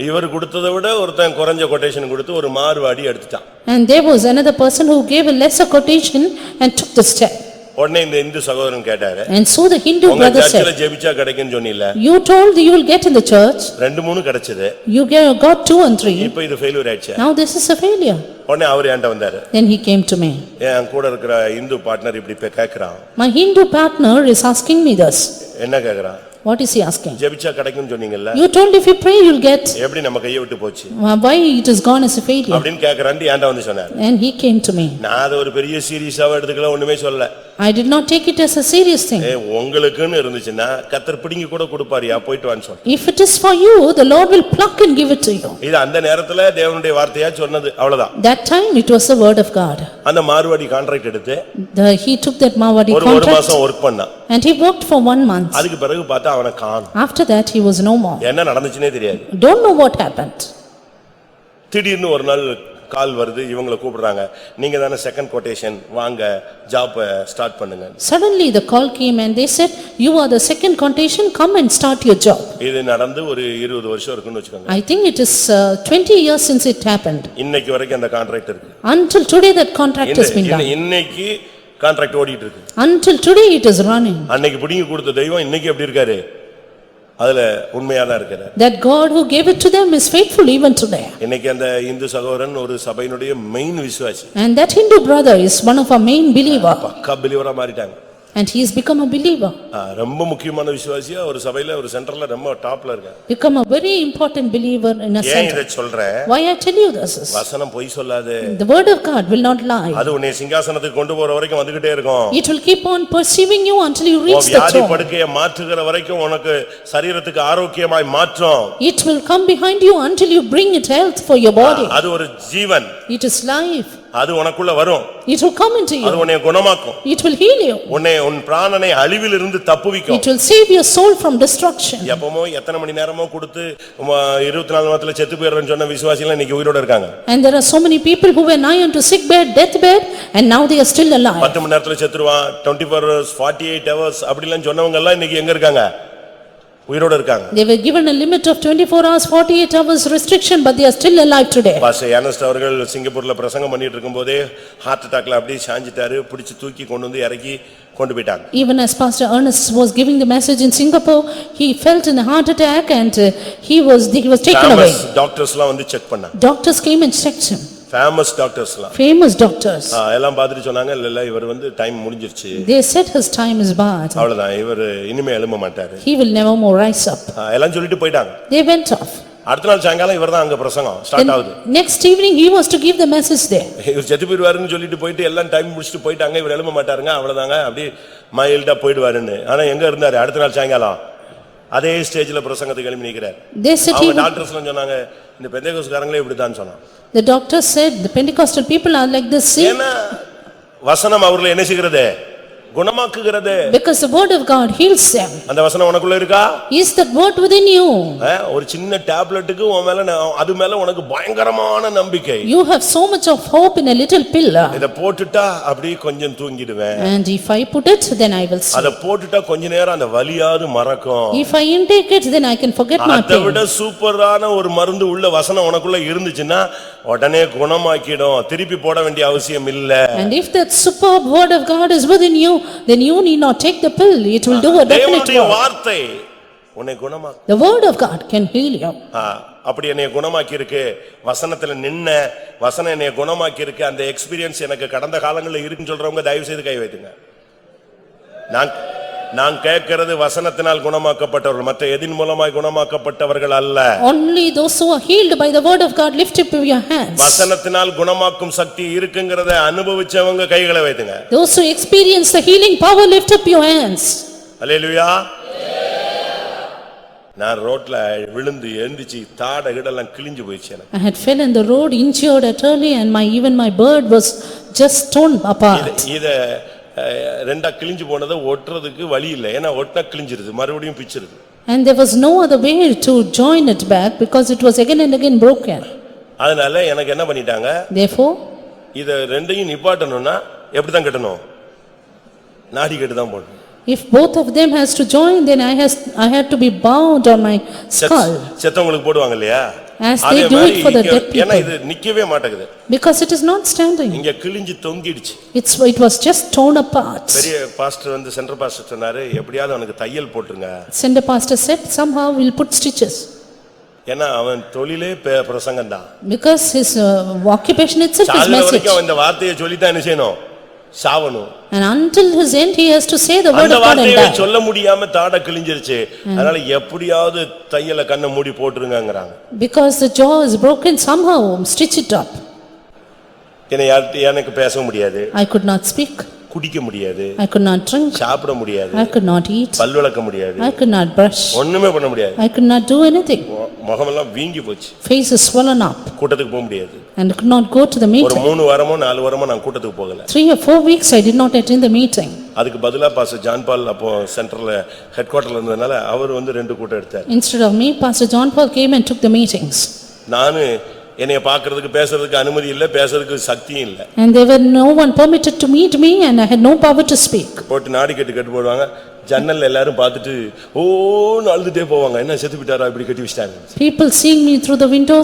இவர் கொடுத்ததை விட ஒருத்தன் குறைஞ்ச கொட்டேஷன் கொடுத்து ஒரு மார்வாடி எடுத்துட்டான். And there was another person who gave a lesser quotation and took the step. உடனே இந்த இந்து சகோதரன் கேட்டாரு. And so the Hindu brother said, சர்ச்சில ஜெபிச்சா கிடைக்கும்னு சொன்னீல. You told you will get in the church. 2-3 கிடைச்சது. You got 2 and 3. இப்போ இது failure ஆயிடுச்சு. Now this is a failure. உடனே அவர் என்கிட்ட வந்தாரு. Then he came to me. என் கூட இருக்கிற இந்து பார்ட்னர் இப்படி கேக்குறான். My Hindu partner is asking me this. என்ன கேக்குறான்? What is he asking? ஜெபிச்சா கிடைக்கும்னு சொன்னீங்கல்ல, You told if you pray you'll get. எப்படி நம்ம கையை விட்டு போச்சு Why it is gone as a failure? அப்படின்னு கேக்குறான்டி ஏன்டா வந்து சொன்னார். And he came to me. நான் அது ஒரு பெரிய சீரியஸாவே எடுத்துக்கல, ஒண்ணுமே சொல்லல. I did not take it as a serious thing. உங்களுக்குன்னு இருந்துச்சுன்னா கர்த்தர் பிடிங்கி கூட கொடுப்பாரியா, போயிட்டு வான்னு சொன்னேன். If it is for you, the Lord will pluck and give it to you. இது அந்த நேரத்துல தேவனுடைய வார்த்தையா சொன்னது, அவ்வளவுதான். That time it was the word of God. அந்த மார்வாடி கான்ட்ராக்ட் எடுத்து He took that Mawadi ஒரு contract மாசம் வொர்க் பண்ணான். and he worked for 1 month. அதுக்கு பிறகு பார்த்தா அவனை காணோம். After that he was no more. என்ன நடந்துச்சுனே தெரியாது. Don't know what happened. திடீர்னு ஒரு நாள் கால் வருது, இவங்களை கூப்பிடுறாங்க, நீங்க தானே செகண்ட் கோட்டேஷன், வாங்க ஜாப் ஸ்டார்ட் பண்ணுங்க. Suddenly the call came and they said, you are the second quotation, come and start your job. இது நடந்து ஒரு 20 வருஷம் இருக்குன்னு வெச்சுக்கோங்க. I think it is 20 years since it happened. இன்னைக்கு வரைக்கும் அந்த கான்ட்ராக்ட் இருக்கு. Until today that contract has been done. இன்னைக்கு கான்ட்ராக்ட் ஓடிட்டு இருக்கு. Until today it is running. அன்னைக்கு பிடிங்கி கொடுத்த தெய்வம் இன்னைக்கு எப்படி இருக்காரு, அதுல உண்மையா தான் இருக்காரு. That God who gave it to them is faithful even today. இன்னைக்கு அந்த இந்து சகோதரன் ஒரு சபையினுடைய மெயின் விசுவாசி. And that Hindu brother is one of our main believer. பக்கா பிலீவரா மாறிட்டாங்க. And he has become a believer. ரொம்ப முக்கியமான விசுவாசியா ஒரு சபையில ஒரு சென்டர்ல ரொம்ப டாப்ல இருக்காரு. Become a very important believer in a ஏன் center. இத சொல்றேன்? Why I tell you this is, வசனம் பொய் சொல்லாது. the word of God will not lie. அது உன்னை சிங்காசனத்துக்கு கொண்டு போற வரைக்கும் வந்துகிட்டே இருக்கும். It will keep on pursuing you until you reach the வியாதி throne. படுக்கையை மாற்றுகிற வரைக்கும் உனக்கு சரீரத்துக்கு ஆரோக்கியமாய் மாற்றும். It will come behind you until you bring it health for your body. அது ஒரு ஜீவன். It is life. அது உனக்குள்ள வரும். It will come into அது you. உன்னை குணமாக்கும். It will heal you. உன் பிராணனை அழிவிலிருந்து தப்புவிக்கும். It will save your soul from destruction. எப்பமோ எத்தனை மணி நேரமோ கொடுத்து 24 மணி நேரத்துல செத்து போயிடுறேன்னு சொன்ன விசுவாசிகள் இன்னைக்கு உயிரோட இருக்காங்க. And there are so many people who were nigh unto sick bed, death bed, and now they are still alive. 10 மணி நேரத்துல செத்துருவான், 24 hours 48 hours அப்படிலாம் சொன்னவங்க எல்லாம் இன்னைக்கு எங்க இருக்காங்க, உயிரோட இருக்காங்க. They were given a limit of 24 hours, 48 hours restriction, but they are still alive today. Pastor ernest அவர்கள் சிங்கப்பூர்ல பிரசங்கம் பண்ணிட்டு இருக்கும்போதே ஹார்ட் அட்டாக்ல அப்படியே சாஞ்சிட்டாரு, பிடிச்சு தூக்கி கொண்டு வந்து இறக்கி கொண்டு போயிட்டாங்க. Even as Pastor Ernest was giving the message in Singapore, he felt in a heart attack and he was taken away. டாக்டர்ஸ்லாம் வந்து செக் பண்ணாங்க. Doctors came and checked him. Famous டாக்டர்ஸ்லாம். Famous doctors. எல்லாம் பார்த்துட்டு சொன்னாங்க, இல்ல இவர் வந்து டைம் முடிஞ்சிருச்சு. They said his time is bad. அவ்வளவுதான், இவர் இனிமே எழும்ப மாட்டாரு. He will never more rise up. எல்லாம் சொல்லிட்டு போயிட்டாங்க. They went off. அடுத்த நாள் சாயங்காலம் இவர்தான் அங்க பிரசங்கம் ஸ்டார்ட் ஆகுது. Next evening he was to give the message there. இவர் செத்து போயிடுவாருன்னு சொல்லிட்டு போயிட்டு எல்லாம் டைம் முடிச்சிட்டு போயிட்டாங்க, இவர் எழும்ப மாட்டாருங்க, அவ்வளவுதாங்க, அப்படி மைல்டா போயிடுவாருன்னு. ஆனா எங்க இருந்தாரு அடுத்த நாள் சாயங்காலம் அதே ஸ்டேஜ்ல பிரசங்கத்துக்கு எழுப்பி நிக்கிறார். They said அவங்க டாக்டர்ஸ் எல்லாம் சொன்னாங்க, இந்த பெந்தேகோஸ்காரங்களே இப்படிதான் சொன்னாங்க. The doctor said the Pentecostal people are like this. See? ஏன்னா வசனம் அவர்களை என்ன செய்கிறது, குணமாக்குகிறது. Because the word of God heals them. அந்த வசனம் உனக்குள்ள இருக்கா? Is that word within you? ஒரு சின்ன டேப்லெட்டுக்கு உன் மேல அது மேல உனக்கு பயங்கரமான நம்பிக்கை. You have so much of hope in a little pill. இத போட்டுட்டா அப்படியே கொஞ்சம் தூங்கிடுவேன். And if I put it, then I will sleep. அத போட்டுட்டா கொஞ்ச நேரம் அந்த வலியாவது மறக்கும். If I intake it, then I can forget my அதை pain. விட சூப்பரான ஒரு மருந்து உள்ள வசனம் உனக்குள்ள இருந்துச்சுன்னா உடனே குணமாக்கிடும், திருப்பி போட வேண்டிய அவசியம் இல்ல. And if that superb word of God is within you, then you need not take the pill. It will do a definite தேவனுடைய work. வார்த்தை உன்னை குணமாக்கும். The word of God can heal you. அப்படி என்னை குணமாக்கி இருக்கு, வசனத்துல நின்ன வசனம் என்னை குணமாக்கி இருக்கு, அந்த எக்ஸ்பீரியன்ஸ் எனக்கு கடந்த காலங்களில் இருக்குன்னு சொல்றவங்க தயவு செய்து கை வைத்துங்க. நான் கேட்கிறது வசனத்தினால் குணமாக்கப்பட்டவர்கள், மற்ற எதின் மூலமாய் குணமாக்கப்பட்டவர்கள் அல்ல. Only those who are healed by the word of God, lift up your hands. வசனத்தினால் குணமாக்கும் சக்தி இருக்குங்கிறதை அனுபவிச்சவங்க கைகளை வைத்துங்க. Those who experience the healing power, lift up your hands. அல்லேலூயா. நான் ரோட்ல விழுந்து எழுந்திச்சு தாட இடெல்லாம் கிழிஞ்சு போயிடுச்சு எனக்கு. I had fell in the road, injured utterly, and even my bird was just torn apart. இத ரெண்டா கிழிஞ்சு போனதை ஒட்டுறதுக்கு வழி இல்லை, ஏன்னா ஒட்டினா கிழிஞ்சிருது, மறுபடியும் பிச்சிருது. And there was no other way to join it back because it was again and again broken. அதனால எனக்கு என்ன பண்ணிட்டாங்க, Therefore, இத ரெண்டையும் நிப்பாட்டணும்னா எப்படி தான் கட்டணும், நாடி கட்டு தான் போடணும். if both of them has to join, then I had to be bound on my skull. செத்தவங்களுக்கு போடுவாங்க இல்லையா, As they do it for the dead ஏன்னா people. இது நிக்கவே மாட்டேங்குது. Because it is not standing. இங்க கிழிஞ்சு தொங்கிடுச்சு. It was just torn apart. பெரிய pastor வந்து சென்டர் பாஸ்டர் சொன்னாரு, எப்படியாவது அவனுக்கு தையல் போட்டுருங்க. Sender pastor said, somehow we'll put stitches. ஏன்னா அவன் தொழிலே பிரசங்கம் தான். Because his occupation itself is சாகிற message. வரைக்கும் அவன் இந்த வார்த்தையை சொல்லித்தான் என்ன செய்யணும், சாவணும். And until his end, he has to say the word அந்த of God and வார்த்தையை die. சொல்ல முடியாம தாட கிழிஞ்சிருச்சு. அதனால எப்படியாவது தையல கண்ணை மூடி போட்டுருங்கங்கறாங்க. Because the jaw is broken, somehow stitch it up. எனக்கு பேச முடியாது. I could not speak. குடிக்க முடியாது. I could not drink. சாப்பிட முடியாது. I could not eat. பல் விளக்க முடியாது. I could not brush. ஒண்ணுமே பண்ண முடியாது. I could not do anything. முகமெல்லாம் வீங்கி போச்சு. Face is swollen up. கூட்டத்துக்கு போக முடியாது. And could not go to the ஒரு meeting. 3 வாரமோ 4 வாரமோ நான் கூட்டத்துக்கு போகல. 3 or 4 weeks I did not attend the meeting. அதுக்கு பதிலா பாஸ்டர் ஜான் பால் அப்போ சென்ட்ரல்ல ஹெட் குவார்ட்டர்ல இருந்ததனால அவர் 2 கூட்டம் எடுத்தார். Instead of me, Pastor John Paul came and took the meetings. நானு என்னைய பார்க்கிறதுக்கு பேசுறதுக்கு அனுமதி இல்ல, பேசுறதுக்கு சக்தியும் இல்ல. And there were no one permitted to meet me and I had no power to speak. போட்டு நாடி கட்டு போடுவாங்க. ஜன்னல்ல எல்லாரும் பார்த்துட்டு ஓன்னு அழுதுட்டே போவாங்க. என்ன செத்து விட்டாரா இப்படி கட்டி வச்சிட்டாங்க. People seeing me through the window,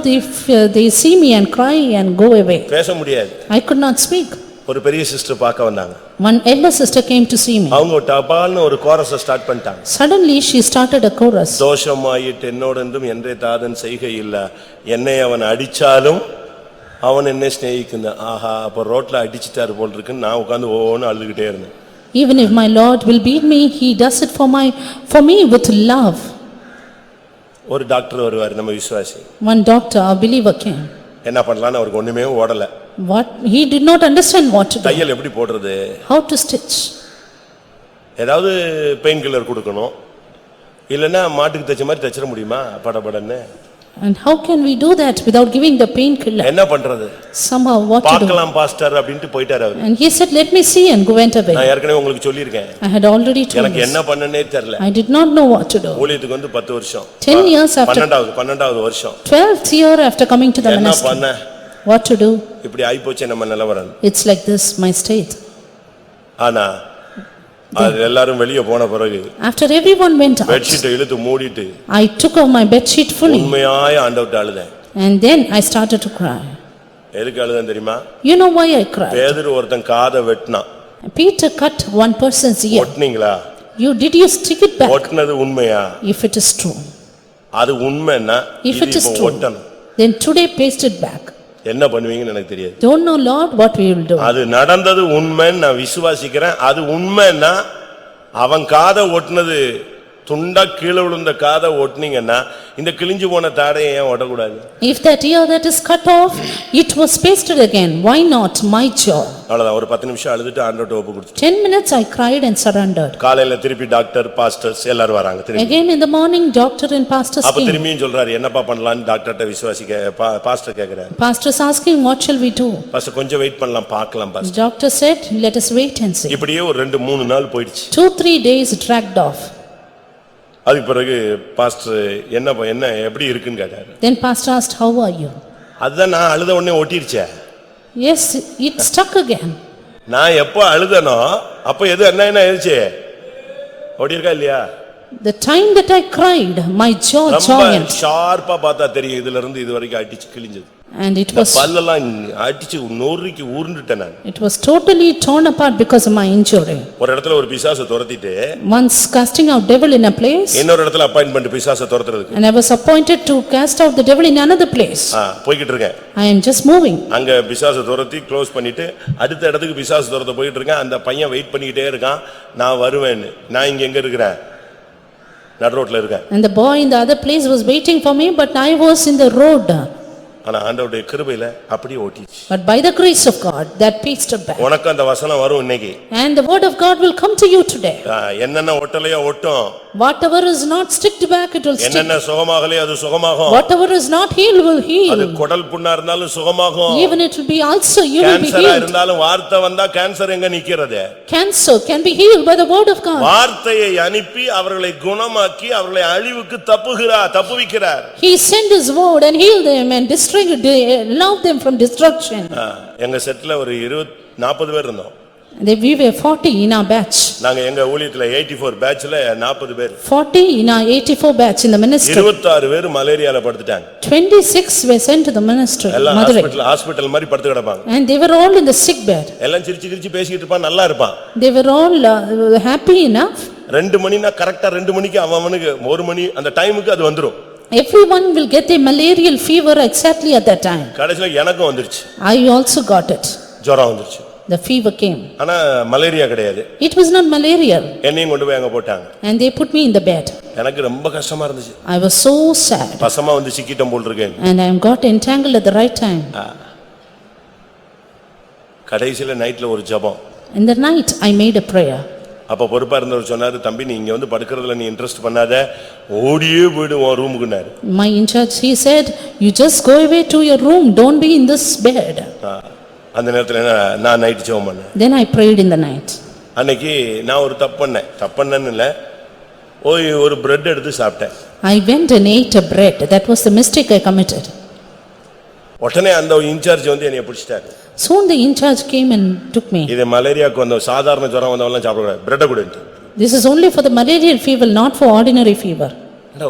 they see me and cry and go away. பேச முடியாது. I could not speak. ஒரு பெரிய சிஸ்டர் பார்க்க வந்தாங்க. One elder sister came to see me. அவங்க டபால்னு ஒரு கோரஸ் ஸ்டார்ட் பண்ணிட்டாங்க. Suddenly she started a chorus. தோஷமாயிட்டு என்னோடென்றும் என்றே தாதன் செய்கை இல்ல, என்னை அவன் அடிச்சாலும் அவன் என்னை ஸ்நேகிக்குந்தான். ஆஹா, அப்ப ரோட்ல அடிச்சிட்டாரு போல் இருக்குன்னு நான் உட்கார்ந்து ஓன்னு அழுதுகிட்டே இருந்தேன். Even if my Lord will beat me, he does it for me with love. ஒரு டாக்டர் வருவார், நம்ம விசுவாசி. One doctor, a believer came. என்ன பண்ணலாம்னு அவருக்கு ஒண்ணுமே ஓடல. What he did not understand what to do. தையல் எப்படி போடுறது? How to stitch. ஏதாவது பெயின் கில்லர் கொடுக்கணும். இல்லனா மாட்டுக்கு தச்ச மாதிரி தச்சிர முடியுமா படபடன்னு? And how can we do that without giving the painkiller? என்ன பண்றது? Somehow what to do? பார்க்கலாம் பாஸ்டர் அப்படினு போயிட்டாரு அவர். And he said, let me see, and go went away. நான் ஏற்கனவே உங்களுக்கு சொல்லியிருக்கேன். I had already told எனக்கு this. என்ன பண்ணனே தெரியல. I did not know what to do. ஊழியத்துக்கு 10 வருஷம். 10 years after. 12வது வருஷம். 12th year after coming to the என்ன ministry. பண்ண? What to do? இப்படி ஆயிப்போச்சு நம்ம நிலவரம். It's like this, my state. ஆனா அது எல்லாரும் வெளிய போன பிறகு After everyone went out, bedsheet இழுத்து மூடிட்டு I took off my bed sheet fully. உண்மையாய் ஆண்டவர்ட்ட அழுதேன். And then I started to cry. எதுக்கு அழுதேன் தெரியுமா? You know why I cried? பேதுரு ஒருத்தன் காதை வெட்டினான். Peter cut one person's ear. ஒட்டுனீங்களா? Did you stick it back? ஒட்டுனது உண்மையா? If it is true. அது உண்மைன்னா If it இது is இப்போ true, ஒட்டணும். then today paste it back. என்ன பண்ணுவீங்கன்னு எனக்கு தெரியாது. Don't know Lord what we will do. அது நடந்தது உண்மைன்னு நான் விசுவாசிக்கிறேன். அது உண்மைன்னா அவன் காதை ஒட்டுனது துண்டா கீழே விழுந்த காதை ஒட்டுனீங்கன்னா இந்த கிழிஞ்சு போன தாடையை ஏன் ஒட்டக்கூடாது? If that ear that is cut off, it was pasted again. Why not my jaw? அவ்வளவுதான். ஒரு 10 நிமிஷம் அழுதுட்டு ஆண்டவர்ட்ட ஒப்பு கொடுத்து 10 minutes I cried and surrendered. காலையில திருப்பி டாக்டர் பாஸ்டர்ஸ் எல்லாரும் வராங்க திருப்பி. Again in the morning, doctor and pastors அப்ப came. திரும்பியும் சொல்றாரு என்னப்பா பண்ணலாம்னு டாக்டர்ட்ட பாஸ்டர் கேக்குறாரு. Pastors asking, what shall we do? Pastor கொஞ்சம் வெயிட் பண்ணலாம் பார்க்கலாம் pastor. Doctor said, let us wait and see. இப்படியே ஒரு 2-3 நாள் போயிடுச்சு. 2-3 days dragged off. அதுக்கு பிறகு பாஸ்டர் என்ன எப்படி இருக்குன்னு கேட்டாரு. Then pastor asked, how are you? அதுதான் நான் அழுத உடனே ஒட்டிருச்சே. Yes, it stuck again. நான் எப்போ அழுதனோ அப்ப எது என்ன ஆயிடுச்சு? ஒட்டிருக்கா இல்லையா? The time that I cried, my jaw ரொம்ப joined. ஷார்ப்பா பார்த்தா தெரியும் இதுல இருந்து இது வரைக்கும் அடிச்சு கிழிஞ்சது. And it was பல்லெல்லாம் அடிச்சு நொறுக்கி ஊர்ந்துட்டேன் நான். It was totally torn apart because of my injury. ஒரு இடத்துல ஒரு பிசாசை துரத்திட்டு Once casting out devil in a place, இன்னொரு இடத்துல அப்பாயின்ட்மென்ட் பிசாசை துரத்துறதுக்கு. and I was appointed to cast out the devil in another place. போயிட்டு இருக்கேன். I am just moving. அங்க பிசாசை துரத்தி க்ளோஸ் பண்ணிட்டு அடுத்த இடத்துக்கு பிசாசு துரத்த போயிட்டு இருக்கேன். அந்த பையன் வெயிட் பண்ணிக்கிட்டே இருக்கான், நான் வருவேன்னு. நான் இங்க எங்க இருக்கிறேன்? நடு ரோட்ல இருக்கேன். And the boy in the other place was waiting for me, but I was in the road. ஆனா ஆண்டவருடைய கிருபையில அப்படியே ஓட்டிச்சு. But by the grace of God, that pasted back. உனக்கு அந்த வசனம் வரும் இன்னைக்கு. And the word of God will come to you today. என்னென்ன ஒட்டலையோ ஒட்டும். Whatever is not sticked back, it will stick. என்னென்ன சுகமாகலையோ அது சுகமாகும். Whatever is not healed will heal. அது குடல் புண்ணா இருந்தாலும் சுகமாகும். Even it will be ulcer, you will be கேன்சரா healed. இருந்தாலும் வார்த்தை வந்தா கேன்சர் எங்க நிக்கிறது? Cancer can be healed by the word of God. வார்த்தையை அனுப்பி அவர்களை குணமாக்கி அவர்களை அழிவுக்கு தப்புவிக்கிறார். He sent his word and healed them and allowed them from destruction. எங்க செட்ல ஒரு 40 பேர் இருந்தோம். We were 40 in our batch. நாங்க எங்க ஊழியத்துல 84 பேட்ச்ல 40 பேர். 40 in our 84 batch in the ministry. 26 பேர் மலேரியால படுத்துட்டாங்க. 26 were sent to the ministry. எல்லாம் ஹாஸ்பிடல் மாதிரி படுத்து கிடப்பாங்க. And they were all in the sick bed. எல்லாம் சிரிச்சு பேசிட்டு இருப்பான், நல்லா இருப்பான். They were all happy enough. 2 மணினா கரெக்ட்டா 2 மணிக்கு அவனுக்கு 1 மணி அந்த டைமுக்கு அது வந்துரும். Everyone will get a malarial fever exactly at that time. கடைசில எனக்கும் வந்துருச்சு. I also got it. ஜுரம் வந்துருச்சு. The fever came. ஆனா மலேரியா கிடையாது. It was not malaria. என்னையும் கொண்டு போய் அங்க போட்டாங்க. And they put me in the bed. எனக்கு ரொம்ப கஷ்டமா இருந்துச்சு. I was so sad. பசமா வந்து சிக்கிட்டோம் போல் இருக்கேன். And I got entangled at the right time. கடைசில நைட்ல ஒரு ஜெபம். In the night I made a prayer. அப்ப பொறுப்பா இருந்தவர் சொன்னாரு, தம்பி நீ இங்க வந்து படுக்கிறதுல நீ இன்ட்ரெஸ்ட் பண்ணாத, ஓடியே போய்டு உன் ரூமுக்குனாரு. My in charge, he said, you just go away to your room, don't be in this bed. அந்த நேரத்துல நான் நைட் ஜெபம் பண்ணேன். Then I prayed in the night. அன்னைக்கு நான் ஒரு தப்பண்ணேன்னு இல்ல, ஒரு பிரெட் எடுத்து சாப்பிட்டேன். I went and ate a bread. That was the mistake I committed. உடனே அந்த இன்சார்ஜ் வந்து என்னைய பிடிச்சிட்டாரு. Soon the in charge came and took me. இது மலேரியாக்கு வந்த சாதாரண ஜுரம் வந்தவெல்லாம் சாப்பிடக்கூடாது, பிரெட்டை கொடுத்து. This is only for the malarial fever, not for ordinary fever.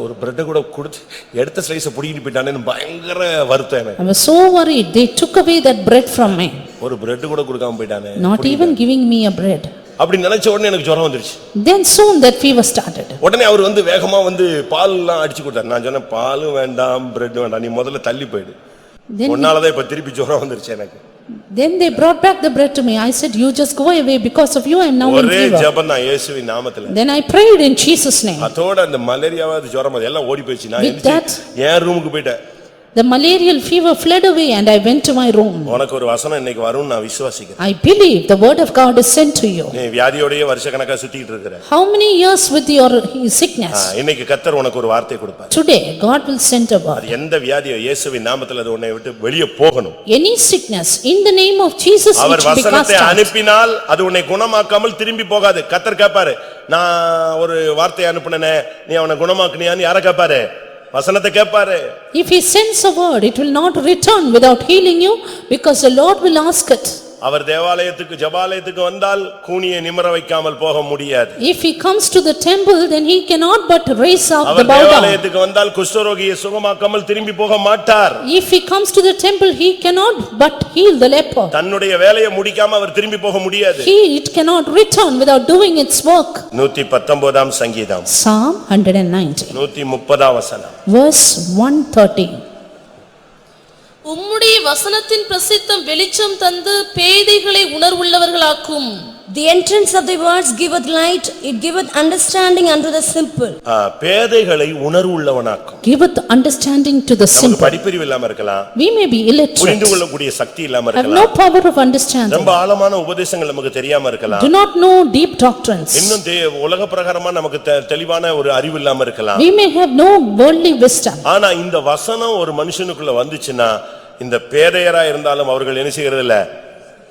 ஒரு பிரெட்டை கூட கொடுத்து எடுத்த ஸ்லைஸை புடிக்கிட்டு போயிட்டானேன்னு பயங்கர வருத்தம் எனக்கு. I was so worried. They took away that bread from me. ஒரு பிரெட் கூட கொடுக்காம போயிட்டானே. Not even giving me a bread. அப்படி நினைச்ச உடனே எனக்கு ஜுரம் வந்துருச்சு. Then soon that fever started. உடனே அவர் வந்து வேகமா வந்து பால்லாம் அடிச்சு கொடுத்தாரு. நான் சொன்னேன் பாலும் வேண்டாம் பிரெட் வேண்டாம், நீ முதல்ல தள்ளி போயிடு. உன்னாலதான் இப்ப திருப்பி ஜுரம் வந்துருச்சு எனக்கு. Then they brought back the bread to me. I said, you just go away, because of you I am now in ஒரே fever. ஜெபம் தான் இயேசுவின் நாமத்திலே. Then I prayed in Jesus' name. அதோட அந்த மலேரியாவாது ஜுரம் எல்லாம் ஓடி போயிடுச்சு. நான் With that, என் ரூமுக்கு போயிட்டேன். the malarial fever fled away and I went to my room. உனக்கு ஒரு வசனம் இன்னைக்கு வரும்னு நான் விசுவாசிக்கிறேன். I believe the word of God is sent to you. நீ வியாதியோடயே வருஷக்கணக்கா சுத்திட்டு இருக்கற. How many years with your sickness? இன்னைக்கு கர்த்தர் உனக்கு ஒரு வார்த்தை கொடுப்பார். Today God will send a word. எந்த வியாதியோ இயேசுவின் நாமத்திலே அது உன்னை விட்டு வெளியே போகணும். Any sickness in the name of Jesus which our be cast வசனத்தை out. அனுப்பினால் அது உன்னை குணமாக்காமல் திரும்பி போகாது. கர்த்தர் கேட்பாரு, நான் ஒரு வார்த்தை அனுப்புனனே நீ அவனை குணமாக்குனியான்னு யாரை கேட்பாரு? வசனத்தை கேட்பாரு. If he sends a word, it will not return without healing you, because the Lord will ask it. அவர் தேவாலயத்துக்கு ஜெபாலயத்துக்கு வந்தால் கூனியை நிமிர வைக்காமல் போக முடியாது. If he comes to the temple, then he cannot but raise up the our bow down. தேவாலயத்துக்கு வந்தால் குஷ்டரோகியை சுகமாக்காமல் திரும்பி போக மாட்டார். If he comes to the temple, he cannot but heal the leper. தன்னுடைய வேலையை முடிக்காம அவர் திரும்பி போக முடியாது. It cannot return without doing its work. 119ஆம் சங்கீதம் Psalm 190, 130ஆம் வசனம். verse 130. உம்முடைய வசனத்தின் பிரசித்தம் வெளிச்சம் தந்து பேதைகளை உணர்வுள்ளவர்களாக்கும். The entrance of the words giveth light, it giveth understanding unto the simple. பேதைகளை உணர்வுள்ளவனாக்கும். Giveth understanding to the நமக்கு simple. படிப்பறிவு இல்லாம இருக்கலாம். We may be illiterate, புரிந்து கொள்ளக்கூடிய சக்தி இல்லாம have no இருக்கலாம். power of understanding, ரொம்ப ஆழமான உபதேசங்கள் நமக்கு தெரியாம இருக்கலாம். do not know deep doctrines. இன்னும் உலக பிரகாரமா நமக்கு தெளிவான ஒரு அறிவு இல்லாம இருக்கலாம். We may have no worldly wisdom. ஆனா இந்த வசனம் ஒரு மனுஷனுக்குள்ள வந்துச்சுன்னா இந்த பேதையரா இருந்தாலும் அவர்கள் என்ன செய்யறது இல்ல,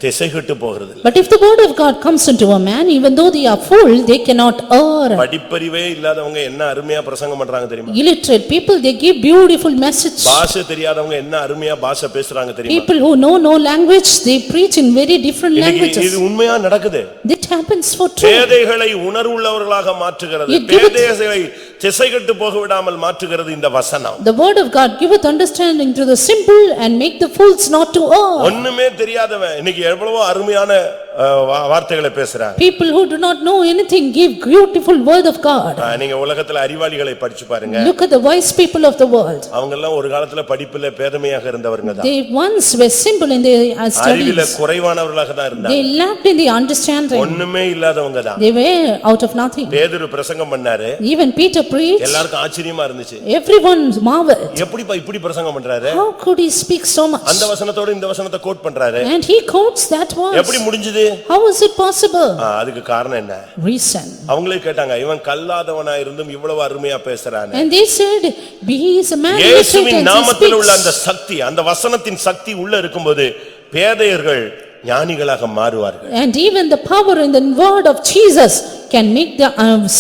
திசைகெட்டு போகிறது இல்ல. But if the word of God comes into a man, even though they are full, they cannot err. படிப்பறிவே இல்லாதவங்க என்ன அருமையா பிரசங்கம் பண்றாங்க தெரியுமா? Illiterate people, they give beautiful message. பாஷை தெரியாதவங்க என்ன அருமையா பாஷை பேசுறாங்க தெரியுமா? People who know no language, they preach in very different languages. இது உண்மையா நடக்குது. That happens for true. பேதைகளை உணர்வுள்ளவர்களாக மாற்றுகிறது. பேதைகளை திசைகெட்டு போக விடாமல் மாற்றுகிறது இந்த வசனம். The word of God giveth understanding to the simple and make the fools not to err. ஒண்ணுமே தெரியாதவன் இன்னைக்கு எவ்வளவோ அருமையான வார்த்தைகளை பேசுறாங்க. People who do not know anything give beautiful word of God. நீங்க உலகத்துல அறிவாளிகளை படிச்சு பாருங்க. Look at the wise people of the world. அவங்க எல்லாம் ஒரு காலத்துல படிப்புல பேதமையாக இருந்தவங்க தான். They once were simple in their அறிவில studies. குறைவானவர்களாக தான் இருந்தாங்க. They lacked in the understanding. ஒண்ணுமே இல்லாதவங்க தான். They were out of nothing. பேதுரு பிரசங்கம் பண்ணாரு. Even Peter preached. எல்லாருக்கும் ஆச்சரியமா இருந்துச்சு. Everyone marveled. எப்படிப்பா இப்படி பிரசங்கம் பண்றாரு? How could he speak so much? அந்த வசனத்தோட இந்த வசனத்தை கோட் பண்றாரு. And he quotes that verse. எப்படி முடிஞ்சது? How is it possible? அதுக்கு காரணம் என்ன? Reason. அவங்களே கேட்டாங்க, இவன் கல்லாதவனா இருந்தும் இவ்வளவு அருமையா பேசுறானே. And they said, he is a man இயேசுவின் நாமத்தில் உள்ள அந்த சக்தி, அந்த வசனத்தின் சக்தி உள்ள இருக்கும்போது பேதையர்கள் ஞானிகளாக மாறுவார்கள். And even the power in the word of Jesus can make the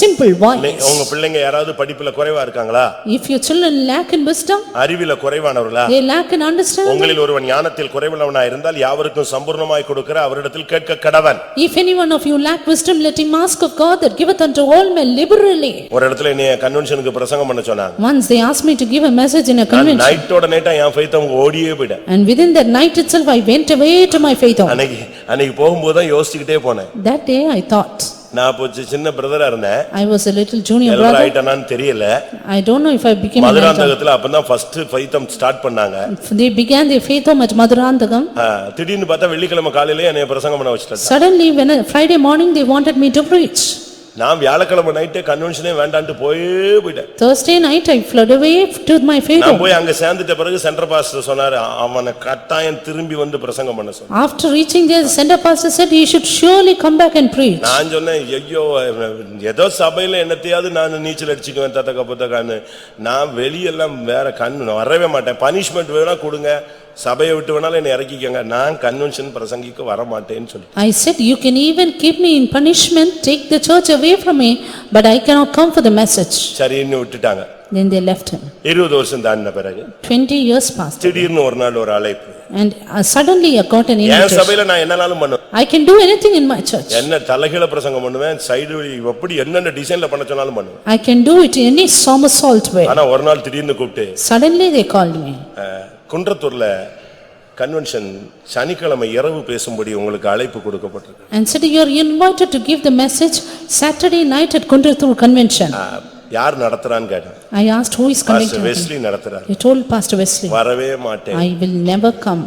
simple wise. உங்க பிள்ளைங்க யாராவது படிப்புல குறைவா இருக்காங்களா? If your children lack in wisdom, அறிவில குறைவானவர்களா? they lack in understanding. உங்களில் ஒருவன் ஞானத்தில் குறைவுள்ளவனா இருந்தால் யாவருக்கும் சம்பூர்ணமாய் கொடுக்கிற அவரிடத்தில் கேட்க கடவன். If any one of you lack wisdom, let him ask of God that giveth unto all men liberally. ஒரு இடத்துல என்னைய கன்வென்ஷனுக்கு பிரசங்கம் பண்ண சொன்னாங்க. Once they asked me to give a message in a convention. நைட்டோட நைட்டா என் ஃபெய்த் அவங்க ஓடியே போய்ட்டேன். And within that night itself I went away to my faith home. அன்னைக்கு போகும்போது தான் யோசிச்சுக்கிட்டே போனேன். That day I thought, நான் அப்போ சின்ன பிரதரா இருந்தேன். I was a little junior எல்லாம் brother. ஆயிட்டானான்னு தெரியல. I don't know if I became an elder. மதுராந்தகத்துல அப்பதான் ஃபர்ஸ்ட் ஃபைத்தம் ஸ்டார்ட் பண்ணாங்க. They began their faith home at Madhurandagam. திடீர்னு பார்த்தா வெள்ளிக்கிழமை காலையிலே என்னைய பிரசங்கம் பண்ண வச்சிட்டாங்க. Suddenly, when Friday morning, they wanted me to preach. நான் வியாழக்கிழமை நைட்டே கன்வென்ஷனே வேண்டான்ட்டு போயிட்டேன். Thursday night, I fled away to my faith நான் home. போய் அங்க சேர்ந்துட்ட பிறகு சென்டர் பாஸ்டர் சொன்னாரு அவனை கட்டாயம் திரும்பி வந்து பிரசங்கம் பண்ண சொன்னாரு. After reaching there, the center pastor said he should surely come back and preach. நான் சொன்னேன் ஐயோ ஏதோ சபையில என்னத்தையாவது நான் நீச்சல் அடிச்சுக்குவேன் தத்தக்கன்னு நான் வெளியெல்லாம் வேற கண்ணு வரவே மாட்டேன். பனிஷ்மெண்ட் வேணா கொடுங்க சபையை விட்டு வேணாலும் என்னை இறக்கிக்கங்க நான் கன்வென்ஷன் பிரசங்கிக்க வர மாட்டேன்னு சொல்லி. I said you can even keep me in punishment, take the church away from me, but I cannot come for the message. சரின்னு விட்டுட்டாங்க. Then they left him. 20 வருஷம் தாண்டின பிறகு 20 years passed. திடீர்னு ஒரு நாள் ஒரு அழைப்பு. And suddenly I got an N invitation. சபையில நான் என்னனாலும் பண்ணுவேன். I can do anything in my church. என்ன தலைகீழ பிரசங்கம் பண்ணுவேன் சைடு எப்படி என்னென்ன டிசைன்ல பண்ண சொன்னாலும் பண்ணுவேன். I can do it in any somersault way. ஆனா ஒரு நாள் திடீர்னு கூப்பிட்டு Suddenly they called me. குன்றத்தூர்ல கன்வென்ஷன் சனிக்கிழமை இரவு பேசும்படி உங்களுக்கு அழைப்பு கொடுக்கப்பட்டிருக்கு. And said you are invited to give the message Saturday night at Kundrathur convention. யார் நடத்துறான்னு கேட்டேன். I asked who is pastor conducting. Wesley நடத்துறாரு. He told Pastor Wesley, வரவே மாட்டேன். I will never come.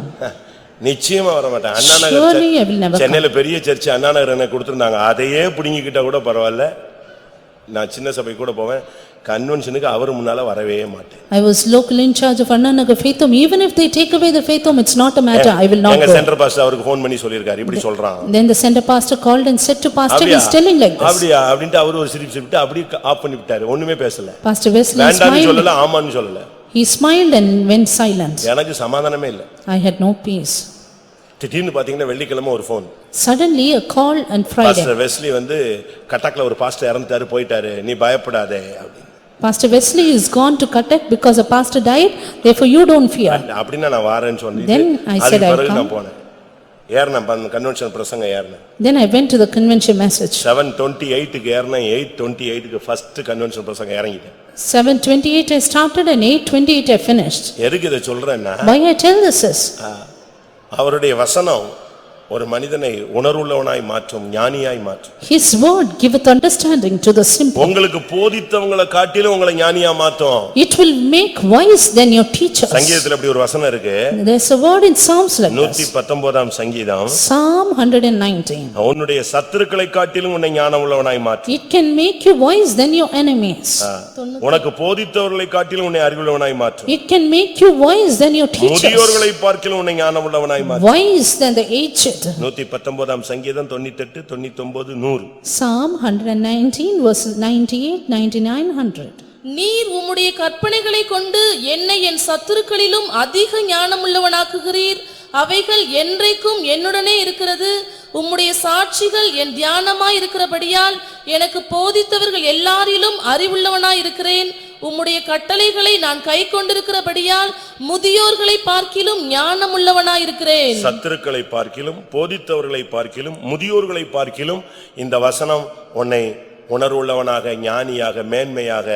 நிச்சயமா வர மாட்டேன். அண்ணா Surely I will never Nagar come. சென்னையில பெரிய சர்ச் அண்ணா நகர் எனக்கு கொடுத்திருந்தாங்க. அதையே புடிங்கிக்கிட்டா கூட பரவாயில்ல. நான் சின்ன சபை கூட போவேன். கன்வென்ஷனுக்கு அவர் முன்னால வரவே மாட்டேன். I was local in charge of Anna Nagar Faith Home. Even if they take away the Faith Home, it's not a matter. I will not எங்க go. சென்டர் பாஸ்டர் அவருக்கு ஃபோன் பண்ணி சொல்லிருக்காரு இப்படி சொல்றான். Then the center pastor called and said to pastor, he is telling like this. அப்படியே அப்படினு அவர் ஒரு சிரிப்பு அப்படியே ஆஃப் பண்ணி விட்டாரு. ஒண்ணுமே பேசல. Pastor Wesley வேண்டாம்னு smiled. சொல்லல ஆமான்னு சொல்லல. He smiled and went silent. எனக்கு சமாதானமே இல்ல. I had no peace. திடீர்னு பாத்தீங்கன்னா வெள்ளிக்கிழமை ஒரு phone. Suddenly a call on Friday. Pastor Wesley வந்து கட்டக்ல ஒரு பாஸ்டர் இறந்துட்டாரு போயிட்டாரு நீ பயப்படாதே அப்படி. Pastor Wesley is gone to Cuttack because a pastor died, therefore you don't fear. அப்படினா நான் வரேன்னு சொல்லிட்டு Then I said I நான் come. போனேன். ஏர்ன கன்வென்ஷன் பிரசங்கம் ஏர்ன. Then I went to the convention message. 7:28 க்கு ஏர்ன 8:28 க்கு ஃபர்ஸ்ட் கன்வென்ஷன் பிரசங்கம் இறங்கிட்டேன். 7:28 I started and 8:28 I finished. எதுக்கு இத சொல்றேன்னா Why I tell this is, அவருடைய வசனம் ஒரு மனிதனை உணர்வுள்ளவனாய் மாற்றும் ஞானியாய் மாற்றும். his word giveth understanding to the simple. உங்களுக்கு போதித்தவங்களை காட்டிலும் உங்களை ஞானியா மாற்றும். It will make wise than your teachers. சங்கீதத்துல அப்படி ஒரு வசனம் இருக்கு. There's a word in Psalms like this. 119ஆம் சங்கீதம். Psalm 119. உன்னுடைய சத்துருக்களை காட்டிலும் உன்னை ஞானம் உள்ளவனாய் மாற்றும். It can make you wise than your enemies. உனக்கு போதித்தவர்களை காட்டிலும் உன்னை அறிவுள்ளவனாய் மாற்றும். It can make you wise than your teachers. முதியோர்களை பார்க்கிலும் உன்னை ஞானம் உள்ளவனாய் மாற்றும். Wise than the aged. 119ஆம் சங்கீதம் 98 99 100. Psalm 119 verses 98, 99, 100. நீர் உம்முடைய கற்பனைகளை கொண்டு என்னை என் சத்துருக்களிலும் அதிக ஞானமுள்ளவனாக்குகிறீர். அவைகள் என்றைக்கும் என்னுடனே இருக்கிறது. உம்முடைய சாட்சிகள் என் தியானமாய் இருக்கிறபடியால் எனக்கு போதித்தவர்கள் எல்லாரிலும் அறிவுள்ளவனாய் இருக்கிறேன். உம்முடைய கட்டளைகளை நான் கை கொண்டிருக்கிறபடியால் முதியோர்களை பார்க்கிலும் ஞானமுள்ளவனாய் இருக்கிறேன். சத்துருக்களை பார்க்கிலும் போதித்தவர்களை பார்க்கிலும் முதியோர்களை பார்க்கிலும் இந்த வசனம் உன்னை உணர்வுள்ளவனாக ஞானியாக மேன்மையாக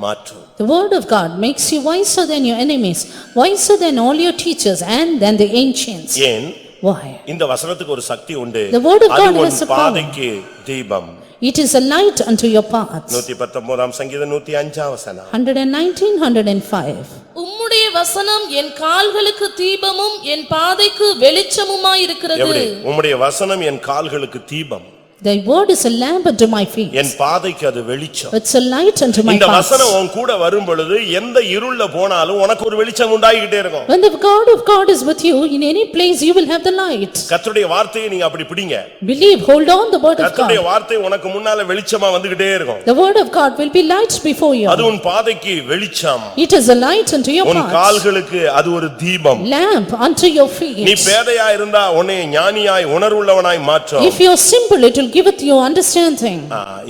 மாற்றும். The word of God makes you wiser than your enemies, wiser than all your teachers and than the ancients. ஏன்? Why? இந்த வசனத்துக்கு ஒரு சக்தி உண்டு. The word of God அது உன் has a power. பாதைக்கு தீபம். It is a light unto your paths. 119ஆம் சங்கீதம் 105ஆம் வசனம். 119, 105. உம்முடைய வசனம் என் கால்களுக்கு தீபமும் என் பாதைக்கு வெளிச்சமுமாய் இருக்கிறது. எப்படி? உம்முடைய வசனம் என் கால்களுக்கு தீபம். Thy word is a lamp unto my feet. என் பாதைக்கு அது வெளிச்சம். It's a light unto my இந்த paths. வசனம் உன் கூட வரும் பொழுது எந்த இருள்ல போனாலும் உனக்கு ஒரு வெளிச்சம் உண்டாகிட்டே இருக்கும். When the God of God is with you, in any place you will have the light. கர்த்தருடைய வார்த்தையை நீங்க அப்படி பிடிங்க. Believe, hold on the word of கர்த்தருடைய God. வார்த்தை உனக்கு முன்னால வெளிச்சமா வந்துகிட்டே இருக்கும். The word of God will be light before you. அது உன் பாதைக்கு வெளிச்சம். It is a light unto your உன் paths. கால்களுக்கு அது ஒரு தீபம். Lamp unto your feet. நீ பேதையா இருந்தா உன்னை ஞானியாய் உணர்வுள்ளவனாய் மாற்றும். If you are simple, it will give it you understanding.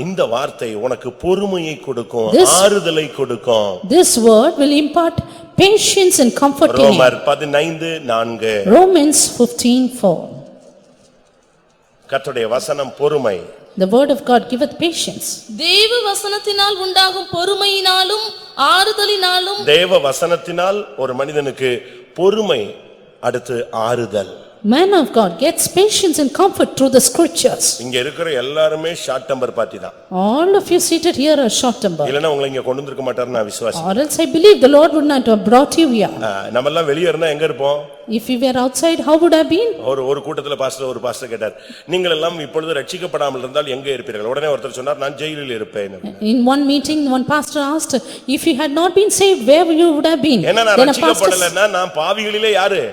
இந்த வார்த்தை உனக்கு பொறுமையை கொடுக்கும், This- ஆறுதலை கொடுக்கும். This word will impart patience and comfort in you. ரோமர் 15:4. Romans 15:4. கர்த்தருடைய வசனம் பொறுமை. The word of God giveth patience. தேவ வசனத்தினால் உண்டாகும் பொறுமையினாலும் ஆறுதலினாலும் தேவ வசனத்தினால் ஒரு மனிதனுக்கு பொறுமை அடுத்து ஆறுதல். Man of God gets patience and comfort through the scriptures. இங்க இருக்கிற எல்லாருமே ஷார்ட் டெம்பர் பார்ட்டி தான். All of you seated here are short tempered. இல்லனா உங்களை இங்க கொண்டு வந்திருக்க மாட்டார் நான் விசுவாசி. Or else I believe the Lord would not have brought you here. நம்ம எல்லாம் வெளிய இருந்தா எங்க இருப்போம்? If you were outside, how would I have been? ஒரு கூட்டத்துல ஒரு பாஸ்டர் கேட்டார், நீங்கள் எல்லாம் இப்பொழுது ரட்சிக்கப்படாமல் இருந்தால் எங்கே இருப்பீர்கள்? உடனே ஒருத்தர் சொன்னார், நான் ஜெயிலில் இருப்பேன். In one meeting, one pastor asked, if you had not been saved, where you would have been? ஏன்னா நான் ரட்சிக்கப்படலைன்னா நான் பாவிகளிலே யாரு?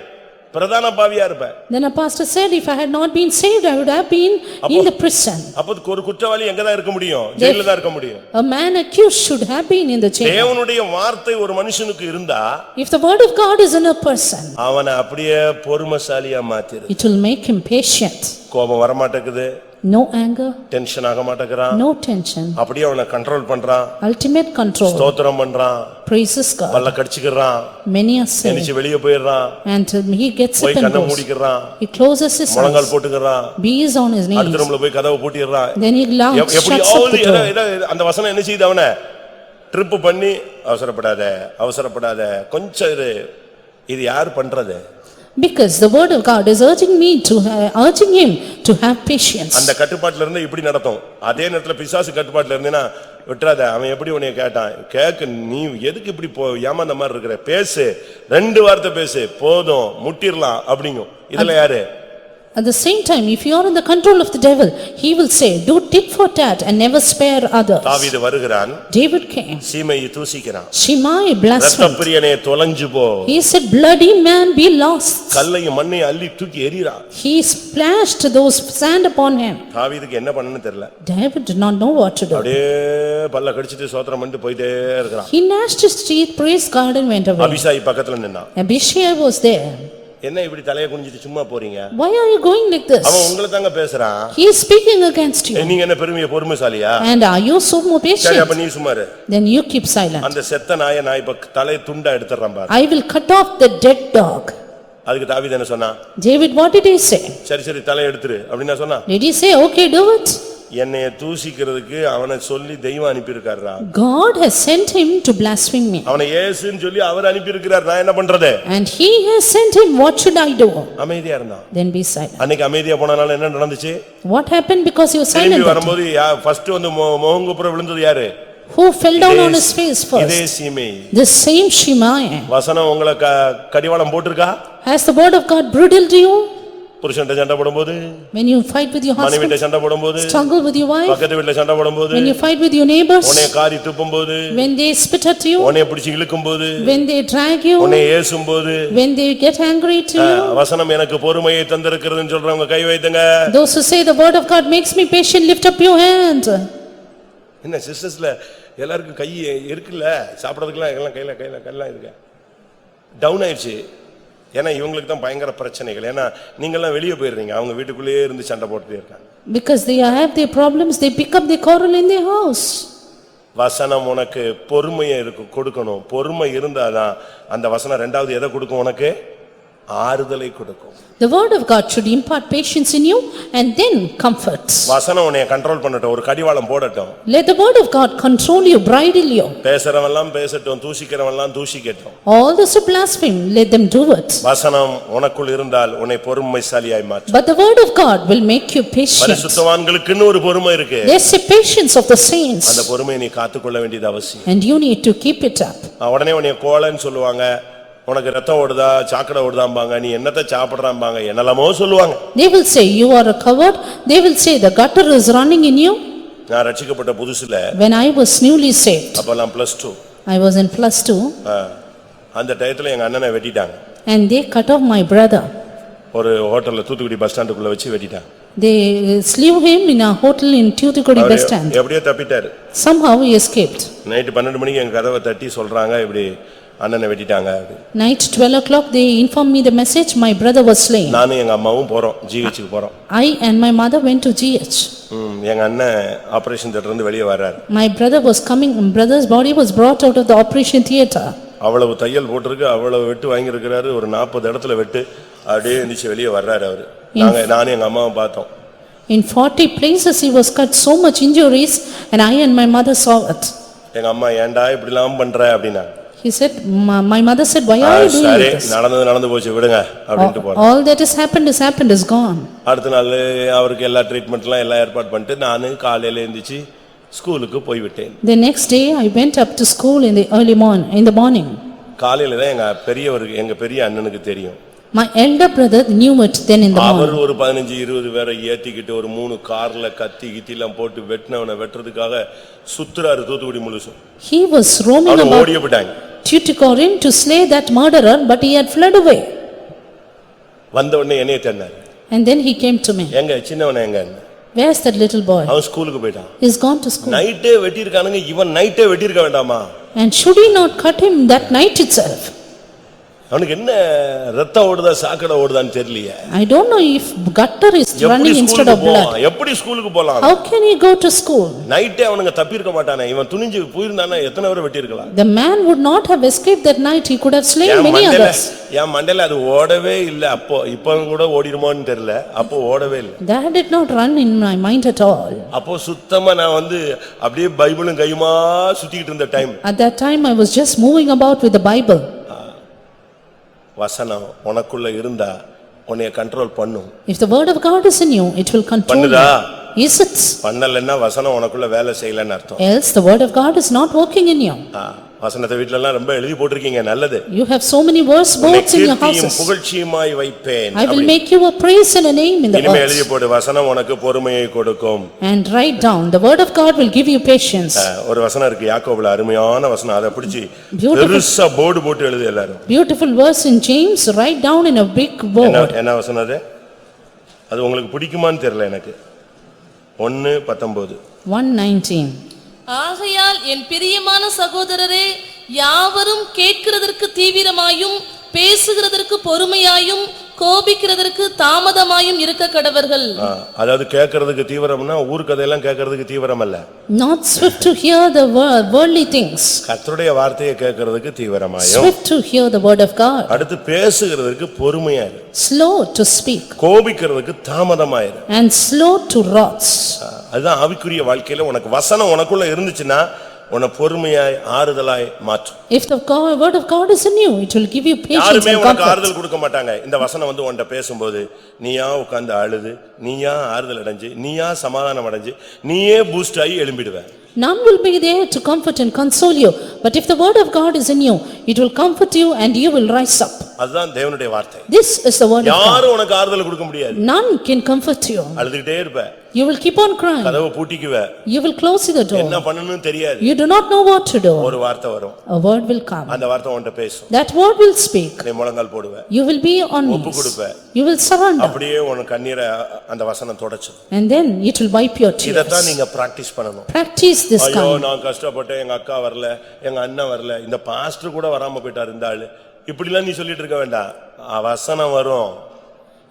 பிரதான பாவியா இருப்பேன். Then a pastor said, if I had not been saved, I would have been in the prison. அப்ப ஒரு குற்றவாளி எங்க தான் இருக்க முடியும்? ஜெயில்ல தான் இருக்க முடியும். A man accused should have been in the jail. தேவனுடைய வார்த்தை ஒரு மனுஷனுக்கு இருந்தா, if the word of God is in a person, அவனை அப்படியே பொறுமைசாலியா மாத்திரு. it will make him patient. கோபம் வர மாட்டேங்குது. No anger, டென்ஷன் ஆக மாட்டேங்கறான். no tension. அப்படியே அவனை கண்ட்ரோல் பண்றான். Ultimate control. ஸ்தோத்திரம் பண்றான். Praises God. பல்ல கடிச்சுக்கறான். Many are saved. எனிச்சு வெளிய போயிடுறான். And he gets up and கண்ணை goes. மூடிக்கறான். He closes his eyes. முழங்கால் போட்டுக்கறான். Bees on his knees. அடுத்த ரூம்ல போய் கதவை பூட்டிடுறான். Then he shuts up the door. அந்த வசனம் என்ன செய்யுது அவனை? ட்ரிப் பண்ணி அவசரப்படாத கொஞ்சம் இரு. இது யார் பண்றது? Because the word of God is urging him to have patience. அந்த கட்டுப்பாட்டுல இருந்து இப்படி நடத்தும். அதே நேரத்துல பிசாசு கட்டுப்பாட்டுல இருந்தேனா விட்டுறாத. அவன் எப்படி உன்னைய கேட்க நீ எதுக்கு இப்படி ஏமாந்த மாதிரி இருக்கிற? பேசு, 2 வார்த்தை பேசு போதும், முட்டிரலாம் அப்படிங்கும். இதெல்லாம் யாரு? At the same time, if you are in the control of the devil, he will say, do tit for tat and never spare others. தாவீது வருகிறான். David came. சீமையை தூசிக்கிறான். Shimei blasphemed. இரத்தப்பிரியனே தொலைஞ்சு போ. He said, bloody man be lost. கல்லையும் மண்ணையும் அள்ளி தூக்கி எறிறான். He splashed those sand upon him. தாவீதுக்கு என்ன பண்ணனும்னு தெரியல. David did not know what to do. அப்படியே பல்ல கடிச்சிட்டு ஸ்தோத்திரம் பண்ணிட்டு போயிட்டே இருக்கான். He gnashed his teeth, praised God and went away. Abishai பக்கத்துல நின்னான். Abishai was there. என்ன இப்படி தலைய குனிஞ்சிட்டு சும்மா போறீங்க? Why are you going like this? அவன் உங்களை தாங்க பேசுறான். He is speaking against you. நீங்க என்ன பொறுமைசாலியா? And are you so more patient? சரி அப்ப நீ சும்மா இரு. Then you keep silent. அந்த செத்த நாயை நான் இப்ப தலை துண்டா எடுத்துறேன் பாரு. I will cut off the dead dog. அதுக்கு தாவீது என்ன சொன்னா? David, what did he say? சரி தலை எடுத்துரு அப்படினா சொன்னா? Did he say, okay, do it? என்னைய தூசிக்கிறதுக்கு அவனை சொல்லி தெய்வம் அனுப்பி இருக்காரா? God has sent him to blaspheme me. அவனை இயேசுன்னு சொல்லி அவர் அனுப்பி இருக்கார். நான் என்ன பண்றது? And he has sent him, what should I do? அமைதியா இருந்தான். Then be silent. அன்னைக்கு அமைதியா போனனால என்ன நடந்துச்சு? What happened because he was silent? திரும்பி வரும்போது ஃபர்ஸ்ட் வந்து முகங்குப்புற விழுந்தது யாரு? Who fell down on his face first? இதே சீமை. The same Shimei. வசனம் உங்களை கடிவாளம் போட்டுருக்கா? Has the word of God bridled you? புருஷன்ட்ட சண்டை போடும்போது, when you fight with your husband, மனைவிட்ட சண்டை போடும்போது, struggle with your wife, பக்கத்து வீட்ல சண்டை போடும்போது, when you fight with your neighbors, உன்னை காரி துப்பும்போது, when they spit at you, உன்னை பிடிச்சு இழுக்கும்போது, when they drag you, உன்னை ஏசும்போது, when they get angry to you, வசனம் எனக்கு பொறுமையை தந்திருக்கிறதுன்னு சொல்றவங்க கை வைத்துங்க. those who say the word of God makes me patient, lift up your hand. என்ன சிஸ்டர்ஸ்ல எல்லாருக்கும் கை இருக்குல்ல, சாப்பிடுறதுக்குலாம் எல்லாம் கையில இருக்கு. டவுன் ஆயிடுச்சு. ஏன்னா இவங்களுக்கு தான் பயங்கர பிரச்சனைகள். ஏன்னா நீங்கெல்லாம் வெளியே போயிடுறீங்க, அவங்க வீட்டுக்குள்ளேயே இருந்து சண்டை போட்டுட்டே இருக்காங்க. Because they have their problems, they pick up their quarrel in their house. வசனம் உனக்கு பொறுமையை கொடுக்கணும். பொறுமை இருந்தாதான் அந்த வசனம் ரெண்டாவது எதை கொடுக்கும்? உனக்கு ஆறுதலை கொடுக்கும். The word of God should impart patience in you and then comfort. வசனம் உன்னை கண்ட்ரோல் பண்ணட்டும், ஒரு கடிவாளம் போடட்டும். Let the word of God control you, bridle you. பேசுறவன் எல்லாம் பேசட்டும், தூசிக்கிறவன் எல்லாம் தூசிக்கட்டும். All those who blaspheme, let them do it. வசனம் உனக்குள் இருந்தால் உன்னை பொறுமைசாலியாய் மாற்றும். But the word of God will make you patient. பரிசுத்தவான்களுக்குன்னு ஒரு பொறுமை இருக்கு. There's a patience of the saints. அந்த பொறுமையை நீ காத்துக்கொள்ள வேண்டியது அவசியம். And you need to keep it up. உடனே உன்னை கோலன்னு சொல்லுவாங்க, உனக்கு ரத்தம் ஓடுதா, சாக்கடை ஓடுதாம்பாங்க, நீ என்னத்தை சாப்பிடுறாம்பாங்க, என்னெல்லாமோ சொல்லுவாங்க. They will say you are a coward. They will say the gutter is running in you. நான் ரட்சிக்கப்பட்ட புதுசுல, when I was newly saved, அப்பலாம் +2, I was in +2, அந்த டயத்துல எங்க அண்ணனை வெட்டிட்டாங்க. and they cut off my brother. ஒரு ஹோட்டல்ல தூத்துக்குடி பஸ் ஸ்டாண்டுக்குள்ள வச்சு வெட்டிட்டாங்க. They slew him in a hotel in Thoothukudi bus stand. எப்படியோ தப்பிட்டாரு. Somehow he escaped. நைட் 12 மணிக்கு எங்க கதவை தட்டி சொல்றாங்க, இப்படி அண்ணனை வெட்டிட்டாங்க. Night 12 o'clock they informed me the message, my brother was slain. நானும் எங்க அம்மாவும் போறோம், ஜிஹெச்சுக்கு போறோம். I and my mother went to GH. எங்க அண்ணன் ஆபரேஷன் தியேட்டர்ல இருந்து வெளியே வர்றாரு. My brother was coming, brother's body was brought out of the operation theater. அவ்வளவு தையல் போட்டுருக்கு, அவ்வளவு வெட்டு வாங்கி இருக்கிறாரு, ஒரு 40 இடத்துல வெட்டு, அப்படியே எந்திரிச்சு வெளியே வர்றாரு அவரு. நானும் எங்க அம்மாவும் பார்த்தோம். In 40 places he was cut, so much injuries, and I and my mother saw it. எங்க அம்மா ஏன்டா இப்படி எல்லாம் பண்ற அப்படினா, He said, my mother said, why are you doing சரி this? நடந்து போச்சு விடுங்க அப்படின்ட்டு போறேன். All that has happened is gone. அடுத்த நாள் அவருக்கு எல்லா ட்ரீட்மெண்ட்லாம் எல்லாம் ஏற்பாடு பண்ணிட்டு நானு காலையில எழுந்திருச்சு ஸ்கூலுக்கு போய் விட்டேன். The next day I went up to school in the morning. காலையில தான் எங்க பெரிய அண்ணனுக்கு தெரியும். My elder brother knew it then in the our morning. ஒரு 15-20 பேரை ஏத்திக்கிட்டு ஒரு 3 கார்ல கத்தி கித்திலாம் போட்டு வெட்டுறதுக்காக சுத்துறாரு தூத்துக்குடி முழுசும். He was roaming அவன் about ஓடியே போட்டாங்க. Tuticorin to slay that murderer, but he had fled away. வந்த உடனே என்னைய தேடினாரு. And then he came to me. எங்க சின்னவன எங்க? Where's that little boy? அவன் ஸ்கூலுக்கு போயிட்டான். He's gone to school. நைட்டே வெட்டிருக்கானுங்க. இவன் நைட்டே வெட்டிருக்க வேண்டாமா? And should he not cut him that night itself? அவனுக்கு என்ன ரத்த ஓடுதா சாக்கடை ஓடுதான்னு தெரியலையே. I don't know if gutter is running instead of blood. எப்படி ஸ்கூலுக்கு போலாம்? How can he go to school? நைட்டே அவனுங்க தப்பிருக்க மாட்டானே. இவன் துணிஞ்சு போயிருந்தானே எத்தனை பேரை வெட்டிருக்கலாம். The man would not have escaped that night. He could have slain many others. என் மண்டையில அது ஓடவே இல்ல. அப்போ இப்ப கூட ஓடிடுமோன்னு தெரியல. அப்போ ஓடவே இல்ல. That did not run in my mind at all. அப்போ சுத்தமா நான் அப்படியே பைபிளும் கையுமா சுத்திக்கிட்டு இருந்த time. At that time I was just moving about with the Bible. வசனம் உனக்குள்ள இருந்தா உன்னை கண்ட்ரோல் பண்ணும். If the word of God is in you, it will control you. பண்ணுதா? Yes, it's. பண்ணலன்னா வசனம் உனக்குள்ள வேலை செய்யலன்னு அர்த்தம். Else the word of God is not working in you. வசனத்தை வீட்ல எல்லாம் ரொம்ப எழுதி போட்டுருக்கீங்க, நல்லது. You have so many verse boards in your houses. புகழ்ச்சியுமாய் வைப்பேன். I will make you a praise and a name in the இனிமே எழுதி earth. போடு, வசனம் உனக்கு பொறுமையை கொடுக்கும். And write down, the word of God will give you patience. ஒரு வசனம் இருக்கு யாக்கோபுல, அருமையான வசனம். அதை பிடிச்சி Beautiful. பெருசா போர்டு போட்டு எழுதி எல்லாரும். Beautiful verse in James, write down in a big board. என்ன வசனம் அது? அது உங்களுக்கு பிடிக்குமான்னு தெரியல எனக்கு. 1:19. 1:19. ஆகையால் என் பிரியமான சகோதரரே, யாவரும் கேட்கிறதற்கு தீவிரமாயும் பேசுகிறதற்கு பொறுமையாயும் கோபிக்கிறதற்கு தாமதமாயும் இருக்க கடவர்கள். அதாவது கேட்கிறதுக்கு தீவிரம்னா ஊர் கதையெல்லாம் கேட்கிறதுக்கு தீவிரம் அல்ல. Not swift to hear the worldly things. கர்த்தருடைய வார்த்தையை கேட்கிறதுக்கு தீவிரமாயும். Swift to hear the word of God. அடுத்து பேசுகிறதுக்கு பொறுமையா இரு. Slow to speak. கோபிக்கிறதுக்கு தாமதமா இரு. And slow to wrath. அதுதான் ஆவிக்குரிய வாழ்க்கையில உனக்கு வசனம் உனக்குள்ள இருந்துச்சுன்னா உன்னை பொறுமையாய் ஆறுதலாய் மாற்றும். If the word of God is in you, it will give you patience யாருமே and உனக்கு comfort. ஆறுதல் கொடுக்க மாட்டாங்க. இந்த வசனம் உன்கிட்ட பேசும்போது நீயா உட்கார்ந்து அழுது, நீயா ஆறுதல் அடைஞ்சு, நீயா சமாதானம் அடைஞ்சு, நீயே பூஸ்ட் ஆகி எழும்பிடுவ. None will be there to comfort and console you, but if the word of God is in you, it will comfort you and you will rise up. அதுதான் தேவனுடைய வார்த்தை. This is the word of God. யாரும் உனக்கு ஆறுதல் கொடுக்க முடியாது. None can comfort you. அழுதுகிட்டே இருப்ப. You will keep on crying. கதவை பூட்டிக்குவ. You will close the door. என்ன பண்ணனும்னு தெரியாது. You do not know what to do. ஒரு வார்த்தை வரும். A word will come. அந்த வார்த்தை உன்கிட்ட பேசும். That word will speak. நீ முழங்கால் போடுவ. You will be on ஒப்பு knees. கொடுப்ப. You will surrender. அப்படியே உன் கண்ணீரை அந்த வசனம் தொடச்சும். And then it will wipe your tears. இதத்தான் நீங்க பிராக்டீஸ் பண்ணணும். Practice this ஐயோ kind. நான் கஷ்டப்பட்டேன், எங்க அக்கா வரல, எங்க அண்ணன் வரல, இந்த பாஸ்டர் கூட வராம போயிட்டார் இந்த ஆளு, இப்படிலாம் நீ சொல்லிட்டு இருக்க வேண்டாம். வசனம் வரும்.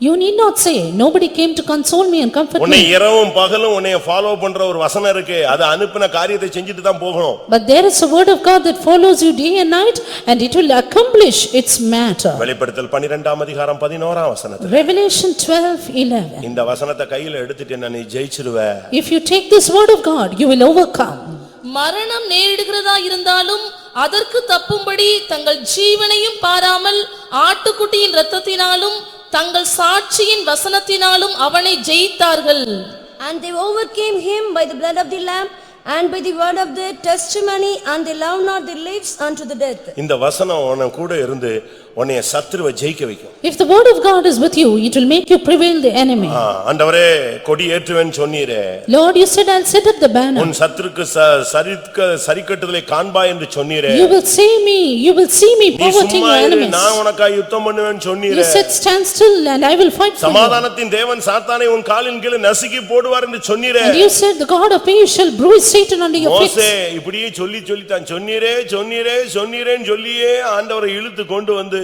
You need not say, nobody came to console me and comfort உன்னை me. இரவும் பகலும் உன்னை ஃபாலோ பண்ற ஒரு வசனம் இருக்கு. அது அனுப்பின காரியத்தை செஞ்சுட்டு தான் போகணும். But there is a word of God that follows you day and night and it will accomplish its matter. வெளிப்படுத்தல் 12:11 வசனத்துல Revelation 12:11. இந்த வசனத்தை கையில எடுத்துட்டு நீ ஜெயிச்சிருவ. If you take this word of God, you will overcome. மரணம் நேரிடுகிறதா இருந்தாலும் அதற்கு தப்பும்படி தங்கள் ஜீவனையும் பாராமல் ஆட்டுக்குட்டியின் இரத்தத்தினாலும் தங்கள் சாட்சியின் வசனத்தினாலும் அவனை ஜெயித்தார்கள். And they overcame him by the blood of the Lamb and by the word of their testimony, and they loved not their lives unto the death. இந்த வசனம் உன கூட இருந்து உன்னை சத்துருவை ஜெயிக்க வைக்கும். If the word of God is with you, it will make you prevail the enemy. ஆண்டவரே கொடி ஏற்றுவேன்னு சொன்னீரே. Lord, you said, I'll set up the banner. உன் சத்துருக்கு சரிக்கட்டுதலை காண்பாய் என்று சொன்னீரே. You will see me நீ poverting சும்மா your இரு, enemies. நான் உனக்காக யுத்தம் பண்ணுவேன்னு You சொன்னீரே. said, stand still and I will fight for you. சமாதானத்தின் தேவன் சாத்தானை உன் காலின் கீழே நசுக்கி போடுவார் என்று சொன்னீரே. And you said, the God of peace shall bruise Satan under your feet. மோசே இப்படியே சொல்லி தான் சொன்னீரேன்னு சொல்லியே ஆண்டவரை இழுத்து கொண்டு வந்து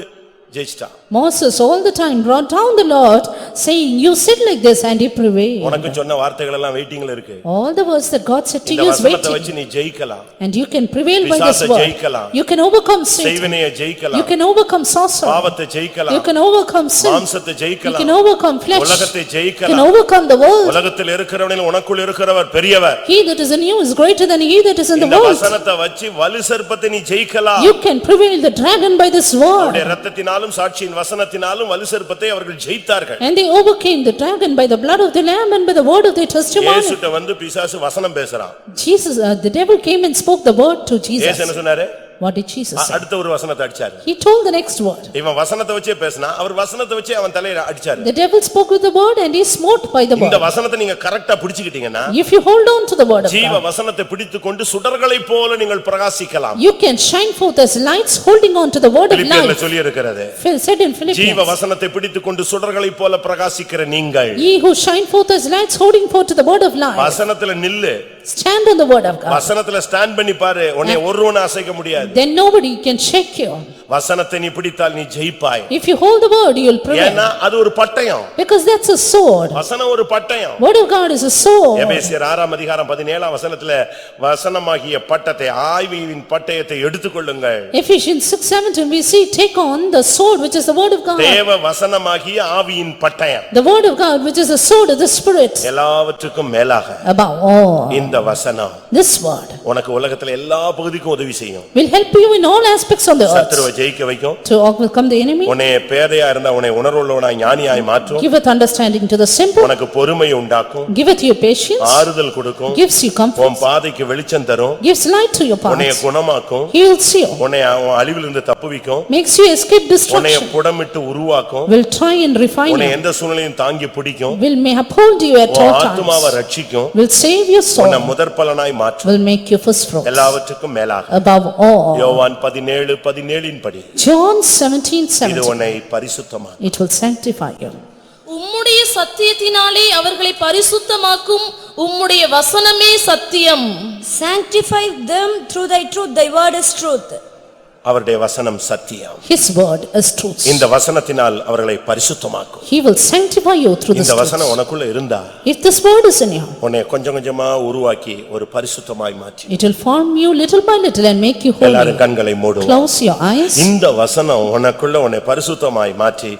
ஜெயிச்சிட்டான். Moses all the time brought down the Lord saying, "You sit like this," and he prevailed. உனக்கு சொன்ன வார்த்தைகள் எல்லாம் வெயிட்டிங்ல இருக்கு. All the words that God said to இந்த you is வசனத்தை waiting. வச்சு நீ ஜெயிக்கலாம். And you can prevail by this பிசாசை word. ஜெயிக்கலாம். You can overcome Satan. செய்வினையை You ஜெயிக்கலாம். can overcome sorcery. பாவத்தை You ஜெயிக்கலாம். can overcome sin. மாம்சத்தை You ஜெயிக்கலாம். can overcome flesh. உலகத்தை You can ஜெயிக்கலாம். overcome the world. உலகத்தில் இருக்கிறவனில் உனக்குள் இருக்கிறவர் பெரியவர். He that is in you is greater than he that is in the இந்த world. வசனத்தை வச்சு வலு சர்ப்பத்தை நீ ஜெயிக்கலாம். You can prevail the dragon by this word. அவருடைய இரத்தத்தினாலும் சாட்சியின் வசனத்தினாலும் வலு சர்ப்பத்தை அவர்கள் ஜெயித்தார்கள். And they overcame the dragon by the blood of the lamb and by the word of their testimony. இயேசுட்ட வந்து பிசாசு வசனம் பேசுறான். Jesus, the devil came and spoke the word to இயேசு என்ன Jesus. சொன்னாரு? What did Jesus say? அடுத்த ஒரு வசனத்தை அடிச்சாரு. He told the next word. இவன் வசனத்தை வச்சே பேசினா அவர் வசனத்தை வச்சே அவன் தலையில அடிச்சாரு. The devil spoke with the word and he smote by the இந்த word. வசனத்தை நீங்க கரெக்ட்டா பிடிச்சிட்டீங்கன்னா If you hold on to the word of ஜீவ God, வசனத்தை பிடித்துக்கொண்டு சுடர்களைப் போல நீங்கள் பிரகாசிக்கலாம். you can shine forth as lights holding on to the word of பிலிப்பியர்ல life. சொல்லி இருக்கிறது. Said in ஜீவ Philippians, வசனத்தை பிடித்துக்கொண்டு சுடர்களைப் போல பிரகாசிக்கிற நீங்கள் ye who shine forth as lights holding forth to the word of life, வசனத்துல நில்லு. stand on the word of God. வசனத்துல ஸ்டாண்ட் பண்ணி பாரு. உன்னை ஒருவனும் அசைக்க முடியாது. Then nobody can shake you. வசனத்தை நீ பிடித்தால் நீ ஜெயிப்பாய். If you hold the word, you will prevail. ஏன்னா அது ஒரு பட்டயம். Because that's a sword. வசனம் ஒரு பட்டயம். Word of God is a sword. எபேசியர் 6 அதிகாரம் 17 வசனத்துல வசனமாகிய பட்டத்தை ஆவியின் பட்டயத்தை எடுத்துக்கொள்ளுங்கள். Ephesians 6:17 we see, take on the sword which is the word of God. தேவ வசனமாகிய ஆவியின் பட்டயம். The word of God which is the sword of the spirit. எல்லாவற்றுக்கும் மேலாக Above all, இந்த வசனம் this word உனக்கு உலகத்துல எல்லா பகுதிக்கும் உதவி செய்யும். will help you in all aspects on the earth. சத்துருவை ஜெயிக்க வைக்கும். To overcome the enemy, உன்னை பேதையா இருந்தா உன்னை உணர்வுள்ளவனாய் ஞானியாய் மாற்றும். giveth understanding to the simple, உனக்கு பொறுமை உண்டாக்கும். giveth you patience, ஆறுதல் கொடுக்கும். gives you comfort, உன் பாதைக்கு வெளிச்சம் தரும். gives light to your உன்னை path, குணமாக்கும். heals you, உன்னை உன் அழிவிலிருந்து தப்புவிக்கும். makes you escape உன்னை destruction, புடமிட்டு உருவாக்கும். will try and refine உன்னை you, எந்த சூழ்நிலையும் தாங்கி பிடிக்கும். will may uphold you at உன் all ஆத்துமாவை times, ரட்சிக்கும். will save your உன்னை soul, முதற்பலனாய் மாற்றும். will make you first fruits. எல்லாவற்றுக்கும் மேலாக Above all, யோவான் 17:17 படி John இது 17:17, உன்னை பரிசுத்தமா it will sanctify you. உம்முடைய சத்தியத்தினாலே அவர்களை பரிசுத்தமாக்கும் உம்முடைய வசனமே சத்தியம். Sanctify them through thy truth, thy word is truth. அவருடைய வசனம் சத்தியம். His word is truth. இந்த வசனத்தினால் அவர்களை பரிசுத்தமாக்கும். He will sanctify you through this இந்த வசனம் truth. உனக்குள்ள இருந்தா If this word is in you, உன்னை கொஞ்சம் கொஞ்சமா உருவாக்கி ஒரு பரிசுத்தமாய் மாற்றி it will form you little by little and make you எல்லாரும் holy. கண்களை மூடுவோம். Close your eyes. இந்த வசனம் உனக்குள்ள உன்னை பரிசுத்தமாய் மாற்றி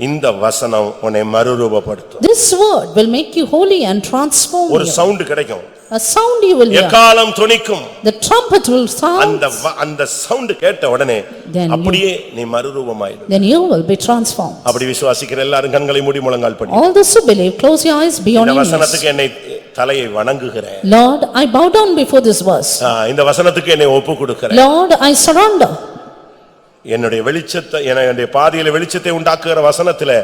இந்த வசனம் உன்னை மறுரூபப்படுத்தும். This word will make you holy and transform ஒரு you. சவுண்ட் கிடைக்கும். A sound you will hear. எக்காலம் தொனிக்கும். The trumpet will sound. அந்த சவுண்ட் கேட்ட உடனே Then அப்படியே நீ மறுரூபமாயிடு. Then you will be transformed. அப்படி விசுவாசிக்கிற எல்லாரும் கண்களை மூடி முழங்கால் பண்ணி All those who believe, close your eyes, be on இந்த your knees. வசனத்துக்கு என்னை தலையை வணங்குகிறேன். Lord, I bow down before this verse. இந்த வசனத்துக்கு என்னை ஒப்பு கொடுக்கிறேன். Lord, I surrender. என்னுடைய வெளிச்சத்தை என்னுடைய பாதையில வெளிச்சத்தை உண்டாக்குகிற வசனத்திலே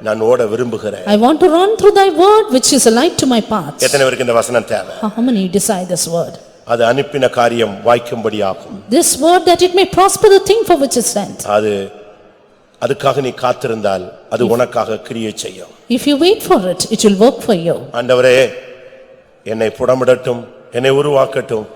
நான் ஓட விரும்புகிறேன். I want to run through thy word which is a light to my path. எத்தனை பேருக்கு இந்த வசனம் தேவை? How many decide this word? அது அனுப்பின காரியம் வாய்க்கும்படியாகும். This word that it may prosper the thing for which is sent. அதுக்காக நீ காத்திருந்தால் அது உனக்காக கிரியை செய்யும். If you wait for it, it will work for you. ஆண்டவரே என்னை புடமிடட்டும், என்னை உருவாக்கட்டும்,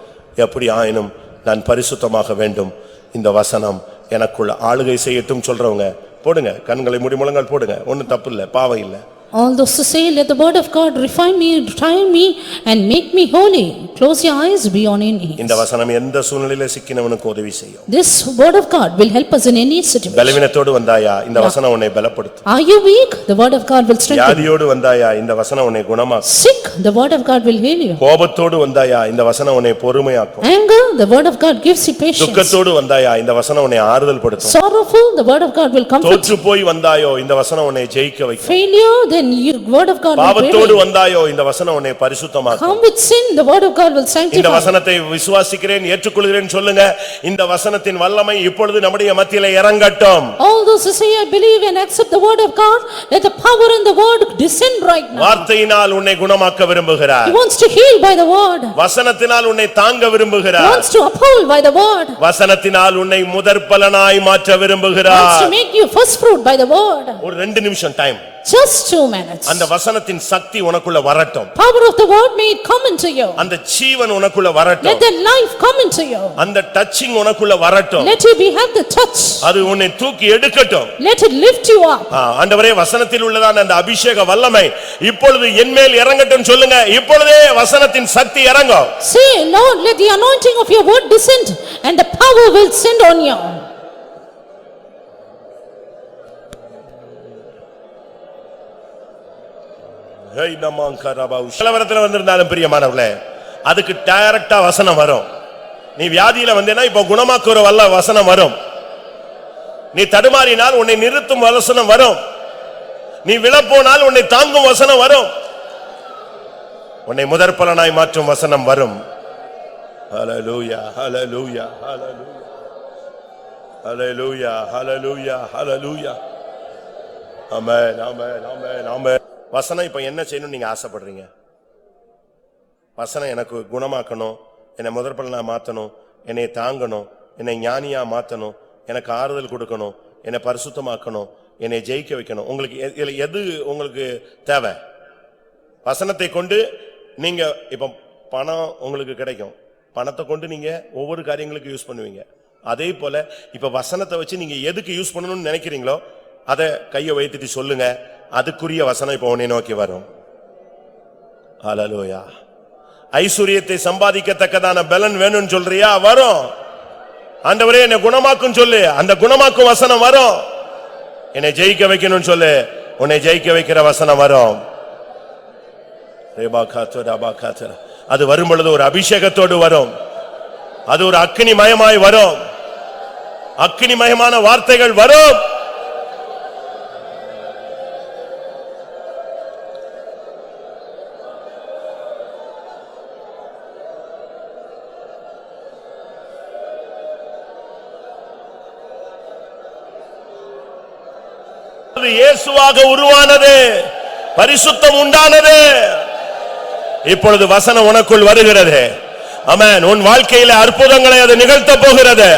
எப்படி ஆயினும் நான் பரிசுத்தமாக வேண்டும். இந்த வசனம் எனக்குள்ள ஆளுகை செய்யட்டும் சொல்றவங்க போடுங்க, கண்களை மூடி முழங்கால் போடுங்க. ஒண்ணும் தப்பு இல்ல, பாவம் இல்ல. All those who say, let the word of God refine me, try me and make me holy. Close your eyes, be on your knees. இந்த வசனம் எந்த சூழ்நிலையில சிக்கினவனுக்கு உதவி செய்யும். This word of God will help us in any situation. பலவீனத்தோடு வந்தாயா, இந்த வசனம் உன்னை பலப்படுத்தும். Are you weak? The word of God will strengthen you. வியாதியோடு வந்தாயா, இந்த வசனம் உன்னை குணமாக்கும். Sick, the word of God will heal you. கோபத்தோடு வந்தாயா, இந்த வசனம் உன்னை பொறுமையாக்கும். Anger, the word of God gives you patience. துக்கத்தோடு வந்தாயா, இந்த வசனம் உன்னை ஆறுதல் படுத்தும். Sorrowful, the word of God will comfort you. தோற்று போய் வந்தாயோ, இந்த வசனம் உன்னை ஜெயிக்க வைக்கும். Failure, then you word of God will பாவத்தோடு prevail. வந்தாயோ, இந்த வசனம் உன்னை பரிசுத்தமாக்கும். Come with sin, the word of God will இந்த sanctify. வசனத்தை விசுவாசிக்கிறேன், ஏற்றுக்கொள்கிறேன் சொல்லுங்க. இந்த வசனத்தின் வல்லமை இப்பொழுது நம்முடைய மத்தியிலே இறங்கட்டும். All those who say, I believe and accept the word of God, let the power in the word descend right now. வார்த்தையினால் உன்னை குணமாக்க விரும்புகிறார். He wants to heal by the word. வசனத்தினால் உன்னை தாங்க He விரும்புகிறார். wants to uphold by the word. வசனத்தினால் உன்னை முதற்பலனாய் மாற்ற He wants விரும்புகிறார். to make you first fruit by the word. ஒரு 2 நிமிஷம் டைம். Just 2 minutes. அந்த வசனத்தின் சக்தி உனக்குள்ள வரட்டும். Power of the word may come into you. அந்த ஜீவன் உனக்குள்ள வரட்டும். Let the life come into you. அந்த டச்சிங் உனக்குள்ள வரட்டும். Let you have the touch. அது உன்னை தூக்கி எடுக்கட்டும். Let it lift you up. ஆண்டவரே வசனத்தில் உள்ளதான அந்த அபிஷேக வல்லமை இப்பொழுது என்மேல் இறங்கட்டும் சொல்லுங்க. இப்பொழுதே வசனத்தின் சக்தி இறங்கும். Say, Lord, let the anointing of your word descend and the power will send on you. கலவரத்தில் வந்திருந்தாலும் பிரியமானவர்களே, அதுக்கு டைரக்டா வசனம் வரும். நீ வியாதியில வந்தேனா இப்ப குணமாக்குற வல்ல வசனம் வரும். நீ தடுமாறினால் உன்னை நிறுத்தும் வசனம் வரும். நீ விழப்போனால் உன்னை தாங்கும் வசனம் வரும். உன்னை முதற்பலனாய் மாற்றும் வசனம் வரும். ஹல்லேலூயா, ஹல்லேலூயா, ஹல்லேலூயா, ஹல்லேலூயா, ஹல்லேலூயா, ஹல்லேலூயா. ஆமென், ஆமென், ஆமென், ஆமென். வசனம் இப்ப என்ன செய்யணும் நீங்க ஆசைப்படுறீங்க? வசனம் எனக்கு குணமாக்கணும், என்னை முதற்பலனா மாத்தணும், என்னை தாங்கணும், என்னை ஞானியா மாத்தணும், எனக்கு ஆறுதல் கொடுக்கணும், என்னை பரிசுத்தமாக்கணும், என்னை ஜெயிக்க வைக்கணும். உங்களுக்கு எது உங்களுக்கு தேவை? வசனத்தை கொண்டு நீங்க இப்ப பணம் உங்களுக்கு கிடைக்கும், பணத்தை கொண்டு நீங்க ஒவ்வொரு காரியங்களுக்கு யூஸ் பண்ணுவீங்க. அதே போல இப்ப வசனத்தை வச்சு நீங்க எதுக்கு யூஸ் பண்ணணும்னு நினைக்கிறீங்களோ அதை கையை வைத்துட்டு சொல்லுங்க. அதுக்குரிய வசனம் இப்ப உன்னை நோக்கி வரும். ஹல்லேலூயா. ஐஸ்வரியத்தை சம்பாதிக்கத்தக்கதான பலன் வேணும்னு சொல்றியா? வரும். ஆண்டவரே என்னை குணமாக்கும் சொல்லு, அந்த குணமாக்கும் வசனம் வரும். என்னை ஜெயிக்க வைக்கணும்னு சொல்லு, உன்னை ஜெயிக்க வைக்கிற வசனம் வரும். அது வரும் பொழுது ஒரு அபிஷேகத்தோடு வரும். அது ஒரு அக்கினிமயமாய் வரும். அக்கினிமயமான வார்த்தைகள் வரும். இயேசுவாக உருவானது, பரிசுத்தம் உண்டானது. இப்பொழுது வசனம் உனக்குள் வருகிறது. ஆமென். உன் வாழ்க்கையில அற்புதங்களை அது நிகழ்த்த போகிறது.